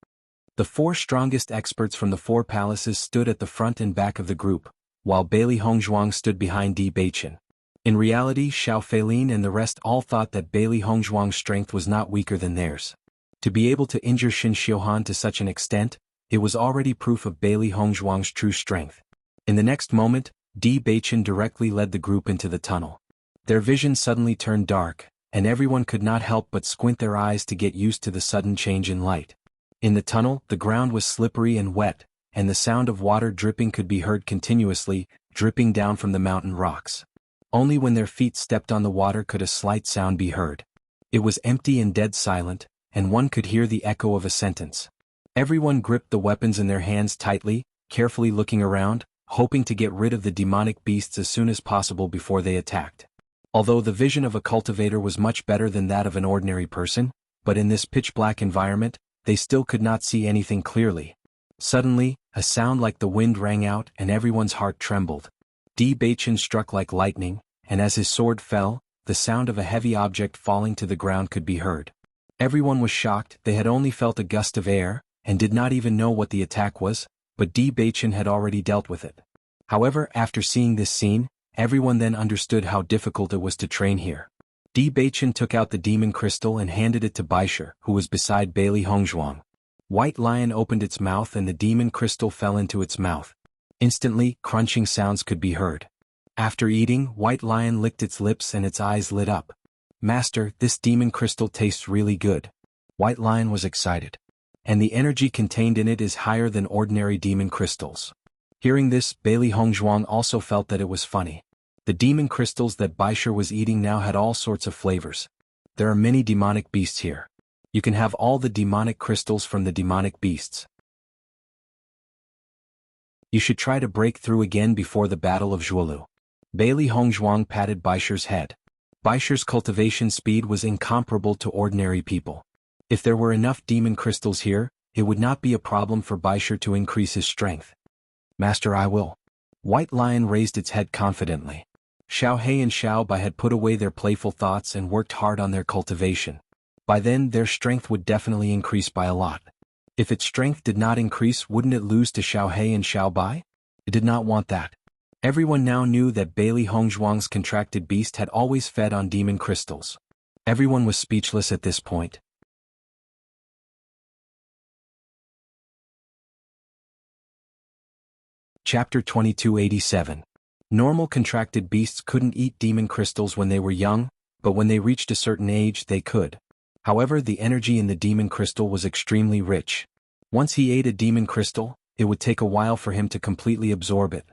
The 4 strongest experts from the 4 palaces stood at the front and back of the group, while Bailey Hongzhuang stood behind Di Beichen. In reality, Xiao Feilin and the rest all thought that Bailey Hongzhuang's strength was not weaker than theirs. To be able to injure Xin Xiuhan to such an extent, it was already proof of Bailey Hongzhuang's true strength. In the next moment, Di Beichen directly led the group into the tunnel. Their vision suddenly turned dark, and everyone could not help but squint their eyes to get used to the sudden change in light. In the tunnel, the ground was slippery and wet, and the sound of water dripping could be heard continuously, dripping down from the mountain rocks. Only when their feet stepped on the water could a slight sound be heard. It was empty and dead silent, and one could hear the echo of a sentence. Everyone gripped the weapons in their hands tightly, carefully looking around, hoping to get rid of the demonic beasts as soon as possible before they attacked. Although the vision of a cultivator was much better than that of an ordinary person, but in this pitch-black environment, they still could not see anything clearly. Suddenly, a sound like the wind rang out and everyone's heart trembled. Di Beichen struck like lightning, and as his sword fell, the sound of a heavy object falling to the ground could be heard. Everyone was shocked. They had only felt a gust of air, and did not even know what the attack was, but Di Beichen had already dealt with it. However, after seeing this scene, everyone then understood how difficult it was to train here. Di Beichen took out the demon crystal and handed it to Baisher, who was beside Bailey Hongzhuang. White Lion opened its mouth and the demon crystal fell into its mouth. Instantly, crunching sounds could be heard. After eating, White Lion licked its lips and its eyes lit up. "Master, this demon crystal tastes really good." White Lion was excited. "And the energy contained in it is higher than ordinary demon crystals." Hearing this, Bailey Hongzhuang also felt that it was funny. The demon crystals that Baisher was eating now had all sorts of flavors. "There are many demonic beasts here. You can have all the demonic crystals from the demonic beasts. You should try to break through again before the Battle of Zhuolu." Bailey Hongzhuang patted Baisher's head. Baisher's cultivation speed was incomparable to ordinary people. If there were enough demon crystals here, it would not be a problem for Baisher to increase his strength. "Master, I will." White Lion raised its head confidently. Xiao He and Xiao Bai had put away their playful thoughts and worked hard on their cultivation. By then, their strength would definitely increase by a lot. If its strength did not increase, wouldn't it lose to Xiao He and Xiao Bai? It did not want that. Everyone now knew that Bailey Hongzhuang's contracted beast had always fed on demon crystals. Everyone was speechless at this point. Chapter 2287. Normal contracted beasts couldn't eat demon crystals when they were young, but when they reached a certain age they could. However, the energy in the demon crystal was extremely rich. Once he ate a demon crystal, it would take a while for him to completely absorb it.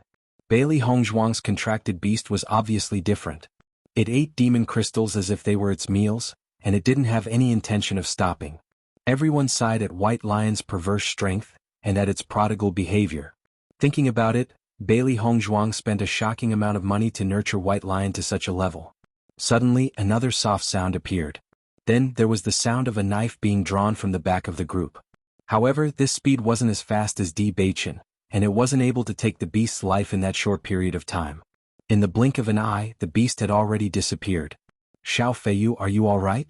Bailey Hongzhuang's contracted beast was obviously different. It ate demon crystals as if they were its meals, and it didn't have any intention of stopping. Everyone sighed at White Lion's perverse strength, and at its prodigal behavior. Thinking about it, Bailey Hongzhuang spent a shocking amount of money to nurture White Lion to such a level. Suddenly, another soft sound appeared. Then, there was the sound of a knife being drawn from the back of the group. However, this speed wasn't as fast as Di Beichen, and it wasn't able to take the beast's life in that short period of time. In the blink of an eye, the beast had already disappeared. "Xiao Feiyu, are you all right?"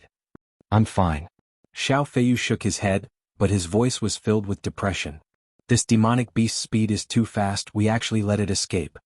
"I'm fine." Xiao Feiyu shook his head, but his voice was filled with depression. "This demonic beast's speed is too fast, we actually let it escape."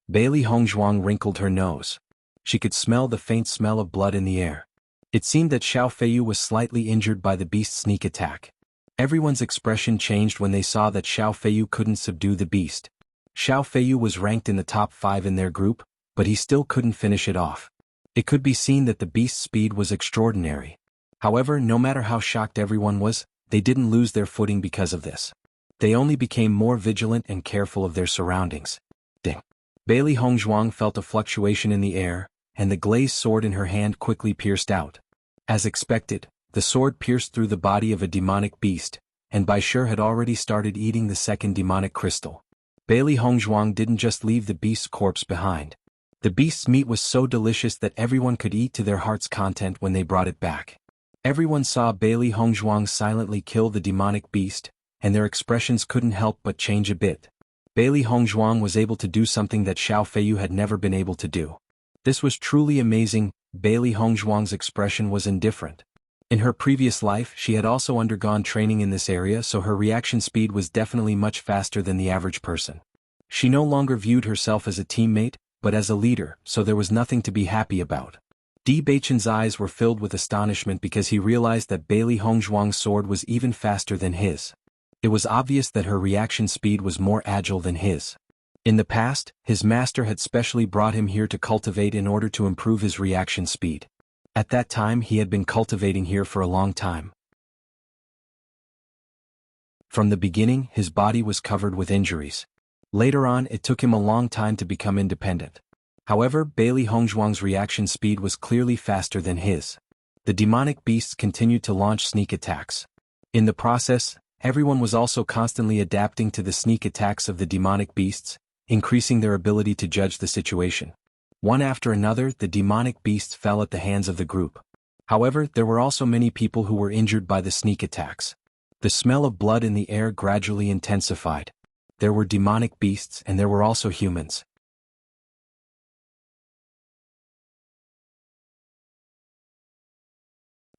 Bailey Hongzhuang wrinkled her nose. She could smell the faint smell of blood in the air. It seemed that Xiao Feiyu was slightly injured by the beast's sneak attack. Everyone's expression changed when they saw that Xiao Feiyu couldn't subdue the beast. Xiao Feiyu was ranked in the top 5 in their group, but he still couldn't finish it off. It could be seen that the beast's speed was extraordinary. However, no matter how shocked everyone was, they didn't lose their footing because of this. They only became more vigilant and careful of their surroundings. Ding. Bailey Hongzhuang felt a fluctuation in the air, and the glazed sword in her hand quickly pierced out. As expected, the sword pierced through the body of a demonic beast, and Baisher had already started eating the second demonic crystal. Bailey Hongzhuang didn't just leave the beast's corpse behind. The beast's meat was so delicious that everyone could eat to their heart's content when they brought it back. Everyone saw Bailey Hongzhuang silently kill the demonic beast, and their expressions couldn't help but change a bit. Bailey Hongzhuang was able to do something that Xiao Feiyu had never been able to do. This was truly amazing. Bailey Hongzhuang's expression was indifferent. In her previous life she had also undergone training in this area, so her reaction speed was definitely much faster than the average person. She no longer viewed herself as a teammate, but as a leader, so there was nothing to be happy about. Di Beichen's eyes were filled with astonishment because he realized that Bailey Hongzhuang's sword was even faster than his. It was obvious that her reaction speed was more agile than his. In the past, his master had specially brought him here to cultivate in order to improve his reaction speed. At that time he had been cultivating here for a long time. From the beginning his body was covered with injuries. Later on it took him a long time to become independent. However, Bailey Hongzhuang's reaction speed was clearly faster than his. The demonic beasts continued to launch sneak attacks. In the process, everyone was also constantly adapting to the sneak attacks of the demonic beasts, increasing their ability to judge the situation. One after another, the demonic beasts fell at the hands of the group. However, there were also many people who were injured by the sneak attacks. The smell of blood in the air gradually intensified. There were demonic beasts and there were also humans.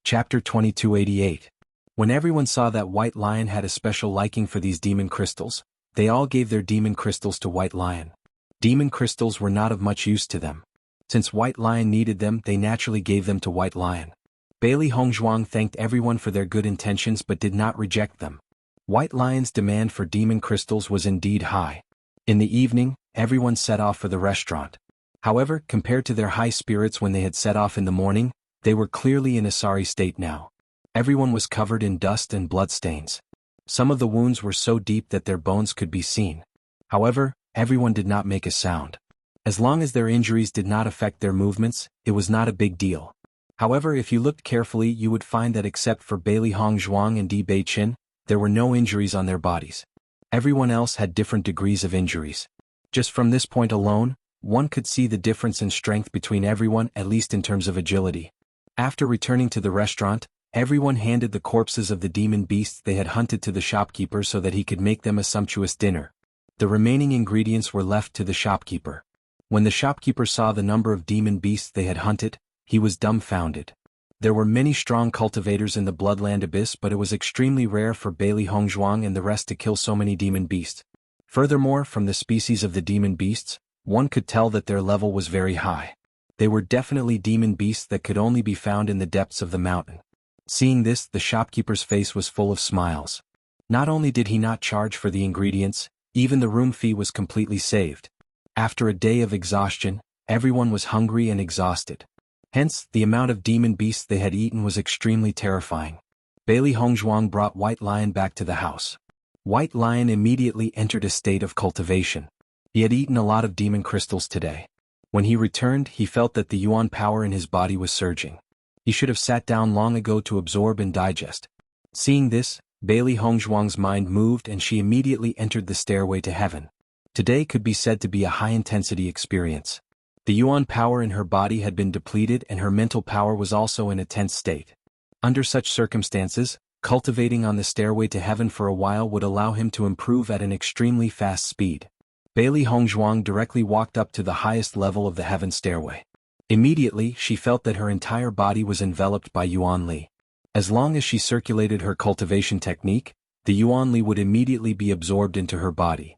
Chapter 2288. When everyone saw that White Lion had a special liking for these demon crystals, they all gave their demon crystals to White Lion. Demon crystals were not of much use to them. Since White Lion needed them, they naturally gave them to White Lion. Bailey Hongzhuang thanked everyone for their good intentions but did not reject them. White Lion's demand for demon crystals was indeed high. In the evening, everyone set off for the restaurant. However, compared to their high spirits when they had set off in the morning, they were clearly in a sorry state now. Everyone was covered in dust and bloodstains. Some of the wounds were so deep that their bones could be seen. However, everyone did not make a sound. As long as their injuries did not affect their movements, it was not a big deal. However, if you looked carefully you would find that except for Bailey Hongzhuang and Di Beichen, there were no injuries on their bodies. Everyone else had different degrees of injuries. Just from this point alone, one could see the difference in strength between everyone, at least in terms of agility. After returning to the restaurant, everyone handed the corpses of the demon beasts they had hunted to the shopkeeper so that he could make them a sumptuous dinner. The remaining ingredients were left to the shopkeeper. When the shopkeeper saw the number of demon beasts they had hunted, he was dumbfounded. There were many strong cultivators in the Bloodland Abyss, but it was extremely rare for Bailey Hongzhuang and the rest to kill so many demon beasts. Furthermore, from the species of the demon beasts, one could tell that their level was very high. They were definitely demon beasts that could only be found in the depths of the mountain. Seeing this, the shopkeeper's face was full of smiles. Not only did he not charge for the ingredients, even the room fee was completely saved. After a day of exhaustion, everyone was hungry and exhausted. Hence, the amount of demon beasts they had eaten was extremely terrifying. Bailey Hongzhuang brought White Lion back to the house. White Lion immediately entered a state of cultivation. He had eaten a lot of demon crystals today. When he returned, he felt that the yuan power in his body was surging. He should have sat down long ago to absorb and digest. Seeing this, Bailey Hongzhuang's mind moved and she immediately entered the stairway to heaven. Today could be said to be a high-intensity experience. The yuan power in her body had been depleted and her mental power was also in a tense state. Under such circumstances, cultivating on the stairway to heaven for a while would allow him to improve at an extremely fast speed. Bailey Hongzhuang directly walked up to the highest level of the heaven stairway. Immediately, she felt that her entire body was enveloped by Yuan Li. As long as she circulated her cultivation technique, the Yuan Li would immediately be absorbed into her body.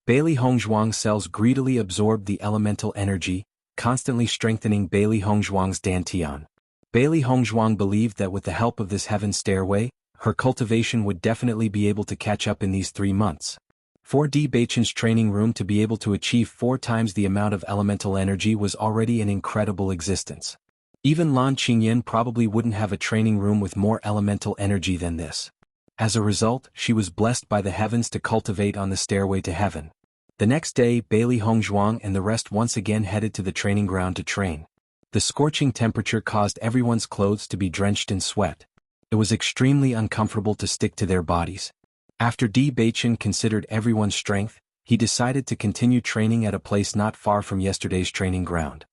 Bailey Hongzhuang's cells greedily absorbed the elemental energy, constantly strengthening Bailey Hongzhuang's dantian. Bailey Hongzhuang believed that with the help of this heaven stairway, her cultivation would definitely be able to catch up in these 3 months. For Di Beichen's training room to be able to achieve 4 times the amount of elemental energy was already an incredible existence. Even Lan Qingyan probably wouldn't have a training room with more elemental energy than this. As a result, she was blessed by the heavens to cultivate on the stairway to heaven. The next day, Bailey Hongzhuang and the rest once again headed to the training ground to train. The scorching temperature caused everyone's clothes to be drenched in sweat. It was extremely uncomfortable to stick to their bodies. After Di Beichen considered everyone's strength, he decided to continue training at a place not far from yesterday's training ground.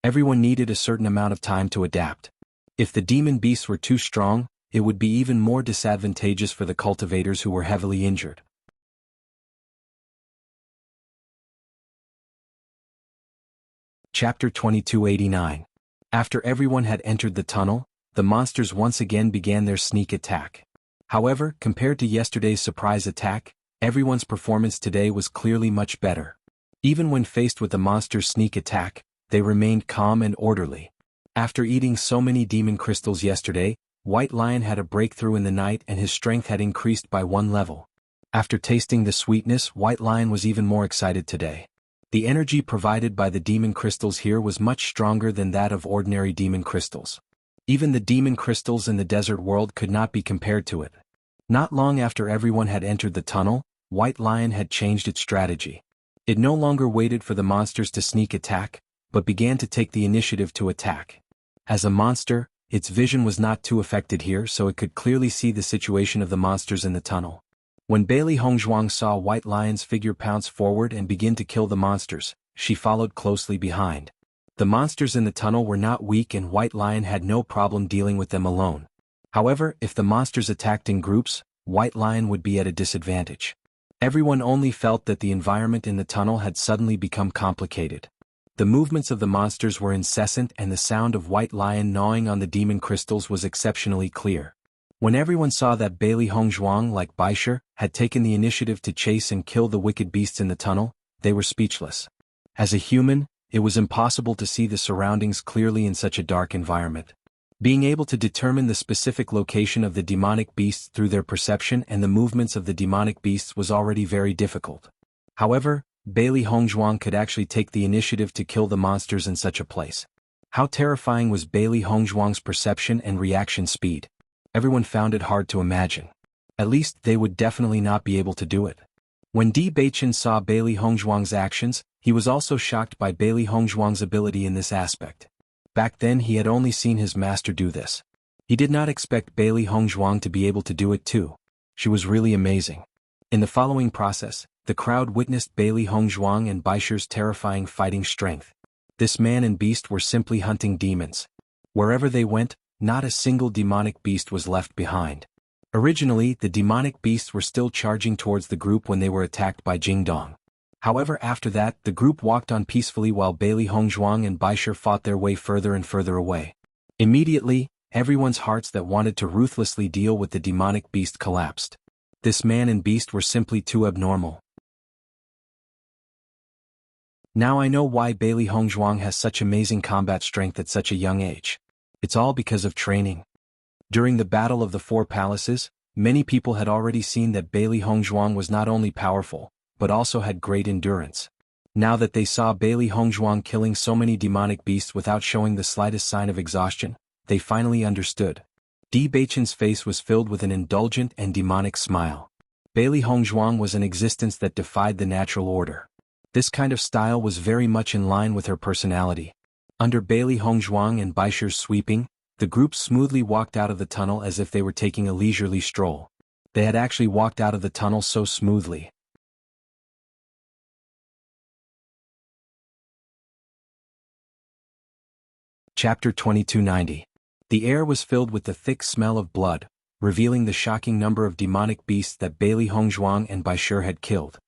Everyone needed a certain amount of time to adapt. If the demon beasts were too strong, it would be even more disadvantageous for the cultivators who were heavily injured. Chapter 2289. After everyone had entered the tunnel, the monsters once again began their sneak attack. However, compared to yesterday's surprise attack, everyone's performance today was clearly much better. Even when faced with the monster's sneak attack, they remained calm and orderly. After eating so many demon crystals yesterday, White Lion had a breakthrough in the night and his strength had increased by 1 level. After tasting the sweetness, White Lion was even more excited today. The energy provided by the demon crystals here was much stronger than that of ordinary demon crystals. Even the demon crystals in the desert world could not be compared to it. Not long after everyone had entered the tunnel, White Lion had changed its strategy. It no longer waited for the monsters to sneak attack, but began to take the initiative to attack. As a monster, its vision was not too affected here, so it could clearly see the situation of the monsters in the tunnel. When Bailey Hongzhuang saw White Lion's figure pounce forward and begin to kill the monsters, she followed closely behind. The monsters in the tunnel were not weak and White Lion had no problem dealing with them alone. However, if the monsters attacked in groups, White Lion would be at a disadvantage. Everyone only felt that the environment in the tunnel had suddenly become complicated. The movements of the monsters were incessant and the sound of White Lion gnawing on the demon crystals was exceptionally clear. When everyone saw that Bailey Hongzhuang, like Baisher, had taken the initiative to chase and kill the wicked beasts in the tunnel, they were speechless. As a human, it was impossible to see the surroundings clearly in such a dark environment. Being able to determine the specific location of the demonic beasts through their perception and the movements of the demonic beasts was already very difficult. However, Bailey Hongzhuang could actually take the initiative to kill the monsters in such a place. How terrifying was Bailey Hongzhuang's perception and reaction speed? Everyone found it hard to imagine. At least they would definitely not be able to do it. When Di Beichen saw Bailey Hongzhuang's actions, he was also shocked by Bailey Hongzhuang's ability in this aspect. Back then he had only seen his master do this. He did not expect Bailey Hongzhuang to be able to do it too. She was really amazing. In the following process, the crowd witnessed Bailey Hongzhuang and Baisher's terrifying fighting strength. This man and beast were simply hunting demons. Wherever they went, not a single demonic beast was left behind. Originally, the demonic beasts were still charging towards the group when they were attacked by Jingdong. However, after that, the group walked on peacefully while Bailey Hongzhuang and Baisher fought their way further and further away. Immediately, everyone's hearts that wanted to ruthlessly deal with the demonic beast collapsed. This man and beast were simply too abnormal. Now I know why Bailey Hongzhuang has such amazing combat strength at such a young age. It's all because of training. During the Battle of the Four Palaces, many people had already seen that Bailey Hongzhuang was not only powerful, but also had great endurance. Now that they saw Bailey Hongzhuang killing so many demonic beasts without showing the slightest sign of exhaustion, they finally understood. Di Beichen's face was filled with an indulgent and demonic smile. Bailey Hongzhuang was an existence that defied the natural order. This kind of style was very much in line with her personality. Under Bailey Hongzhuang and Baisher's sweeping, the group smoothly walked out of the tunnel as if they were taking a leisurely stroll. They had actually walked out of the tunnel so smoothly. Chapter 2290. The air was filled with the thick smell of blood, revealing the shocking number of demonic beasts that Bailey Hongzhuang and Baisher had killed.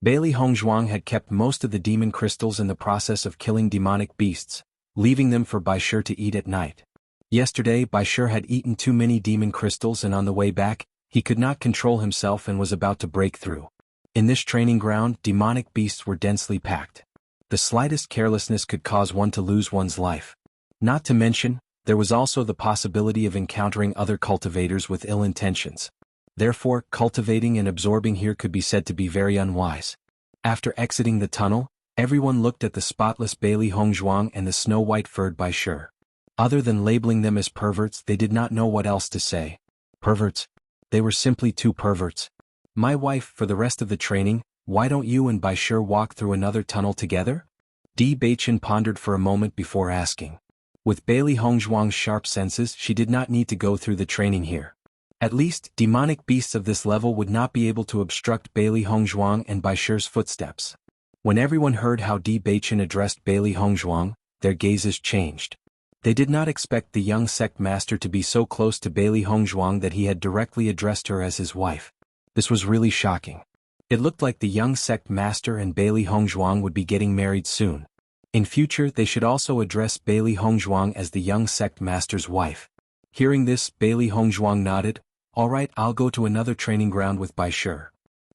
Bailey Hongzhuang had kept most of the demon crystals in the process of killing demonic beasts, leaving them for Baisher to eat at night. Yesterday, Baisher had eaten too many demon crystals and on the way back, he could not control himself and was about to break through. In this training ground, demonic beasts were densely packed. The slightest carelessness could cause one to lose one's life. Not to mention, there was also the possibility of encountering other cultivators with ill intentions. Therefore, cultivating and absorbing here could be said to be very unwise. After exiting the tunnel, everyone looked at the spotless Bailey Hongzhuang and the snow-white furred Baisher. Other than labeling them as perverts, they did not know what else to say. Perverts? They were simply two perverts. My wife, for the rest of the training, why don't you and Baisher walk through another tunnel together? Di Beichen pondered for a moment before asking. With Bailey Hongzhuang's sharp senses, she did not need to go through the training here. At least, demonic beasts of this level would not be able to obstruct Bailey Hongzhuang and Baisher's footsteps. When everyone heard how Di Beichen addressed Bailey Hongzhuang, their gazes changed. They did not expect the young sect master to be so close to Bailey Hongzhuang that he had directly addressed her as his wife. This was really shocking. It looked like the young sect master and Bailey Hongzhuang would be getting married soon. In future they should also address Bailey Hongzhuang as the young sect master's wife. Hearing this, Bailey Hongzhuang nodded. Alright, I'll go to another training ground with Bai Shi.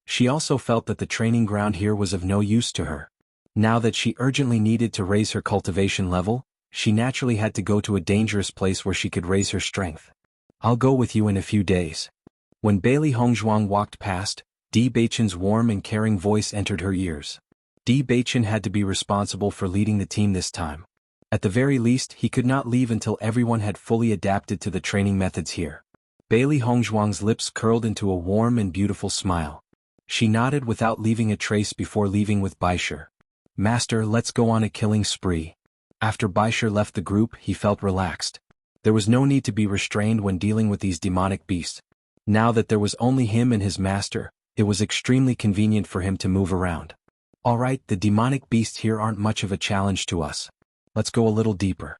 She also felt that the training ground here was of no use to her. Now that she urgently needed to raise her cultivation level, she naturally had to go to a dangerous place where she could raise her strength. I'll go with you in a few days. When Bailey Hongzhuang walked past, Di Beichen's warm and caring voice entered her ears. Di Beichen had to be responsible for leading the team this time. At the very least, he could not leave until everyone had fully adapted to the training methods here. Bailey Hongzhuang's lips curled into a warm and beautiful smile. She nodded without leaving a trace before leaving with Bai Shi. Master, let's go on a killing spree. After Bai Shi left the group, he felt relaxed. There was no need to be restrained when dealing with these demonic beasts. Now that there was only him and his master, it was extremely convenient for him to move around. Alright, the demonic beasts here aren't much of a challenge to us. Let's go a little deeper.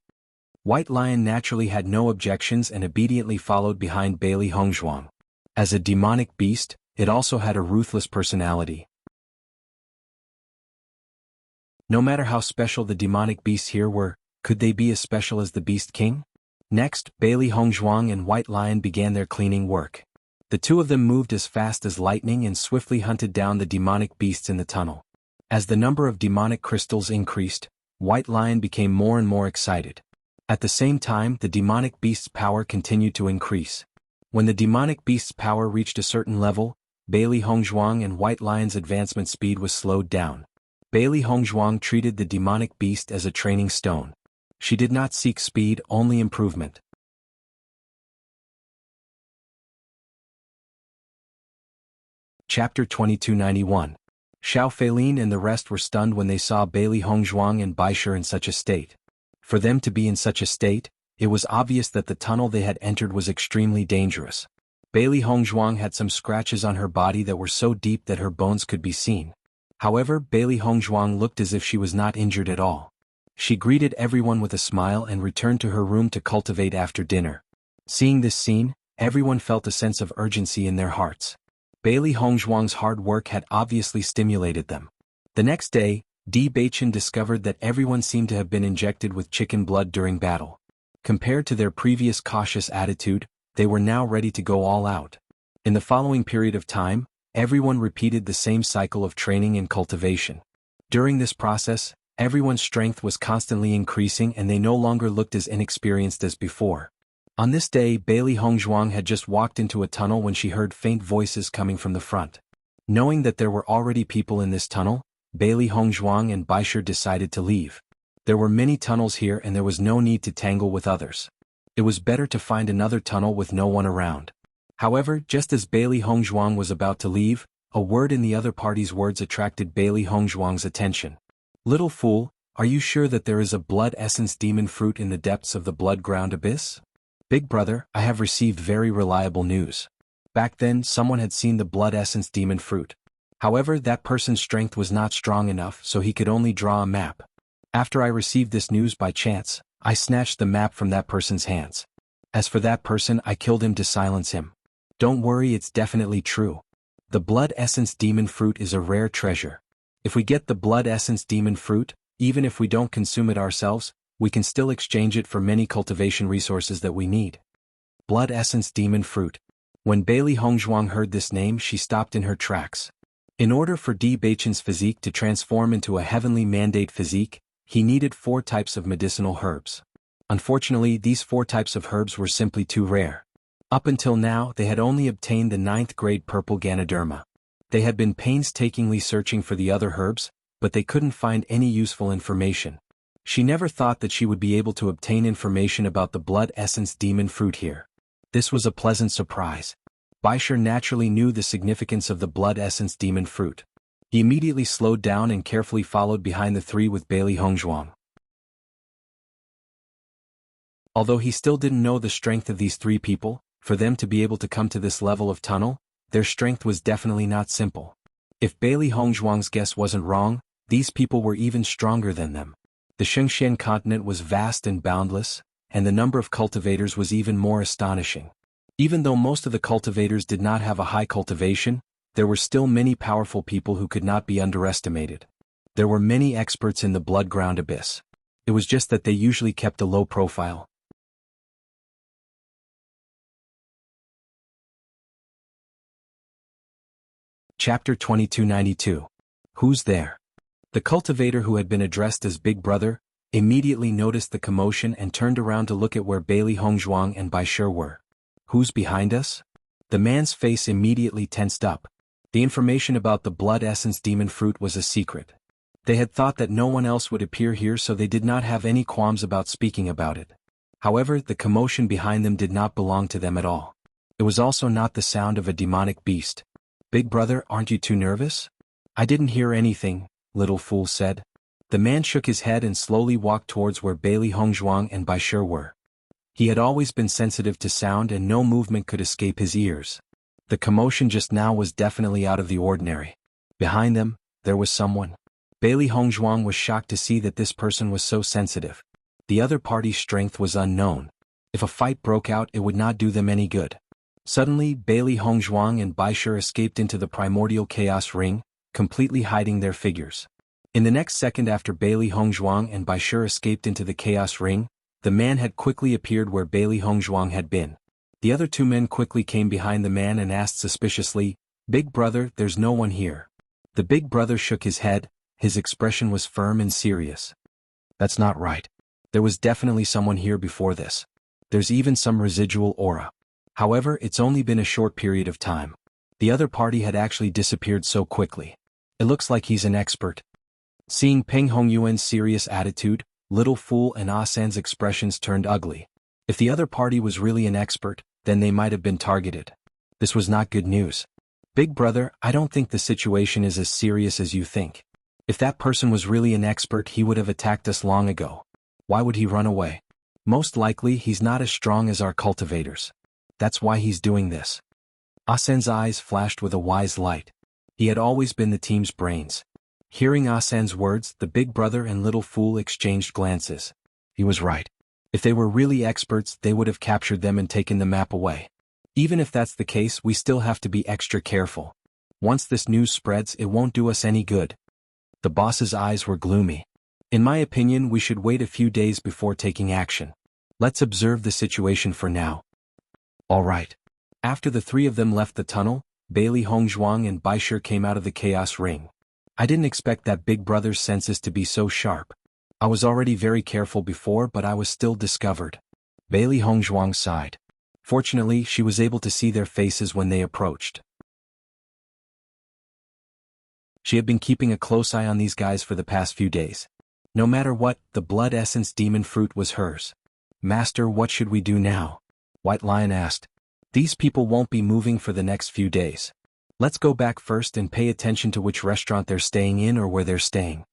White Lion naturally had no objections and obediently followed behind Bailey Hongzhuang. As a demonic beast, it also had a ruthless personality. No matter how special the demonic beasts here were, could they be as special as the Beast King? Next, Bailey Hongzhuang and White Lion began their cleaning work. The two of them moved as fast as lightning and swiftly hunted down the demonic beasts in the tunnel. As the number of demonic crystals increased, White Lion became more and more excited. At the same time, the demonic beast's power continued to increase. When the demonic beast's power reached a certain level, Bailey Hongzhuang and White Lion's advancement speed was slowed down. Bailey Hongzhuang treated the demonic beast as a training stone. She did not seek speed, only improvement. Chapter 2291. Xiao Feilin and the rest were stunned when they saw Bailey Hongzhuang and Bai Shi in such a state. For them to be in such a state, it was obvious that the tunnel they had entered was extremely dangerous. Bailey Hongzhuang had some scratches on her body that were so deep that her bones could be seen. However, Bailey Hongzhuang looked as if she was not injured at all. She greeted everyone with a smile and returned to her room to cultivate after dinner. Seeing this scene, everyone felt a sense of urgency in their hearts. Bailey Hongzhuang's hard work had obviously stimulated them. The next day, Di Beichen discovered that everyone seemed to have been injected with chicken blood during battle. Compared to their previous cautious attitude, they were now ready to go all out. In the following period of time, everyone repeated the same cycle of training and cultivation. During this process, everyone's strength was constantly increasing and they no longer looked as inexperienced as before. On this day, Bailey Hongzhuang had just walked into a tunnel when she heard faint voices coming from the front. Knowing that there were already people in this tunnel, Bailey Hongzhuang and Bai Shi decided to leave. There were many tunnels here and there was no need to tangle with others. It was better to find another tunnel with no one around. However, just as Bailey Hongzhuang was about to leave, a word in the other party's words attracted Bailey Hongzhuang's attention. Little fool, are you sure that there is a blood essence demon fruit in the depths of the blood ground abyss? Big brother, I have received very reliable news. Back then, someone had seen the blood essence demon fruit. However, that person's strength was not strong enough, so he could only draw a map. After I received this news by chance, I snatched the map from that person's hands. As for that person, I killed him to silence him. Don't worry, it's definitely true. The blood essence demon fruit is a rare treasure. If we get the blood essence demon fruit, even if we don't consume it ourselves, we can still exchange it for many cultivation resources that we need. Blood essence demon fruit. When Bailey Hongzhuang heard this name, she stopped in her tracks. In order for Di Beichen's physique to transform into a heavenly mandate physique, he needed 4 types of medicinal herbs. Unfortunately, these 4 types of herbs were simply too rare. Up until now, they had only obtained the 9th grade purple Ganoderma. They had been painstakingly searching for the other herbs, but they couldn't find any useful information. She never thought that she would be able to obtain information about the blood essence demon fruit here. This was a pleasant surprise. Bai Shi naturally knew the significance of the blood essence demon fruit. He immediately slowed down and carefully followed behind the 3 with Bailey Hongzhuang. Although he still didn't know the strength of these 3 people, for them to be able to come to this level of tunnel, their strength was definitely not simple. If Bailey Hongzhuang's guess wasn't wrong, these people were even stronger than them. The Xingxian continent was vast and boundless, and the number of cultivators was even more astonishing. Even though most of the cultivators did not have a high cultivation, there were still many powerful people who could not be underestimated. There were many experts in the blood-ground abyss. It was just that they usually kept a low profile. Chapter 2292. Who's there? The cultivator who had been addressed as Big Brother immediately noticed the commotion and turned around to look at where Bailey Hongzhuang and Bai Shi were. Who's behind us? The man's face immediately tensed up. The information about the blood essence demon fruit was a secret. They had thought that no one else would appear here, so they did not have any qualms about speaking about it. However, the commotion behind them did not belong to them at all. It was also not the sound of a demonic beast. Big Brother, aren't you too nervous? I didn't hear anything, little fool said. The man shook his head and slowly walked towards where Bailey Hongzhuang and Bai Shi were. He had always been sensitive to sound and no movement could escape his ears. The commotion just now was definitely out of the ordinary. Behind them, there was someone. Bailey Hongzhuang was shocked to see that this person was so sensitive. The other party's strength was unknown. If a fight broke out, it would not do them any good. Suddenly, Bailey Hongzhuang and Bai Shi escaped into the primordial chaos ring, completely hiding their figures. In the next second after Bailey Hongzhuang and Bai Shi escaped into the chaos ring, the man had quickly appeared where Bailey Hongzhuang had been. The other two men quickly came behind the man and asked suspiciously, "Big Brother, there's no one here." The Big Brother shook his head, his expression was firm and serious. "That's not right. There was definitely someone here before this. There's even some residual aura. However, it's only been a short period of time. The other party had actually disappeared so quickly. It looks like he's an expert." Seeing Peng Hongyuan's serious attitude, Little Fool and Ah San's expressions turned ugly. If the other party was really an expert, then they might have been targeted. This was not good news. "Big Brother, I don't think the situation is as serious as you think. If that person was really an expert, he would have attacked us long ago. Why would he run away? Most likely he's not as strong as our cultivators. That's why he's doing this." Ah San's eyes flashed with a wise light. He had always been the team's brains. Hearing Ah San's words, the Big Brother and Little Fool exchanged glances. He was right. If they were really experts, they would have captured them and taken the map away. Even if that's the case, we still have to be extra careful. Once this news spreads, it won't do us any good. The boss's eyes were gloomy. "In my opinion, we should wait a few days before taking action. Let's observe the situation for now." "All right." After the three of them left the tunnel, Bailey Hongzhuang and Bai Shi came out of the chaos ring. I didn't expect that Big Brother's senses to be so sharp. I was already very careful before, but I was still discovered. Bailey Hongzhuang sighed. Fortunately, she was able to see their faces when they approached. She had been keeping a close eye on these guys for the past few days. No matter what, the blood essence demon fruit was hers. "Master, what should we do now?" White Lion asked. "These people won't be moving for the next few days. Let's go back first and pay attention to which restaurant they're staying in or where they're staying."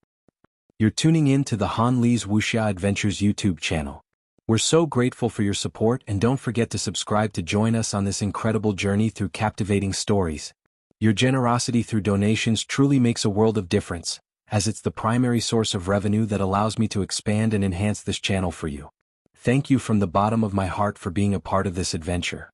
You're tuning in to the Han Li's Wuxia Adventures YouTube channel. We're so grateful for your support, and don't forget to subscribe to join us on this incredible journey through captivating stories. Your generosity through donations truly makes a world of difference, as it's the primary source of revenue that allows me to expand and enhance this channel for you. Thank you from the bottom of my heart for being a part of this adventure.